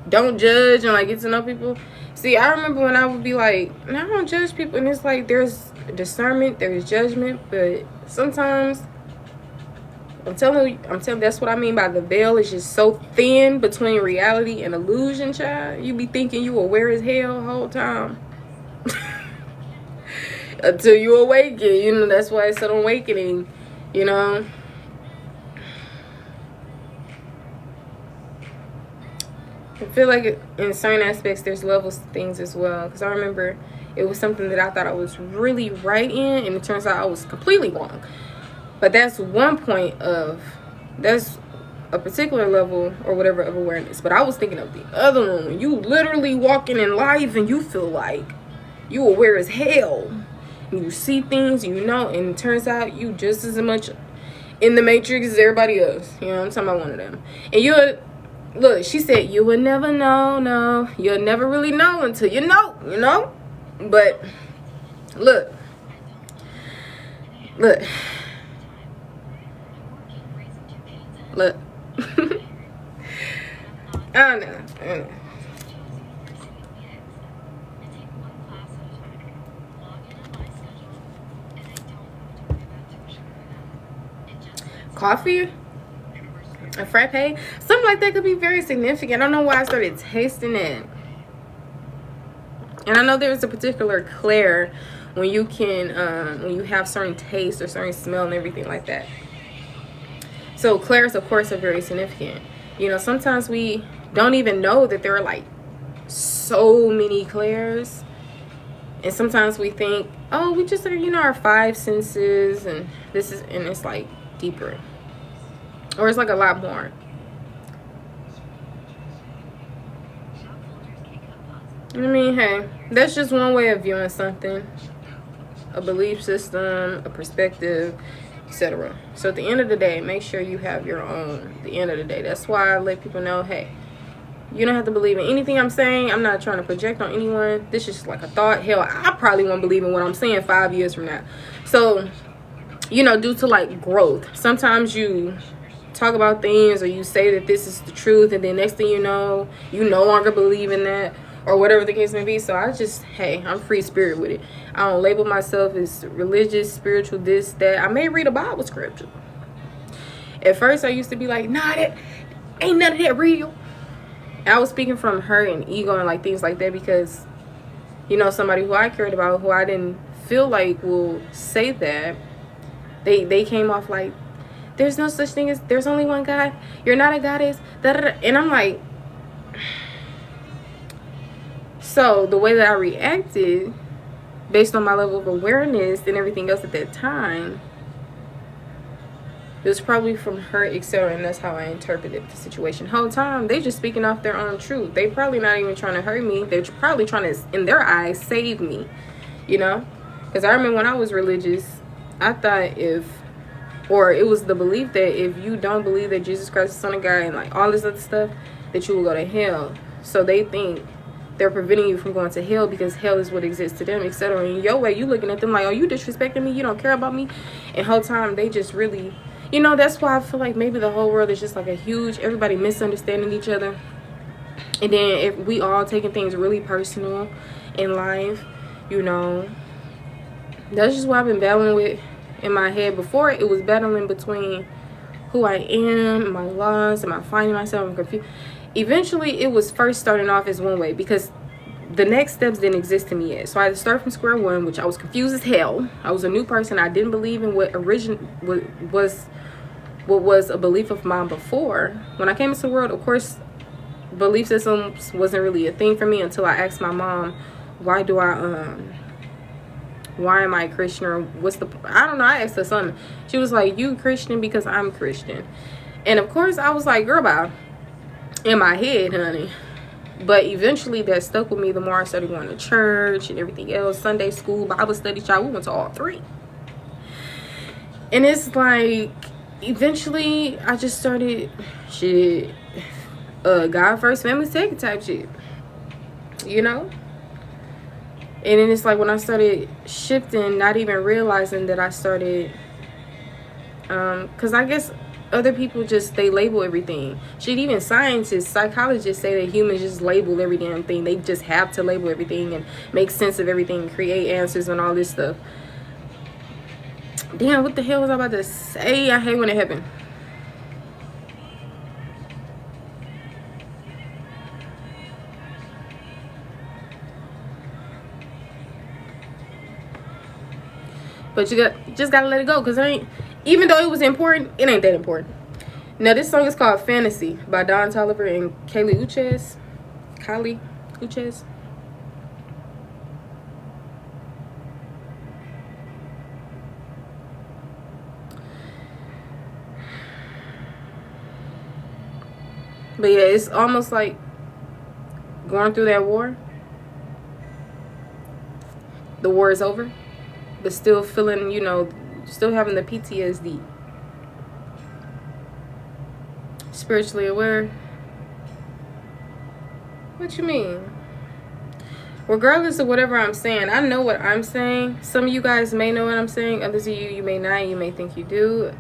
don't judge and like get to know people. See, I remember when I would be like, I don't judge people, and it's like, there's discernment, there's judgment, but sometimes I'm telling you, that's what I mean by the veil is just so thin between reality and illusion, child. You be thinking you aware as hell the whole time. Until you awaken, you know, that's why it's an awakening, you know. I feel like in certain aspects there's levels to things as well, because I remember it was something that I thought I was really right in, and it turns out I was completely wrong. But that's one point of, that's a particular level or whatever of awareness. But I was thinking of the other one, when you literally walking in life and you feel like you aware as hell, and you see things, you know, and it turns out you just as much in the matrix as everybody else. You know, I'm talking about one of them. And you look, she said you would never know. No, you'll never really know until you know, you know. But look I don't know. Coffee, a frappe, something like that could be very significant. I don't know why I started tasting it. And I know there's a particular clair when you can when you have certain taste or certain smell and everything like that. So clairs, of course, are very significant. You know, sometimes we don't even know that there are like so many clairs, and sometimes we think, oh, we just are, you know, our five senses, and this is, and it's like deeper, or it's like a lot more. I mean, hey, that's just one way of viewing something, a belief system, a perspective, etc. So at the end of the day, make sure you have your own. At the end of the day, that's why I let people know, hey, you don't have to believe in anything I'm saying. I'm not trying to project on anyone. This is just like a thought. Hell, I probably won't believe in what I'm saying 5 years from now. So, you know, due to like growth, sometimes you talk about things or you say that this is the truth, and then next thing you know no longer believe in that, or whatever the case may be. So I just, hey, I'm free spirit with it. I don't label myself as religious, spiritual, this, that. I may read a Bible scripture. At first I used to be like, nah, that ain't none of that real. And I was speaking from hurt and ego and like things like that, because, you know, somebody who I cared about, who I didn't feel like will say that, they came off like, there's no such thing as, there's only one God, you're not a goddess, da, da, da. And I'm like, so the way that I reacted based on my level of awareness and everything else at that time, it was probably from hurt, etc. And that's how I interpreted the situation. The whole time they just speaking off their own truth. They probably not even trying to hurt me. They're probably trying to, in their eyes, save me, you know. Because I remember when I was religious, I thought it was the belief that if you don't believe that Jesus Christ is the Son of God and like all this other stuff, that you will go to hell. So they think they're preventing you from going to hell because hell is what exists to them, etc. And your way, you looking at them like, oh, you disrespecting me, you don't care about me. And whole time they just really, you know, that's why I feel like maybe the whole world is just like a huge, everybody misunderstanding each other. And then if we all taking things really personal in life, you know, that's just what I've been battling with in my head. Before, it was battling between who I am, my loss, am I finding myself, I'm confused. Eventually, it was first starting off as one way, because the next steps didn't exist to me yet. So I had to start from square one, which I was confused as hell. I was a new person. I didn't believe in what was a belief of mine before. When I came into the world, of course, belief systems wasn't really a thing for me until I asked my mom, why am I a Christian, or what's the, I don't know, I asked her something. She was like, you Christian because I'm Christian. And of course I was like, girl, bye, in my head, honey. But eventually that stuck with me. The more I started going to church and everything else, Sunday school, Bible study, child, we went to all three. And it's like, eventually I just started shit, God first, family second type shit, you know. And then it's like when I started shifting, not even realizing that I started, because I guess other people just, they label everything. Shit, even scientists, psychologists say that humans just label every damn thing. They just have to label everything and make sense of everything, create answers and all this stuff. Damn, what the hell was I about to say? I hate when it happened. But you just gotta let it go, because it ain't, even though it was important, it ain't that important. Now this song is called Fantasy by Don Toliver and Kali Uchis. But yeah, it's almost like going through that war. The war is over, but still feeling, you know, still having the PTSD. Spiritually aware. What you mean? Regardless of whatever I'm saying, I know what I'm saying. Some of you guys may know what I'm saying. Others of you may not. You may think you do.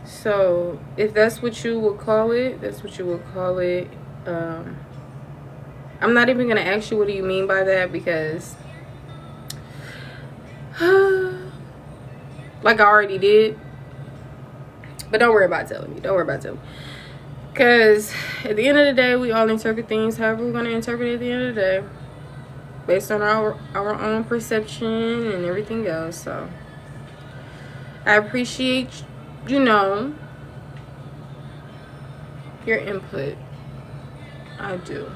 So if that's what you would call it, that's what you would call it. I'm not even going to ask you what do you mean by that, because like I already did. But don't worry about telling me. Don't worry about telling me. Because at the end of the day, we all interpret things however we're going to interpret it at the end of the day. Based on our own perception and everything else. So I appreciate, you know, your input. I do.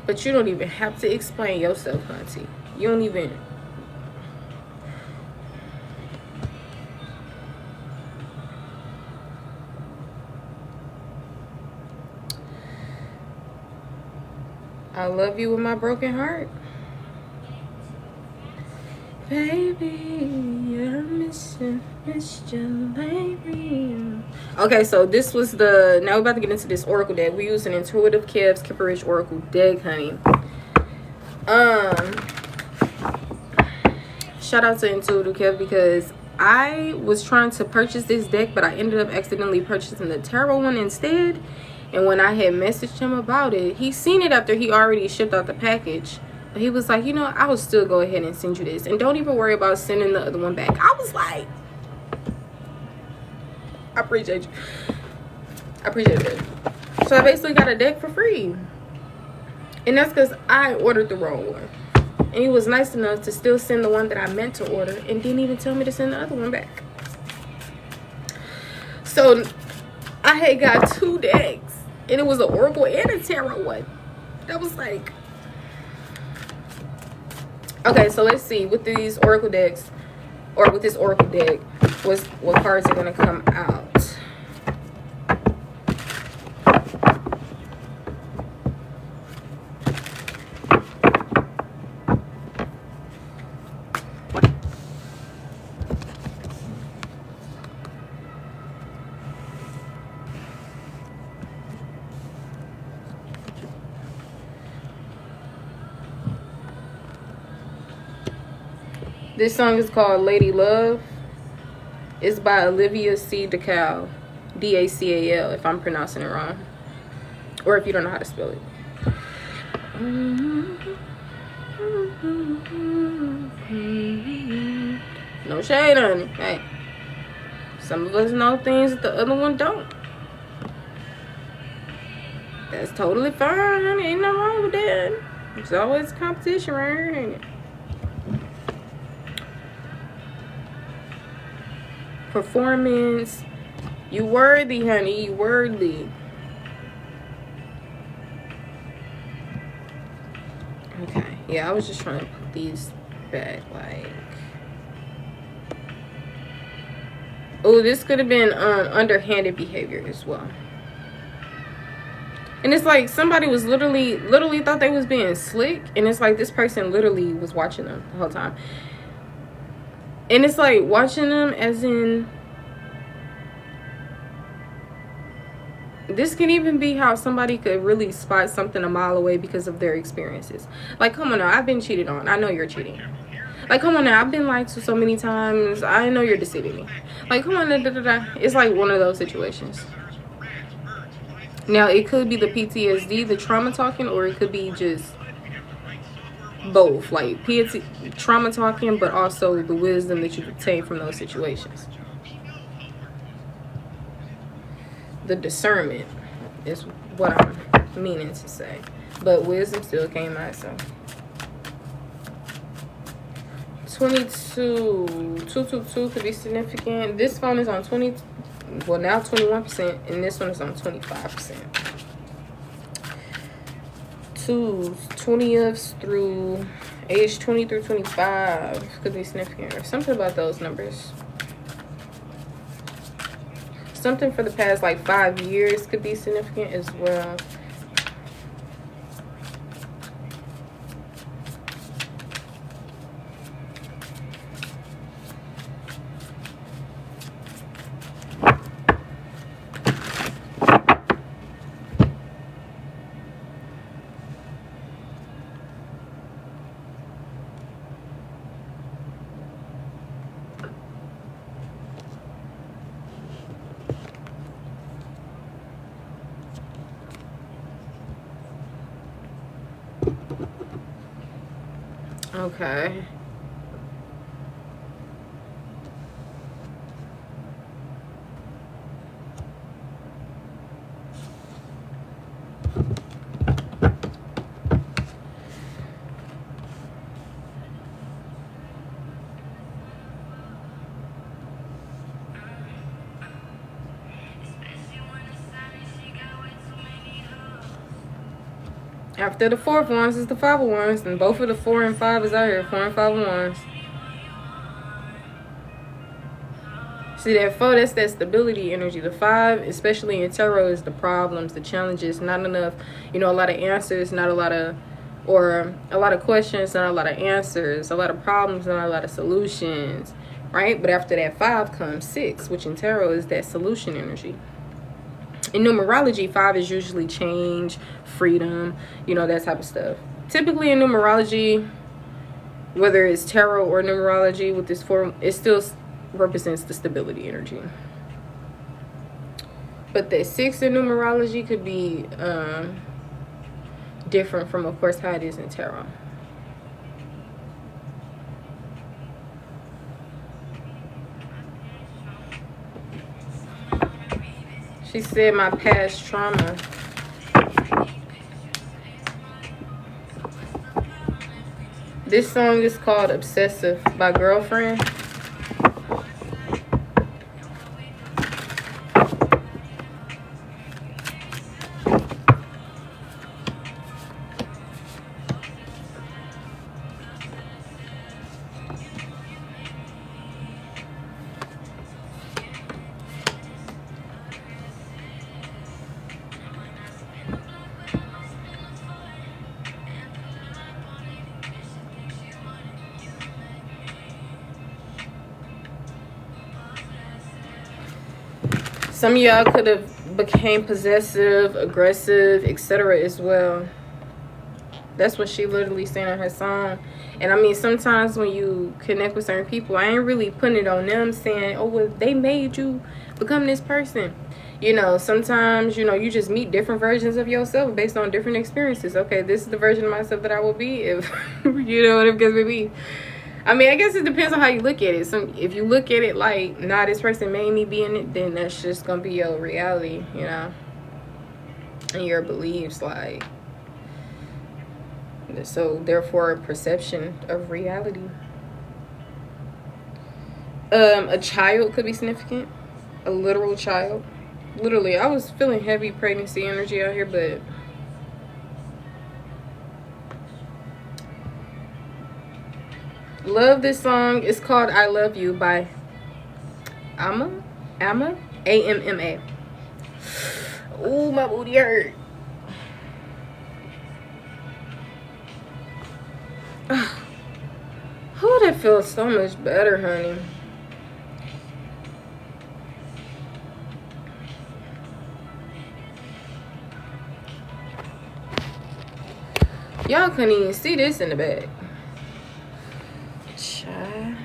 But you don't even have to explain yourself, Auntie. You don't even. I love you with my broken heart. Baby, I miss you lately. Okay, so this was the, now we're about to get into this oracle deck. We use an Intuitive Kev's Kipperish Oracle deck, honey. Shout out to Intuitive Kev, because I was trying to purchase this deck, but I ended up accidentally purchasing the tarot one instead. And when I had messaged him about it, he seen it after he already shipped out the package. But he was like, you know, I will still go ahead and send you this. And don't even worry about sending the other one back. I was like, I appreciate you. I appreciate it. So I basically got a deck for free. And that's because I ordered the wrong one. And he was nice enough to still send the one that I meant to order. And didn't even tell me to send the other one back. So I had got 2 decks. And it was an Oracle and a Tarot one. That was like... Okay, so let's see. With these Oracle decks, or with this Oracle deck, what cards are going to come out. This song is called Lady Love. It's by Olivia C. DeCal. D-A-C-A-L, if I'm pronouncing it wrong. Or if you don't know how to spell it. No shade on it. Hey. Some of us know things that the other one don't. That's totally fine, honey. Ain't nothing wrong with that. There's always competition right here, ain't it? Performance. You worthy, honey. You worthy. Okay. Yeah, I was just trying to put these back, like... Oh, this could have been underhanded behavior as well. And it's like somebody was literally thought they was being slick. And it's like this person literally was watching them the whole time. And it's like watching them as in, this can even be how somebody could really spot something a mile away because of their experiences. Like, come on now, I've been cheated on. I know you're cheating. Like, come on now, I've been lied to so many times. I know you're deceiving me. Like, come on, da, da, da, da. It's like one of those situations. Now, it could be the PTSD, the trauma talking, or it could be just both, like trauma talking, but also the wisdom that you obtain from those situations, the discernment. is what I'm meaning to say. But wisdom still came out, so 222 could be significant. This phone is on 20, well now 21%, and this one is on 25%. 20th through age 20 through 25 could be significant, or something about those numbers. Something for the past like 5 years could be significant as well. Okay. After the 4th ones is the 5 of Wands, and both of the 4 and 5 is out here. 4 and 5 of Wands. See, that 4, that's that stability energy. The 5, especially in tarot, is the problems, the challenges, not enough, you know, a lot of answers, not a lot of, or a lot of questions, not a lot of answers, a lot of problems, not a lot of solutions, right? But after that 5 comes 6, which in tarot is that solution energy. In numerology, 5 is usually change, freedom, you know, that type of stuff. Typically in numerology, whether it's tarot or numerology with this 4, it still represents the stability energy. But that 6 in numerology could be different from, of course, how it is in tarot. She said my past trauma. This song is called Obsessive by Girlfriend. Some of y'all could have became possessive, aggressive, etc. as well. That's what she literally saying in her song. And I mean, sometimes when you connect with certain people, I ain't really putting it on them saying, oh, well, they made you become this person. You know, sometimes, you know, you just meet different versions of yourself based on different experiences. Okay, this is the version of myself that I will be if, you know, if it be. I mean, I guess it depends on how you look at it. So if you look at it like, nah, this person made me be in it, then that's just gonna be your reality, you know, and your beliefs, like. So therefore, perception of reality. A child could be significant. A literal child. Literally, I was feeling heavy pregnancy energy out here, but love this song. It's called I Love You by Amma, A-M-M-A. Ooh, my booty hurt. Oh, that feels so much better, honey. Y'all couldn't even see this in the bag. Child.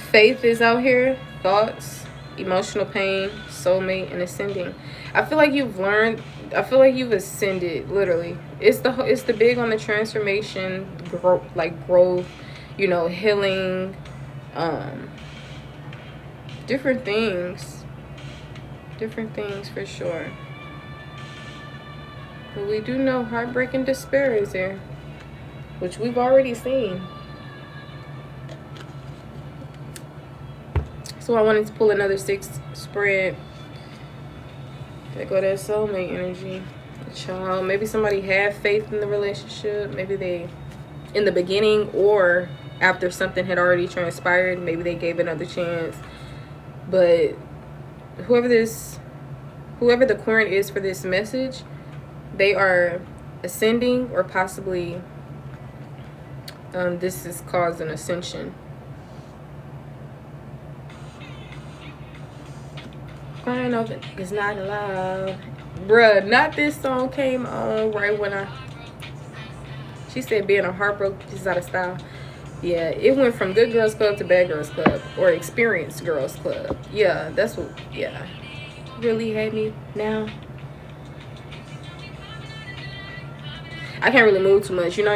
Faith is out here. Thoughts, emotional pain, soulmate, and ascending. I feel like you've learned. I feel like you've ascended. Literally, it's the big on the transformation, growth, you know, healing, Different things. Different things for sure. But we do know heartbreak and despair is there, which we've already seen. So I wanted to pull another 6 spread. There go that soulmate energy. A child. Maybe somebody had faith in the relationship. Maybe they, in the beginning or after something had already transpired, maybe they gave another chance. But whoever the current is for this message, they are ascending, or possibly this is caused an ascension. Crying over it's not allowed. Bruh, not this song came on right when she said being a heartbroken is out of style. Yeah, it went from good girls club to bad girls club, or experienced girls club. Yeah, that's what, yeah. Really had me now. I can't really move too much, you know.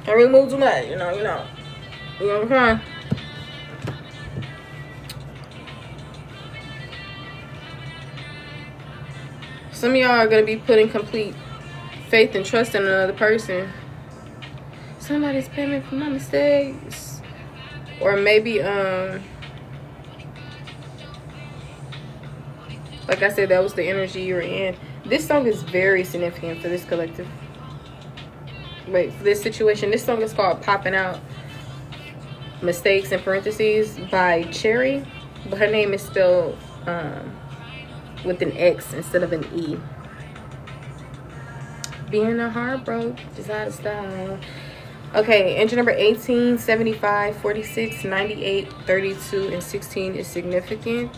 Can't really move too much, you know. You know what I'm saying? Some of y'all are going to be putting complete faith and trust in another person. Somebody's paying me for my mistakes. Or maybe, like I said, that was the energy you were in. This song is very significant for this collective. Wait, for this situation. This song is called Popping Out Mistakes in parentheses by Cherry. But her name is spelled with an X instead of an E. Being a heartbroken is out of style. Okay, engine number 18, 75, 46, 98, 32, and 16 is significant.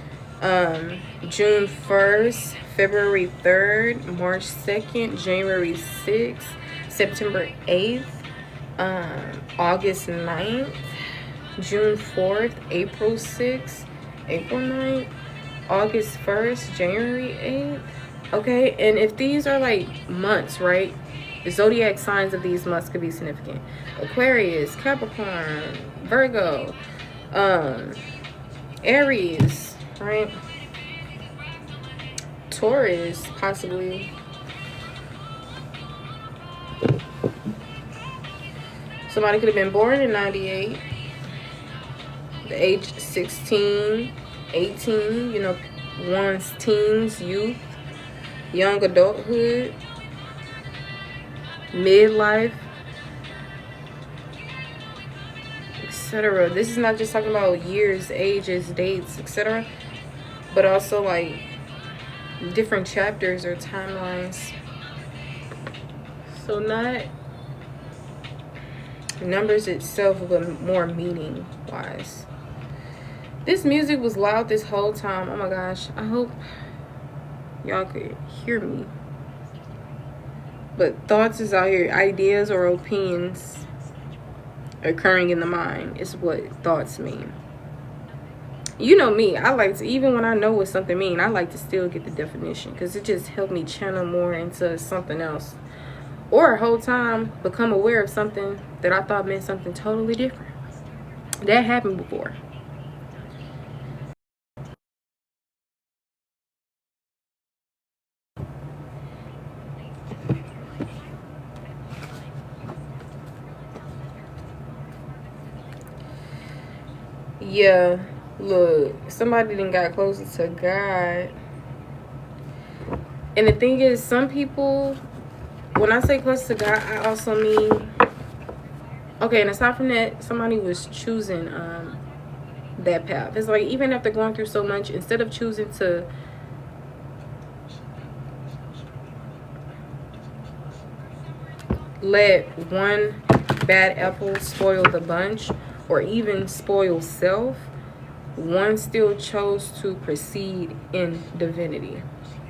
June 1st, February 3rd, March 2nd, January 6th, September 8th, August 9th, June 4th, April 6th, April 9th, August 1st, January 8th. Okay, and if these are like months, right? The zodiac signs of these months could be significant. Aquarius, Capricorn, Virgo, Aries, right? Taurus, possibly. Somebody could have been born in 98. The age 16, 18, you know, one's teens, youth, young adulthood, midlife, etc. This is not just talking about years, ages, dates, etc., but also like different chapters or timelines. So not numbers itself, but more meaning wise. This music was loud this whole time. Oh my gosh, I hope y'all could hear me. But thoughts is out here. Ideas or opinions occurring in the mind is what thoughts mean. You know me, I like to, even when I know what something means, I like to still get the definition, because it just helped me channel more into something else. Or a whole time become aware of something that I thought meant something totally different. That happened before. Yeah, look, somebody done got closer to God. And the thing is, some people, when I say close to God, I also mean, okay, and aside from that, somebody was choosing that path. It's like, even after going through so much, instead of choosing to let one bad apple spoil the bunch, or even spoil self, one still chose to proceed in divinity,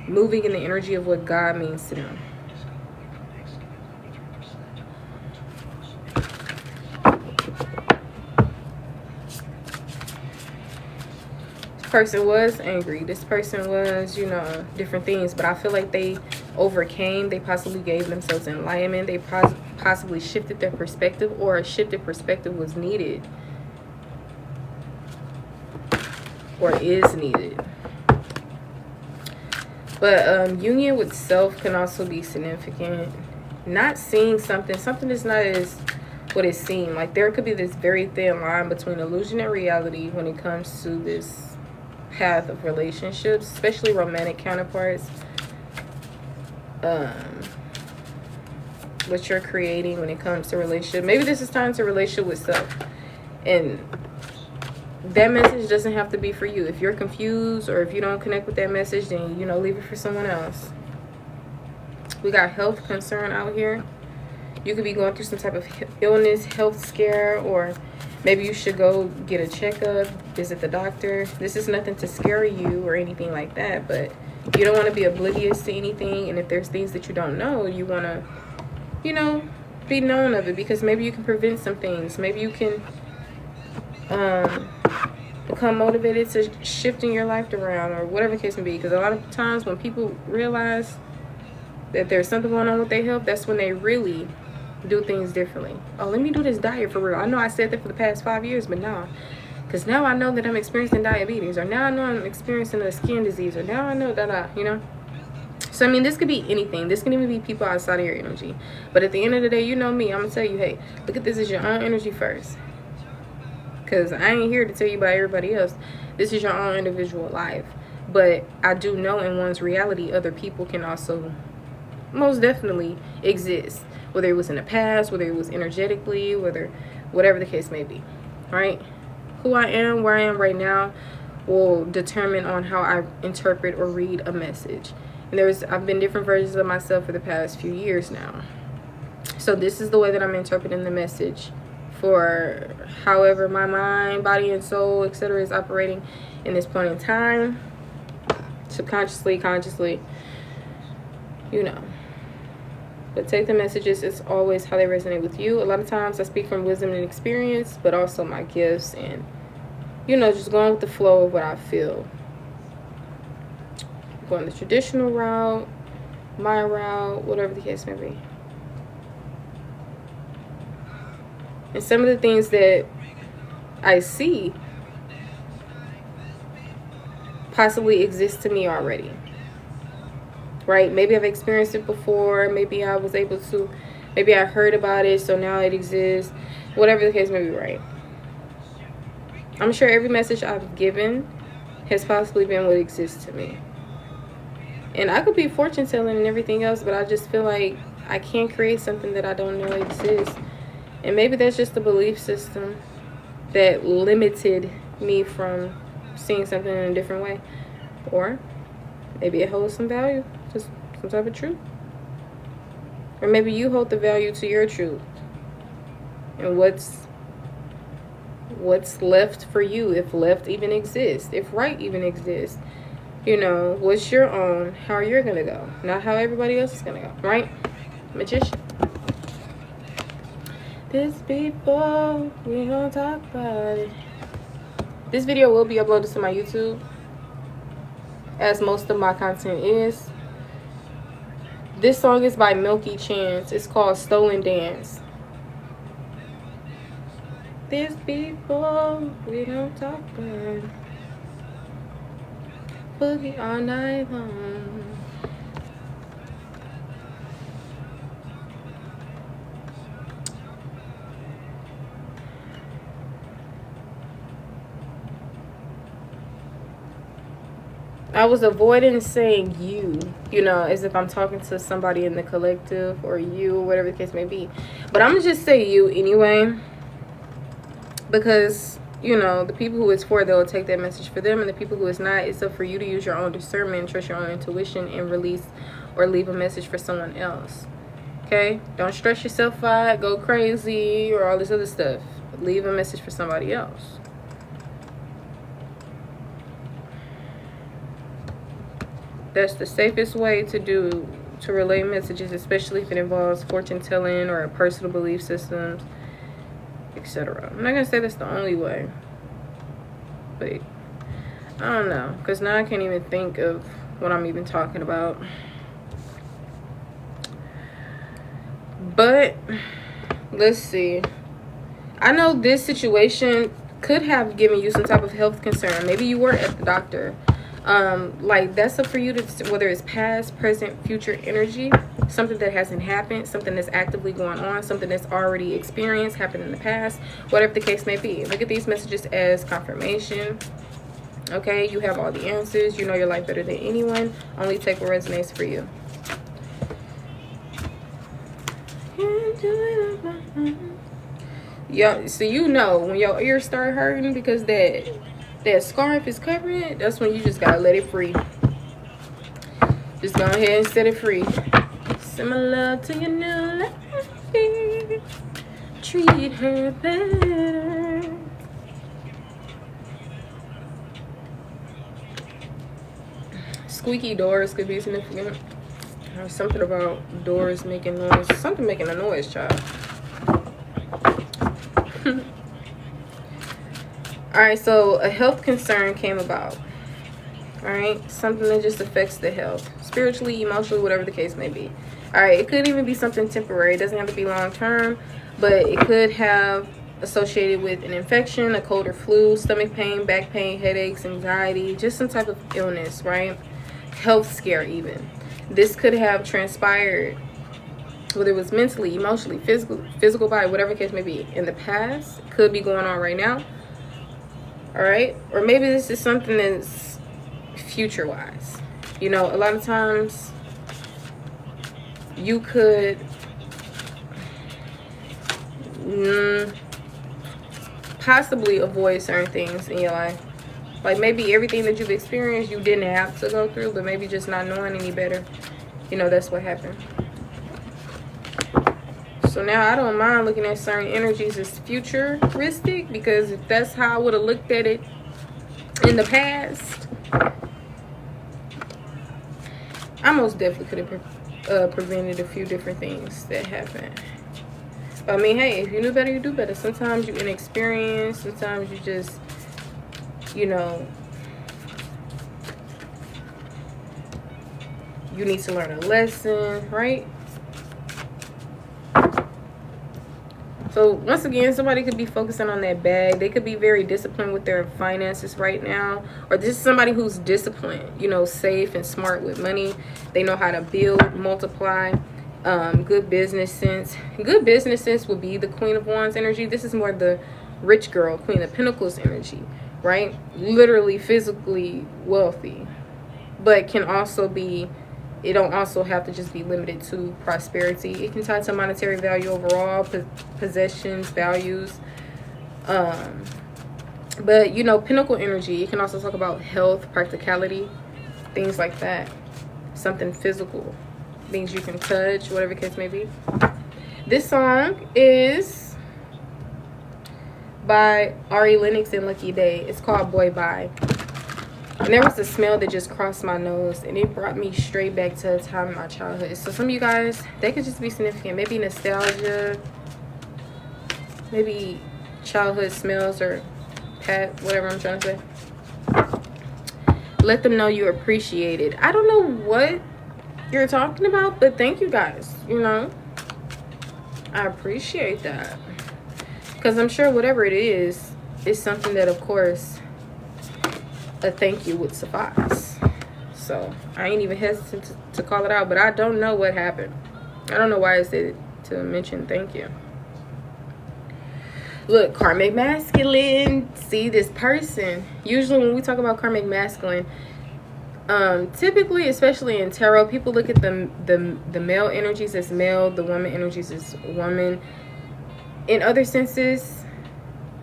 moving in the energy of what God means to them. This person was angry. This person was, you know, different things, but I feel like they overcame. They possibly gave themselves enlightenment. They possibly shifted their perspective, or a shifted perspective was needed. or is needed. But union with self can also be significant. Not seeing something is not as what it seemed. Like there could be this very thin line between illusion and reality when it comes to this path of relationships, especially romantic counterparts. What you're creating when it comes to relationship. Maybe this is time to relationship with self. And that message doesn't have to be for you. If you're confused or if you don't connect with that message, then, you know, leave it for someone else. We got health concern out here. You could be going through some type of illness, health scare, or maybe you should go get a checkup, visit the doctor. This is nothing to scare you or anything like that, but you don't want to be oblivious to anything. And if there's things that you don't know, you want to, you know, be known of it, because maybe you can prevent some things. Maybe you can become motivated to shifting your life around, or whatever the case may be. Because a lot of times when people realize that there's something going on with their health, that's when they really do things differently. Oh, let me do this diet for real. I know I said that for the past 5 years, but now, because now I know that I'm experiencing diabetes, or now I know I'm experiencing a skin disease, or now I know that you know. So, I mean, this could be anything. This can even be people outside of your energy. But at the end of the day, you know me. I'm going to tell you, hey, look at this as your own energy first. Because I ain't here to tell you about everybody else. This is your own individual life. But I do know in one's reality, other people can also most definitely exist. Whether it was in the past, whether it was energetically, whatever the case may be. Right? Who I am, where I am right now, will determine on how I interpret or read a message. And I've been different versions of myself for the past few years now. So this is the way that I'm interpreting the message for however my mind, body, and soul, etc. is operating in this point in time. Subconsciously, consciously, you know. But take the messages, it's always how they resonate with you. A lot of times I speak from wisdom and experience, but also my gifts and, you know, just going with the flow of what I feel. Going the traditional route, my route, whatever the case may be. And some of the things that I see possibly exist to me already. Right? Maybe I've experienced it before. Maybe I was able to, maybe I heard about it, so now it exists. Whatever the case may be, right? I'm sure every message I've given has possibly been what exists to me. And I could be fortune telling and everything else, but I just feel like I can't create something that I don't know exists. And maybe that's just the belief system that limited me from seeing something in a different way. Or maybe it holds some value, just some type of truth. Or maybe you hold the value to your truth. And what's left for you, if left even exists, if right even exists. You know, what's your own, how you're going to go. Not how everybody else is going to go, right? Magician. This before we don't talk about it. This video will be uploaded to my YouTube, as most of my content is. This song is by Milky Chance. It's called Stolen Dance. This before we don't talk about it. Boogie all night long. I was avoiding saying you know, as if I'm talking to somebody in the collective or you, whatever the case may be. But I'm going to just say you anyway. Because, you know, the people who it's for, they'll take that message for them. And the people who it's not, it's up for you to use your own discernment, trust your own intuition, and release or leave a message for someone else. Okay? Don't stress yourself out, go crazy, or all this other stuff. Leave a message for somebody else. That's the safest way to relay messages, especially if it involves fortune telling or personal belief systems, etc. I'm not gonna say that's the only way, but I don't know, because now I can't even think of what I'm even talking about. But let's see. I know this situation could have given you some type of health concern. Maybe you were at the doctor. Like, that's up for you to, whether it's past, present, future energy, something that hasn't happened, something that's actively going on, something that's already experienced, happened in the past, whatever the case may be. Look at these messages as confirmation. Okay, you have all the answers. You know your life better than anyone. Only take what resonates for you. Yeah, so you know when your ears start hurting because that scarf is covering it, that's when you just gotta let it free. Just go ahead and set it free. Send my love to your new life. Treat her better. Squeaky doors could be significant. There's something about doors making noise. Something making a noise, child. Alright, so a health concern came about. Alright, something that just affects the health. Spiritually, emotionally, whatever the case may be. Alright, it could even be something temporary. It doesn't have to be long term, but it could have associated with an infection, a cold or flu, stomach pain, back pain, headaches, anxiety, just some type of illness, right? Health scare even. This could have transpired, whether it was mentally, emotionally, physical body, whatever the case may be, in the past. It could be going on right now. All right, or maybe this is something that's future wise. You know, a lot of times you could possibly avoid certain things in your life. Like, maybe everything that you've experienced you didn't have to go through, but maybe just not knowing any better, you know, that's what happened. So now I don't mind looking at certain energies as futuristic, because if that's how I would have looked at it in the past, I most definitely could have prevented a few different things that happened. But I mean, hey, if you knew better, you do better. Sometimes you're inexperienced. Sometimes you just, you know, you need to learn a lesson, right? So once again, somebody could be focusing on that bag. They could be very disciplined with their finances right now. Or just somebody who's disciplined, you know, safe and smart with money. They know how to build, multiply, good business sense. Good business sense would be the Queen of Wands energy. This is more the rich girl, Queen of Pentacles energy, right? Literally physically wealthy. But can also be, it don't also have to just be limited to prosperity. It can tie to monetary value overall, possessions, values. But, you know, Pinnacle energy, it can also talk about health, practicality, things like that. Something physical, things you can touch, whatever the case may be. This song is by Ari Lennox and Lucky Day. It's called Boy Bye. And there was a smell that just crossed my nose, and it brought me straight back to a time in my childhood. So some of you guys, they could just be significant. Maybe nostalgia, maybe childhood smells, or whatever I'm trying to say. Let them know you appreciate it. I don't know what you're talking about, but thank you guys. You know, I appreciate that, because I'm sure whatever it is something that, of course, a thank you would suffice. So I ain't even hesitant to call it out, but I don't know what happened. I don't know why I said to mention thank you. Look, karmic masculine. See, this person, usually when we talk about karmic masculine, typically, especially in tarot, people look at the male energies as male, the woman energies as woman. In other senses,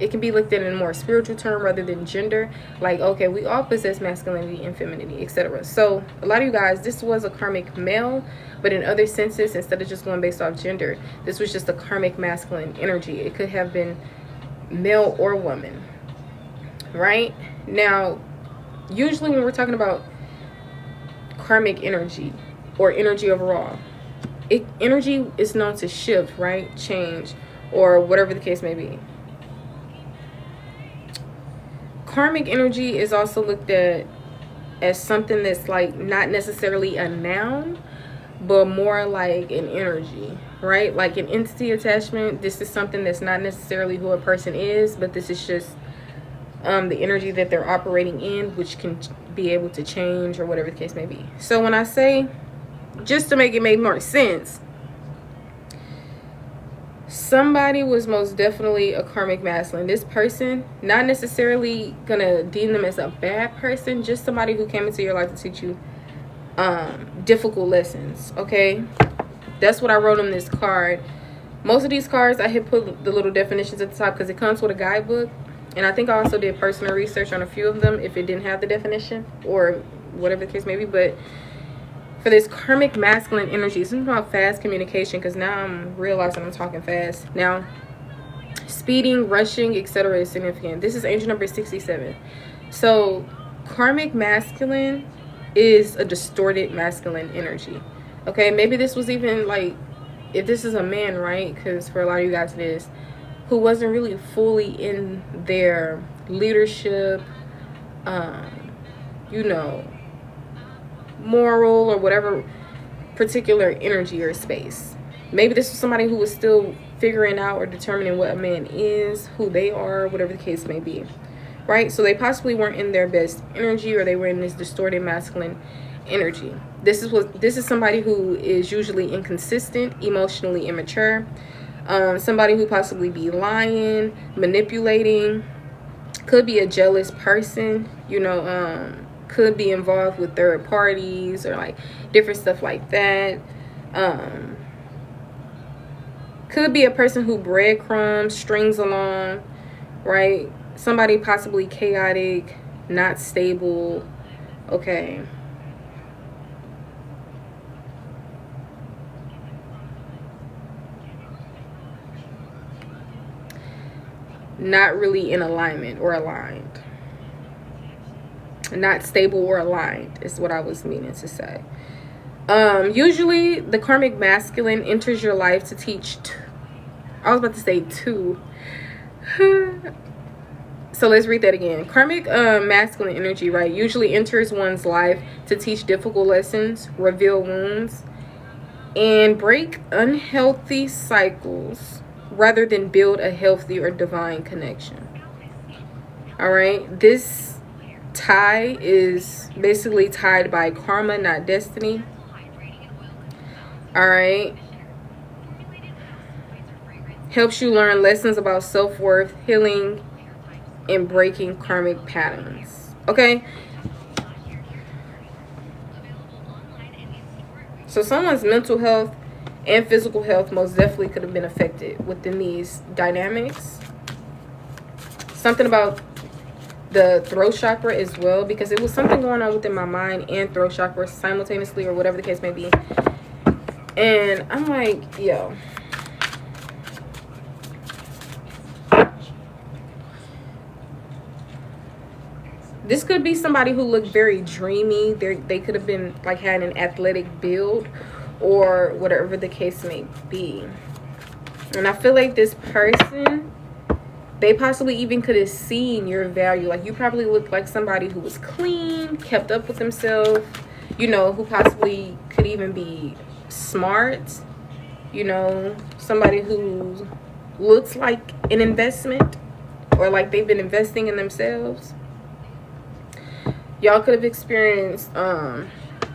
it can be looked at in a more spiritual term rather than gender. Like, okay, we all possess masculinity and femininity, etc. So a lot of you guys, this was a karmic male, but in other senses, instead of just going based off gender, this was just a karmic masculine energy. It could have been male or woman, right? Now, usually when we're talking about karmic energy or energy overall, energy is known to shift, right? Change, or whatever the case may be. Karmic energy is also looked at as something that's like not necessarily a noun, but more like an energy, right? Like an entity attachment. This is something that's not necessarily who a person is, but this is just the energy that they're operating in, which can be able to change or whatever the case may be. So when I say, just to make it make more sense, somebody was most definitely a karmic masculine. This person, not necessarily gonna deem them as a bad person, just somebody who came into your life to teach you difficult lessons. Okay, that's what I wrote on this card. Most of these cards I had put the little definitions at the top because it comes with a guidebook, and I think I also did personal research on a few of them if it didn't have the definition or whatever the case may be. But for this karmic masculine energy, it's about fast communication, because now I'm realizing I'm talking fast. Now, speeding, rushing, etc. is significant. This is angel number 67. So karmic masculine is a distorted masculine energy. Okay, maybe this was even like, if this is a man, right? Because for a lot of you guys it is, who wasn't really fully in their leadership, you know, moral or whatever particular energy or space. Maybe this was somebody who was still figuring out or determining what a man is, who they are, whatever the case may be, right? So they possibly weren't in their best energy, or they were in this distorted masculine energy. This is somebody who is usually inconsistent, emotionally immature, somebody who possibly be lying, manipulating, could be a jealous person, you know, could be involved with third parties or like different stuff like that. Could be a person who breadcrumbs, strings along, right? Somebody possibly chaotic, not stable. Okay. Not really in alignment or aligned. Not stable or aligned is what I was meaning to say. Usually the karmic masculine enters your life to teach I was about to say two. So let's read that again. Karmic masculine energy, right, usually enters one's life to teach difficult lessons, reveal wounds, and break unhealthy cycles rather than build a healthy or divine connection. All right, this tie is basically tied by karma, not destiny. All right, helps you learn lessons about self-worth, healing, and breaking karmic patterns. Okay, so someone's mental health and physical health most definitely could have been affected within these dynamics. Something about the throat chakra as well, because it was something going on within my mind and throat chakra simultaneously, or whatever the case may be. And I'm like, yo, this could be somebody who looked very dreamy. They could have been like, had an athletic build or whatever the case may be. And I feel like this person, they possibly even could have seen your value. Like, you probably looked like somebody who was clean, kept up with himself, you know, who possibly could even be smart, you know, somebody who looks like an investment, or like they've been investing in themselves. Y'all could have experienced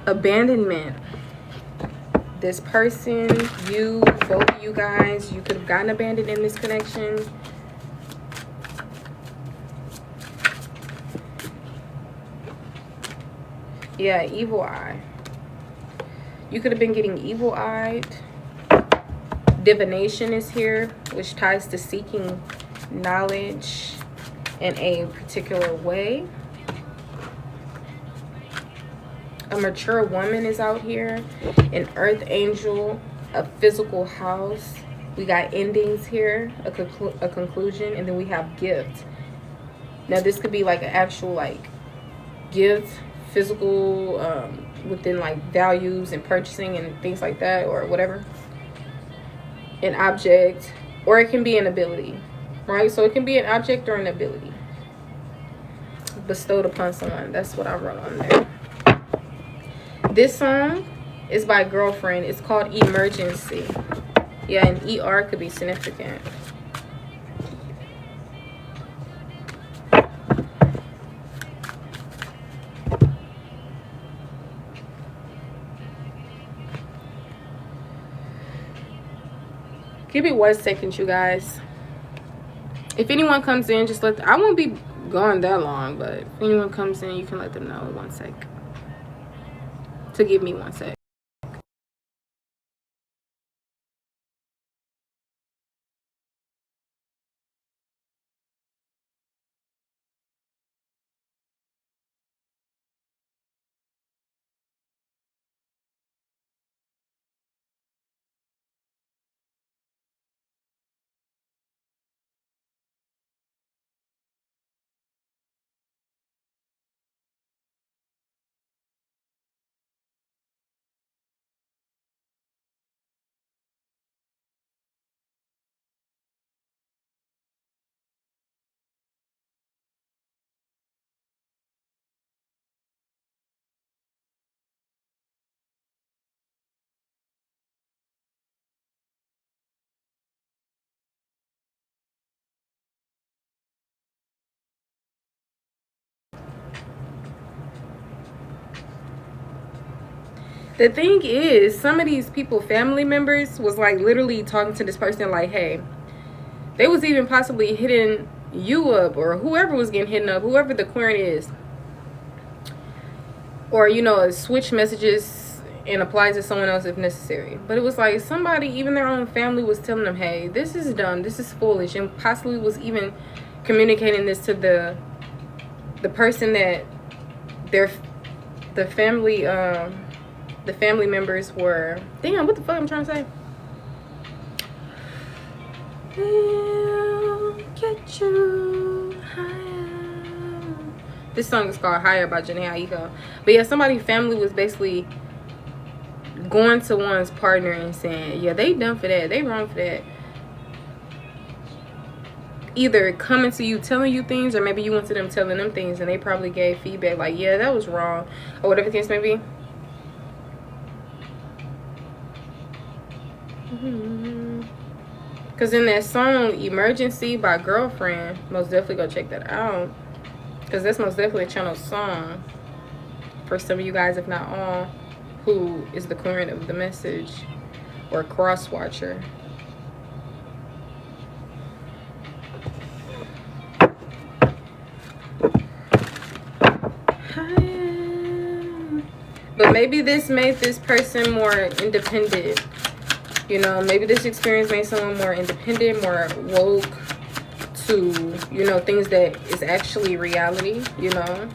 abandonment. This person, you, both of you guys, you could have gotten abandoned in this connection. Yeah, evil eye. You could have been getting evil eyed. Divination is here, which ties to seeking knowledge in a particular way. A mature woman is out here. An earth angel, a physical house. We got endings here, a conclusion, and then we have gift. Now this could be like an actual like gift, physical, within like values and purchasing and things like that, or whatever. An object, or it can be an ability, right? So it can be an object or an ability bestowed upon someone. That's what I wrote on there. This song is by Girlfriend. It's called Emergency. Yeah, and ER could be significant. Give it 1 second, you guys. If anyone comes in, just I won't be gone that long, but if anyone comes in, you can let them know 1 sec. To give me 1 sec. The thing is, some of these people, family members, was like literally talking to this person like, hey, they was even possibly hitting you up, or whoever was getting hit up, whoever the queer is, or, you know, switch messages and apply to someone else if necessary. But it was like somebody, even their own family, was telling them, hey, this is dumb, this is foolish, and possibly was even communicating this to the person that the family members were. Damn, what the fuck I'm trying to say? We'll get you higher. This song is called Higher by Janae Aiko. But yeah, somebody's family was basically going to one's partner and saying, yeah, they dumb for that, they wrong for that. Either coming to you telling you things, or maybe you went to them telling them things, and they probably gave feedback like, yeah, that was wrong, or whatever the case may be. Because in that song Emergency by Girlfriend, most definitely go check that out, because that's most definitely a channel song for some of you guys, if not all, who is the current of the message or cross watcher. But maybe this made this person more independent. You know, maybe this experience made someone more independent, more woke to, you know, things that is actually reality, you know.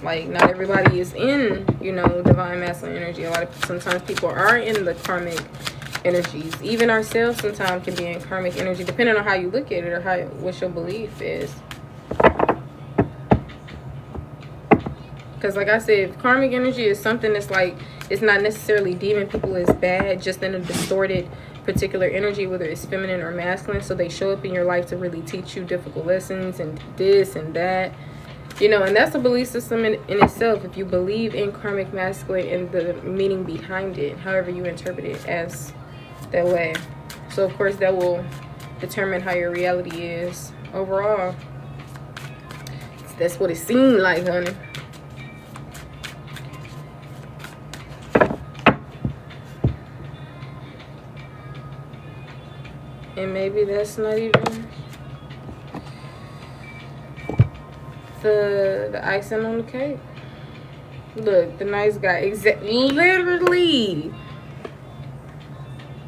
Like, not everybody is in, you know, divine masculine energy. Sometimes people are in the karmic energies. Even ourselves sometimes can be in karmic energy, depending on how you look at it, or what your belief is. Because like I said, karmic energy is something that's like, it's not necessarily deeming people as bad, just in a distorted particular energy, whether it's feminine or masculine. So they show up in your life to really teach you difficult lessons and this and that, you know. And that's a belief system in itself, if you believe in karmic masculine and the meaning behind it, however you interpret it as that way. So of course that will determine how your reality is overall. That's what it seemed like, honey. And maybe that's not even the icing on the cake. Look, the nice guy, literally,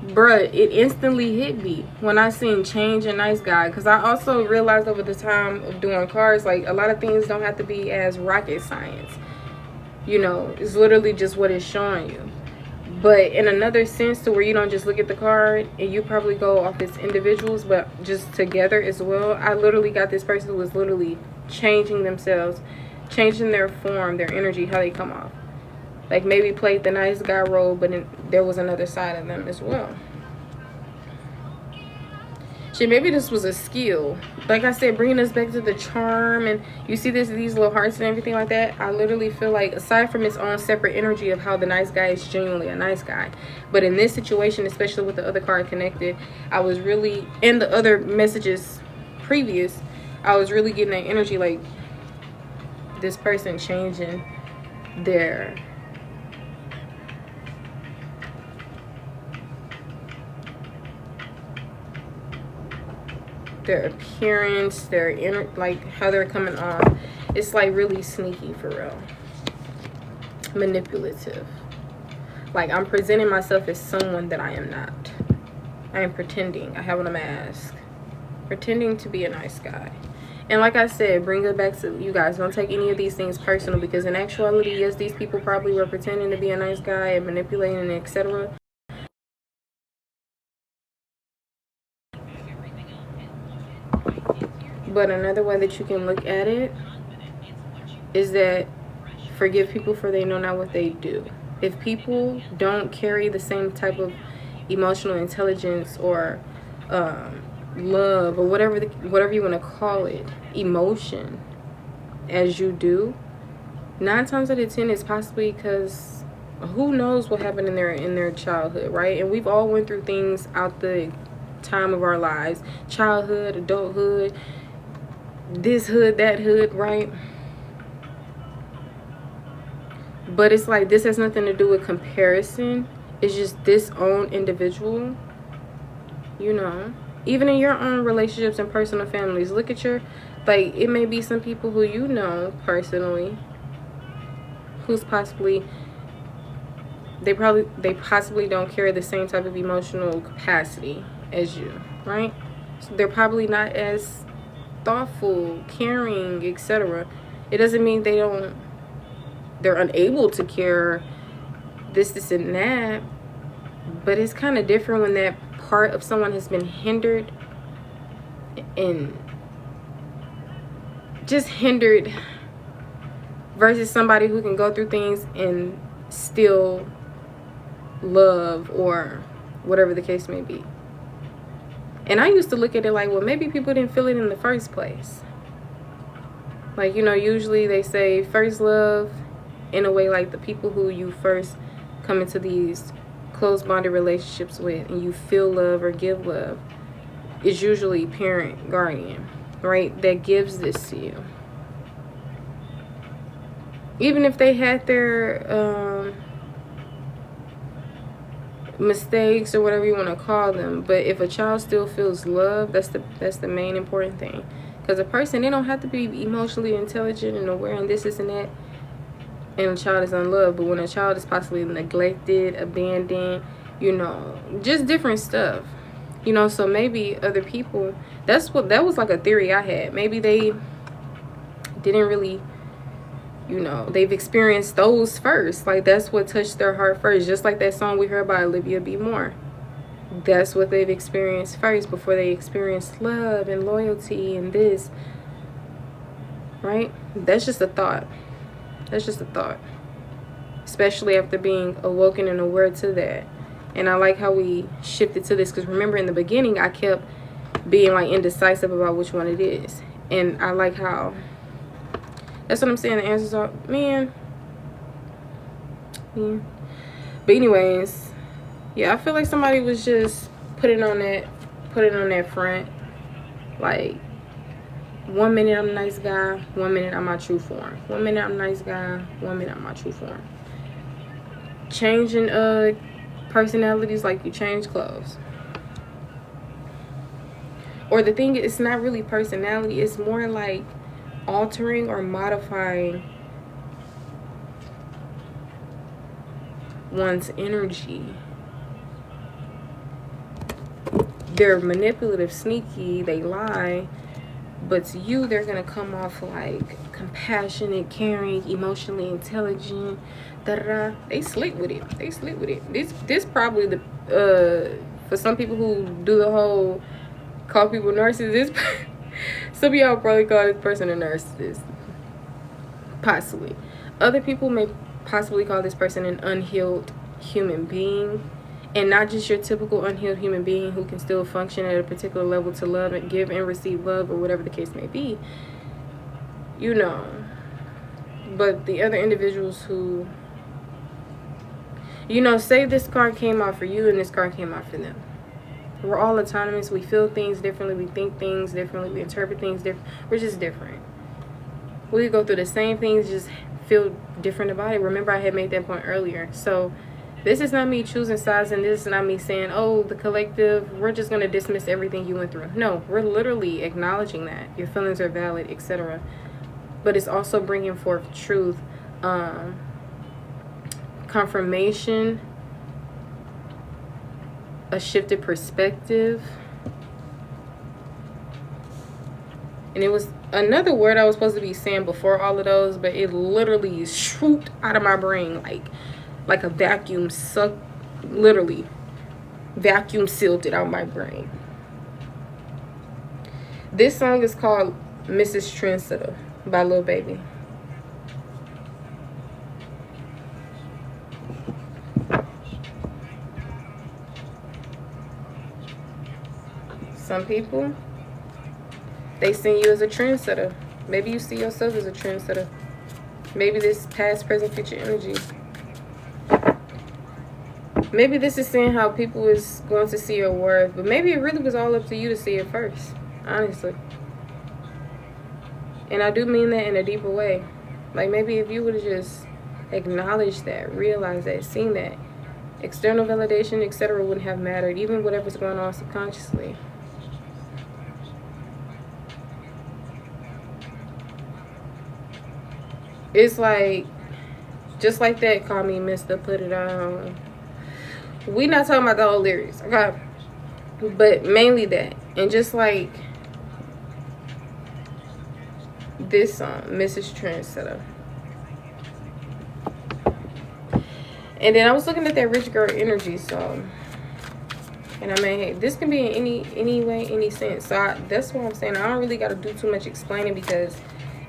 bruh, it instantly hit me when I seen change a nice guy. Because I also realized over the time of doing cards, like, a lot of things don't have to be as rocket science, you know. It's literally just what it's showing you. But in another sense, to where you don't just look at the card and you probably go off as individuals, but just together as well. I literally got this person who was literally changing themselves, changing their form, their energy, how they come off. Like, maybe played the nice guy role, but there was another side of them as well. Shit, maybe this was a skill. Like I said, bringing us back to the charm, and you see these little hearts and everything like that. I literally feel like, aside from its own separate energy of how the nice guy is genuinely a nice guy, but in this situation, especially with the other card connected, I was really, and the other messages previous, I was really getting that energy, like this person changing their their appearance, their inner, like how they're coming off. It's like really sneaky for real. Manipulative. Like I'm presenting myself as someone that I am not. I am pretending. I have on a mask. Pretending to be a nice guy. And like I said, bring it back to you guys. Don't take any of these things personal, because in actuality, yes, these people probably were pretending to be a nice guy and manipulating, etc. But another way that you can look at it is that forgive people for they know not what they do. If people don't carry the same type of emotional intelligence or love or whatever you want to call it, emotion, as you do, 9 times out of 10 it's possibly because who knows what happened in their childhood, right? And we've all went through things out the time of our lives, childhood, adulthood, this hood, that hood, right? But it's like this has nothing to do with comparison. It's just this own individual, you know. Even in your own relationships and personal families, look at your, like, it may be some people who you know personally who's possibly, they possibly don't carry the same type of emotional capacity as you, right? So they're probably not as thoughtful, caring, etc. It doesn't mean they're unable to care this and that, but it's kind of different when that part of someone has been hindered and just hindered versus somebody who can go through things and still love or whatever the case may be. And I used to look at it like, well, maybe people didn't feel it in the first place. Like, you know, usually they say first love, in a way, like the people who you first come into these close bonded relationships with and you feel love or give love is usually parent, guardian, right? That gives this to you. Even if they had their mistakes or whatever you want to call them, but if a child still feels love, that's the main important thing. Because a person, they don't have to be emotionally intelligent and aware and this and that, and a child is unloved. But when a child is possibly neglected, abandoned, you know, just different stuff, you know. So maybe other people, that was like a theory I had. Maybe they didn't really, you know, they've experienced those first. Like that's what touched their heart first. Just like that song we heard by Olivia B. Moore. That's what they've experienced first before they experienced love and loyalty and this, right? That's just a thought. That's just a thought. Especially after being awoken and aware to that. And I like how we shifted to this, because remember in the beginning I kept being like indecisive about which one it is. And I like how, that's what I'm saying, the answers are, man. Yeah. But anyways, yeah, I feel like somebody was just putting on that front. Like, 1 minute I'm a nice guy, 1 minute I'm my true form. 1 minute I'm a nice guy, 1 minute I'm my true form. Changing personalities like you change clothes. Or the thing is, it's not really personality, it's more like altering or modifying one's energy. They're manipulative, sneaky, they lie, but to you they're gonna come off like compassionate, caring, emotionally intelligent, da-da-da. They slick with it. They slick with it. This probably the for some people who do the whole call people narcissists, some of y'all probably call this person a narcissist. Possibly. Other people may possibly call this person an unhealed human being. And not just your typical unhealed human being who can still function at a particular level to love and give and receive love or whatever the case may be. You know. But the other individuals who, you know, say this card came out for you and this card came out for them. We're all autonomous. We feel things differently. We think things differently. We interpret things different. We're just different. We go through the same things, just feel different about it. Remember, I had made that point earlier. So This is not me choosing sides, and this is not me saying, oh, the collective, we're just going to dismiss everything you went through. No, we're literally acknowledging that your feelings are valid, etc. But it's also bringing forth truth, confirmation, a shifted perspective. And it was another word I was supposed to be saying before all of those, but it literally shoot out of my brain like a vacuum sucked, literally vacuum sealed it out my brain. This song is called Mrs. Trendsetter by Lil Baby. Some people, they see you as a trendsetter. Maybe you see yourself as a trendsetter. Maybe this past, present, future energy. Maybe this is seeing how people is going to see your worth. But maybe it really was all up to you to see it first. Honestly. And I do mean that in a deeper way. Like maybe if you would have just acknowledged that, realized that, seen that, external validation, etc. wouldn't have mattered. Even whatever's going on subconsciously. It's like, just like that, call me Mr. Put It On. We not talking about the whole lyrics, okay? But mainly that. And just like this song, Mrs. Trendsetter. And then I was looking at that rich girl energy song. And I mean, hey, this can be in any way, any sense. So that's what I'm saying. I don't really got to do too much explaining, because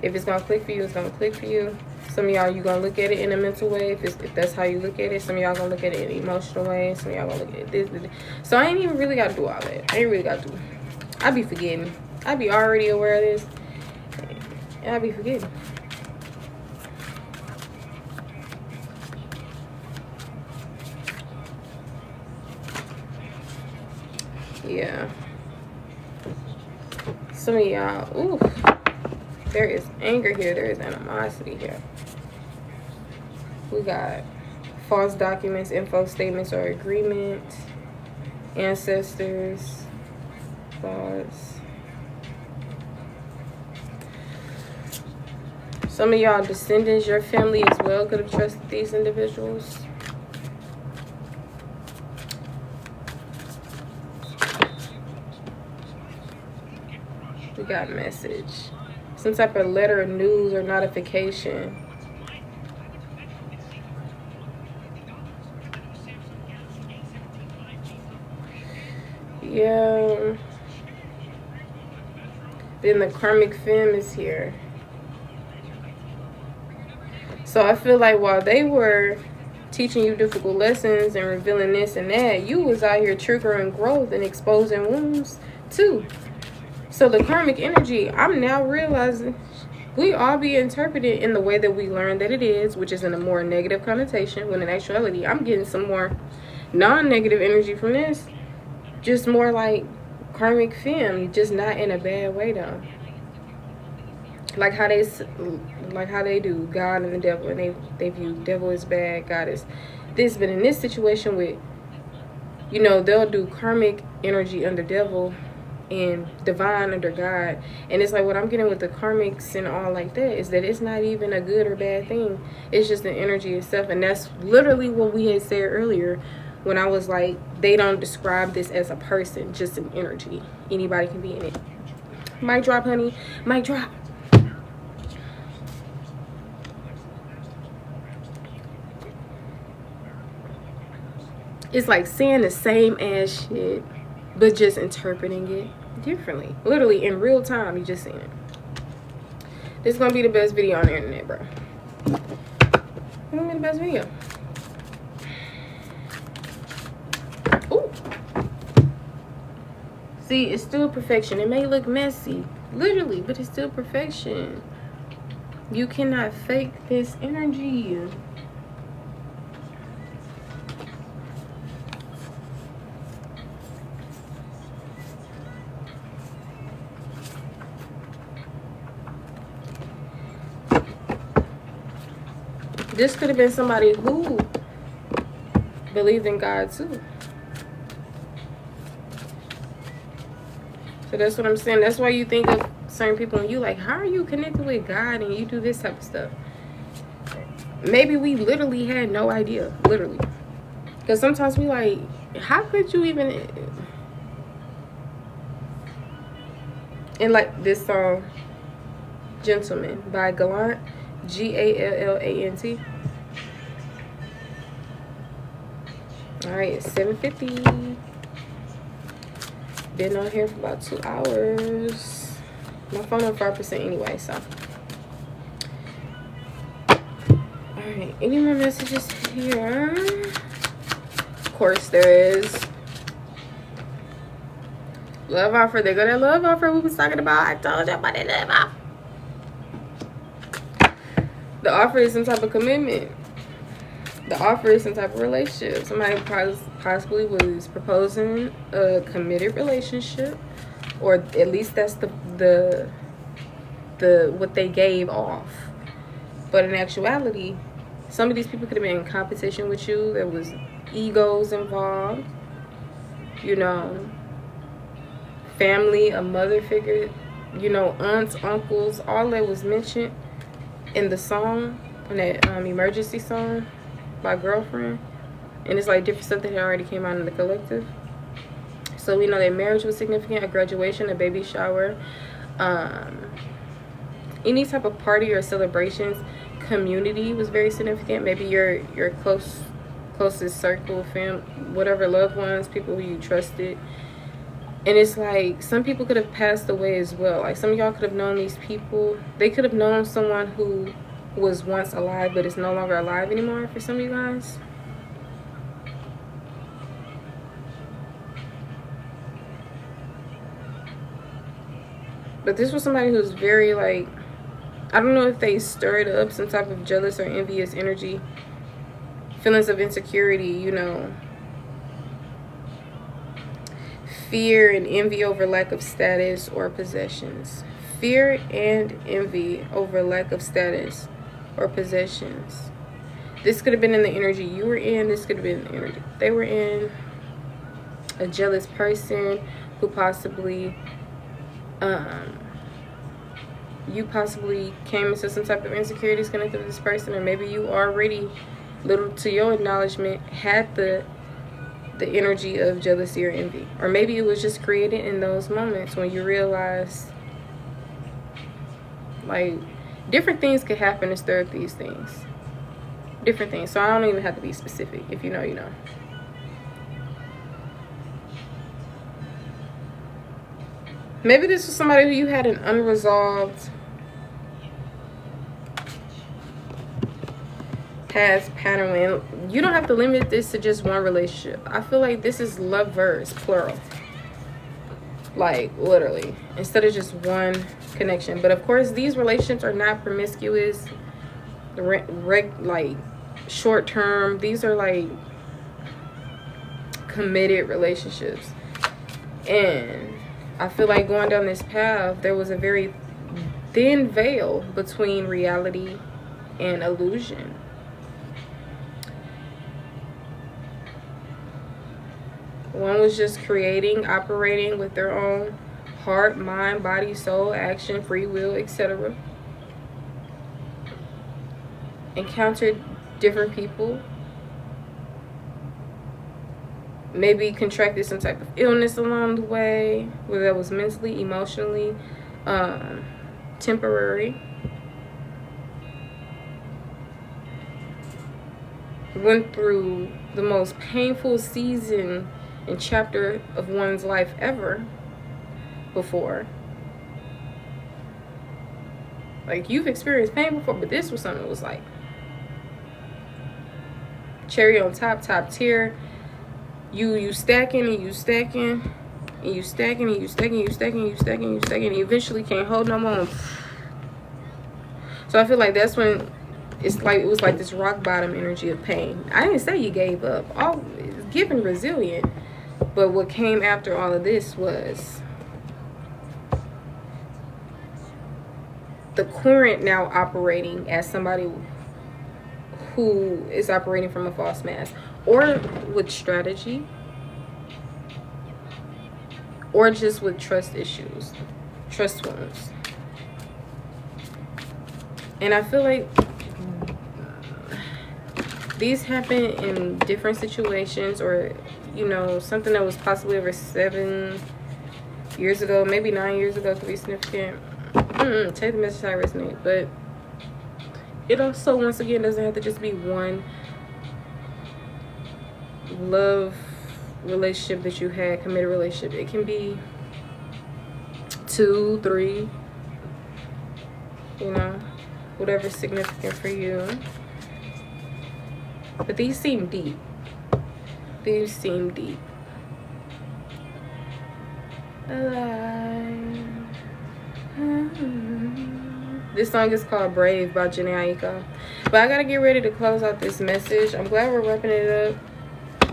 if it's going to click for you, it's going to click for you. Some of y'all, you going to look at it in a mental way, if that's how you look at it. Some of y'all going to look at it in an emotional way. Some of y'all going to look at it this. So I ain't even really got to do all that. I ain't really got to do. I be forgetting. I be already aware of this. And I be forgetting. Yeah. Some of y'all, ooh. There is anger here. There is animosity here. We got false documents, info statements or agreements, ancestors, thoughts. Some of y'all descendants, your family as well, could have trusted these individuals. We got message. Some type of letter, news, or notification. Yeah. Then the karmic femme is here. So I feel like while they were teaching you difficult lessons and revealing this and that, you was out here triggering growth and exposing wounds too. So the karmic energy, I'm now realizing we all be interpreted in the way that we learn that it is, which is in a more negative connotation, when in actuality, I'm getting some more non-negative energy from this. Just more like karmic femme, just not in a bad way though. Like how they do God and the devil, and they view devil as bad, God is this. But in this situation with, you know, they'll do karmic energy under devil and divine under God. And it's like what I'm getting with the karmics and all like that is that it's not even a good or bad thing. It's just the energy itself. And that's literally what we had said earlier when I was like, they don't describe this as a person, just an energy. Anybody can be in it. Mic drop, honey. Mic drop. It's like saying the same ass shit, but just interpreting it differently. Literally in real time, you just seen it. This is gonna be the best video on the internet, bro. It's gonna be the best video. Ooh. See, it's still perfection. It may look messy, literally, but it's still perfection. You cannot fake this energy. This could have been somebody who believed in God too. So that's what I'm saying. That's why you think of certain people and you like, how are you connected with God and you do this type of stuff? Maybe we literally had no idea. Literally. Because sometimes we like, how could you even... And like this song, Gentleman by Gallant, Gallant. Alright, it's 7:50. Been on here for about 2 hours. My phone on 5% anyway, so. Alright, any more messages here? Of course there is. Love offer. They got that love offer we was talking about. I told you about that love offer. The offer is some type of commitment. The offer is some type of relationship. Somebody possibly was proposing a committed relationship, or at least that's the what they gave off. But in actuality, some of these people could have been in competition with you. There was egos involved. You know, family, a mother figure, you know, aunts, uncles, all that was mentioned in the song, in that emergency song by Girlfriend. And it's like different stuff that had already came out in the collective. So we know that marriage was significant, a graduation, a baby shower, any type of party or celebrations. Community was very significant. Maybe your closest circle, whatever, loved ones, people who you trusted. And it's like some people could have passed away as well. Like some of y'all could have known these people. They could have known someone who was once alive but is no longer alive anymore for some of you guys. But this was somebody who was very like, I don't know if they stirred up some type of jealous or envious energy. Feelings of insecurity, you know. Fear and envy over lack of status or possessions. Fear and envy over lack of status or possessions. This could have been in the energy you were in. This could have been the energy they were in. A jealous person who possibly, you possibly came into some type of insecurities connected with this person, or maybe you already, little to your acknowledgement, had the energy of jealousy or envy. Or maybe it was just created in those moments when you realize, like, different things could happen to stir up these things. Different things. So I don't even have to be specific. If you know, you know. Maybe this was somebody who you had an unresolved past pattern with. You don't have to limit this to just one relationship. I feel like this is lovers, plural. Like, literally. Instead of just one connection. But of course, these relationships are not promiscuous, like short term. These are like committed relationships. And I feel like going down this path, there was a very thin veil between reality and illusion. One was just creating, operating with their own heart, mind, body, soul, action, free will, etc. Encountered different people. Maybe contracted some type of illness along the way, whether that was mentally, emotionally, temporary. Went through the most painful season and chapter of one's life ever before. Like, you've experienced pain before, but this was something that was like cherry on top, top tier. You stacking and you stacking and you stacking and you stacking and you stacking and you stacking and you stacking, and you eventually can't hold no more. So I feel like that's when it's like, it was like this rock bottom energy of pain. I didn't say you gave up. All given resilient, but what came after all of this was the current now operating as somebody who is operating from a false mask, or with strategy, or just with trust issues, trust wounds. And I feel like these happen in different situations, or, you know, something that was possibly over 7 years ago, maybe 9 years ago could be significant. Take the message I resonate. But it also, once again, doesn't have to just be one love relationship that you had, committed relationship. It can be 2, 3, you know, whatever's significant for you. But these seem deep. These seem deep. This song is called Brave by Janae Aiko. But I gotta get ready to close out this message. I'm glad we're wrapping it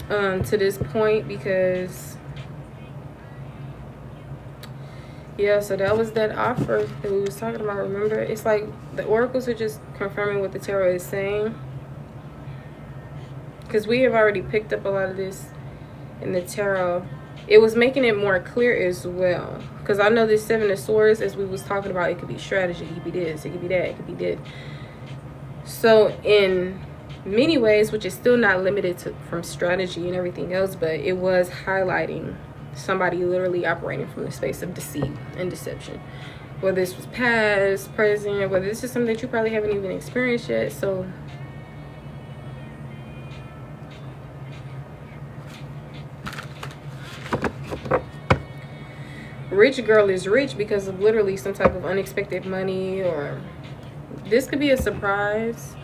up to this point, because yeah, so that was that offer that we was talking about. Remember, it's like the oracles are just confirming what the tarot is saying, because we have already picked up a lot of this in the tarot. It was making it more clear as well, because I know this 7 of Swords, as we was talking about, it could be strategy, it could be this, it could be that, it could be this. So in many ways, which is still not limited to from strategy and everything else, but it was highlighting somebody literally operating from the space of deceit and deception, whether this was past, present, whether this is something that you probably haven't even experienced yet. So rich girl is rich because of literally some type of unexpected money, or this could be a surprise.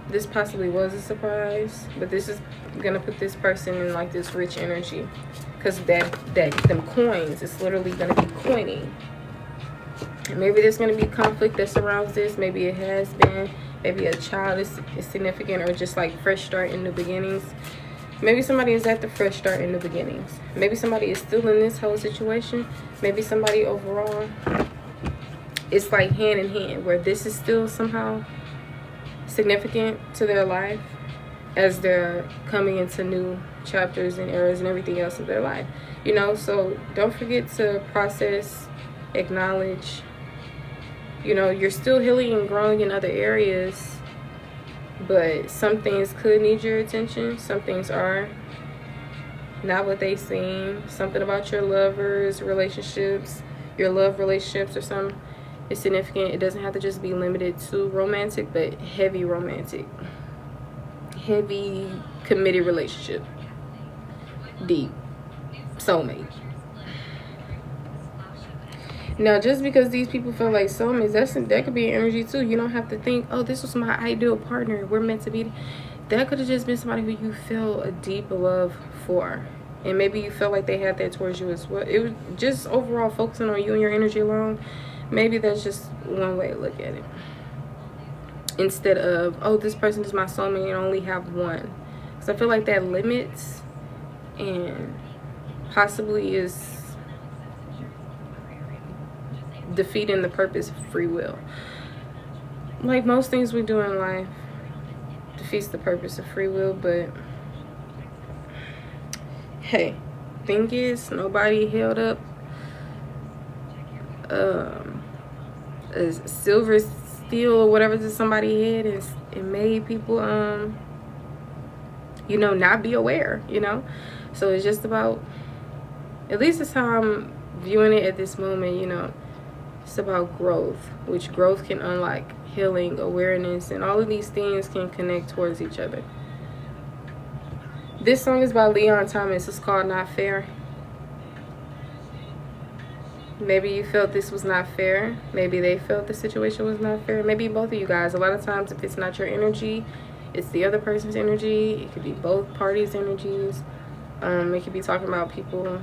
This possibly was a surprise, but this is gonna put this person in like this rich energy, because that them coins, it's literally gonna be coining. And maybe there's gonna be conflict that surrounds this. Maybe it has been. Maybe a child is significant, or just like fresh start in new beginnings. Maybe somebody is at the fresh start in the beginnings. Maybe somebody is still in this whole situation. Maybe somebody overall, it's like hand in hand, where this is still somehow significant to their life as they're coming into new chapters and eras and everything else of their life, you know. So don't forget to process, acknowledge, you know, you're still healing and growing in other areas, but some things could need your attention. Some things are not what they seem. Something about your lovers, relationships, your love relationships or something is significant. It doesn't have to just be limited to romantic, but heavy romantic, heavy committed relationship, deep, soulmate. Now, just because these people feel like soulmates, that could be an energy too. You don't have to think, oh, this was my ideal partner, we're meant to be. That could have just been somebody who you feel a deep love for, and maybe you felt like they had that towards you as well. It was just overall focusing on you and your energy alone. Maybe that's just one way to look at it, instead of, oh, this person is my soulmate and only have one. Because I feel like that limits and possibly is defeating the purpose of free will. Like most things we do in life defeats the purpose of free will. But hey, thing is, nobody held up a silver steel or whatever to somebody's head, and it made people you know, not be aware, you know. So it's just about, at least it's how I'm viewing it at this moment, you know. It's about growth, which growth can unlock healing, awareness, and all of these things can connect towards each other. This song is by Leon Thomas. It's called Not Fair. Maybe you felt this was not fair. Maybe they felt the situation was not fair. Maybe both of you guys. A lot of times, if it's not your energy, it's the other person's energy. It could be both parties' energies. It could be talking about people.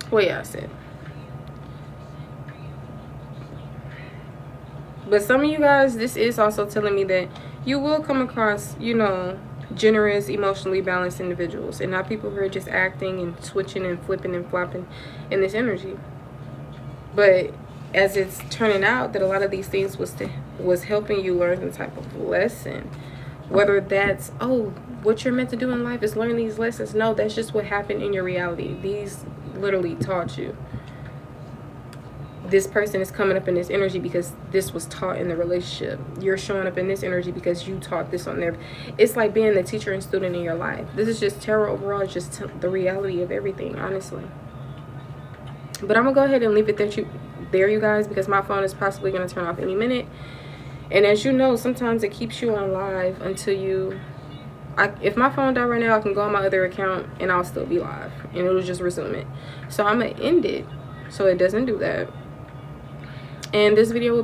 Well, yeah, I said. But some of you guys, this is also telling me that you will come across, you know, generous, emotionally balanced individuals, and not people who are just acting and switching and flipping and flopping in this energy. But as it's turning out that a lot of these things was helping you learn some type of lesson, Whether that's, oh, what you're meant to do in life is learn these lessons. No, that's just what happened in your reality. These literally taught you. This person is coming up in this energy because this was taught in the relationship. You're showing up in this energy because you taught this on there. It's like being the teacher and student in your life. This is just tarot overall. It's just the reality of everything, honestly. But I'm gonna go ahead and leave it there, you guys, because my phone is possibly gonna turn off any minute. And as you know, sometimes it keeps you on live until you, if my phone died right now, I can go on my other account and I'll still be live and it'll just resume it. So I'm gonna end it so it doesn't do that. And this video will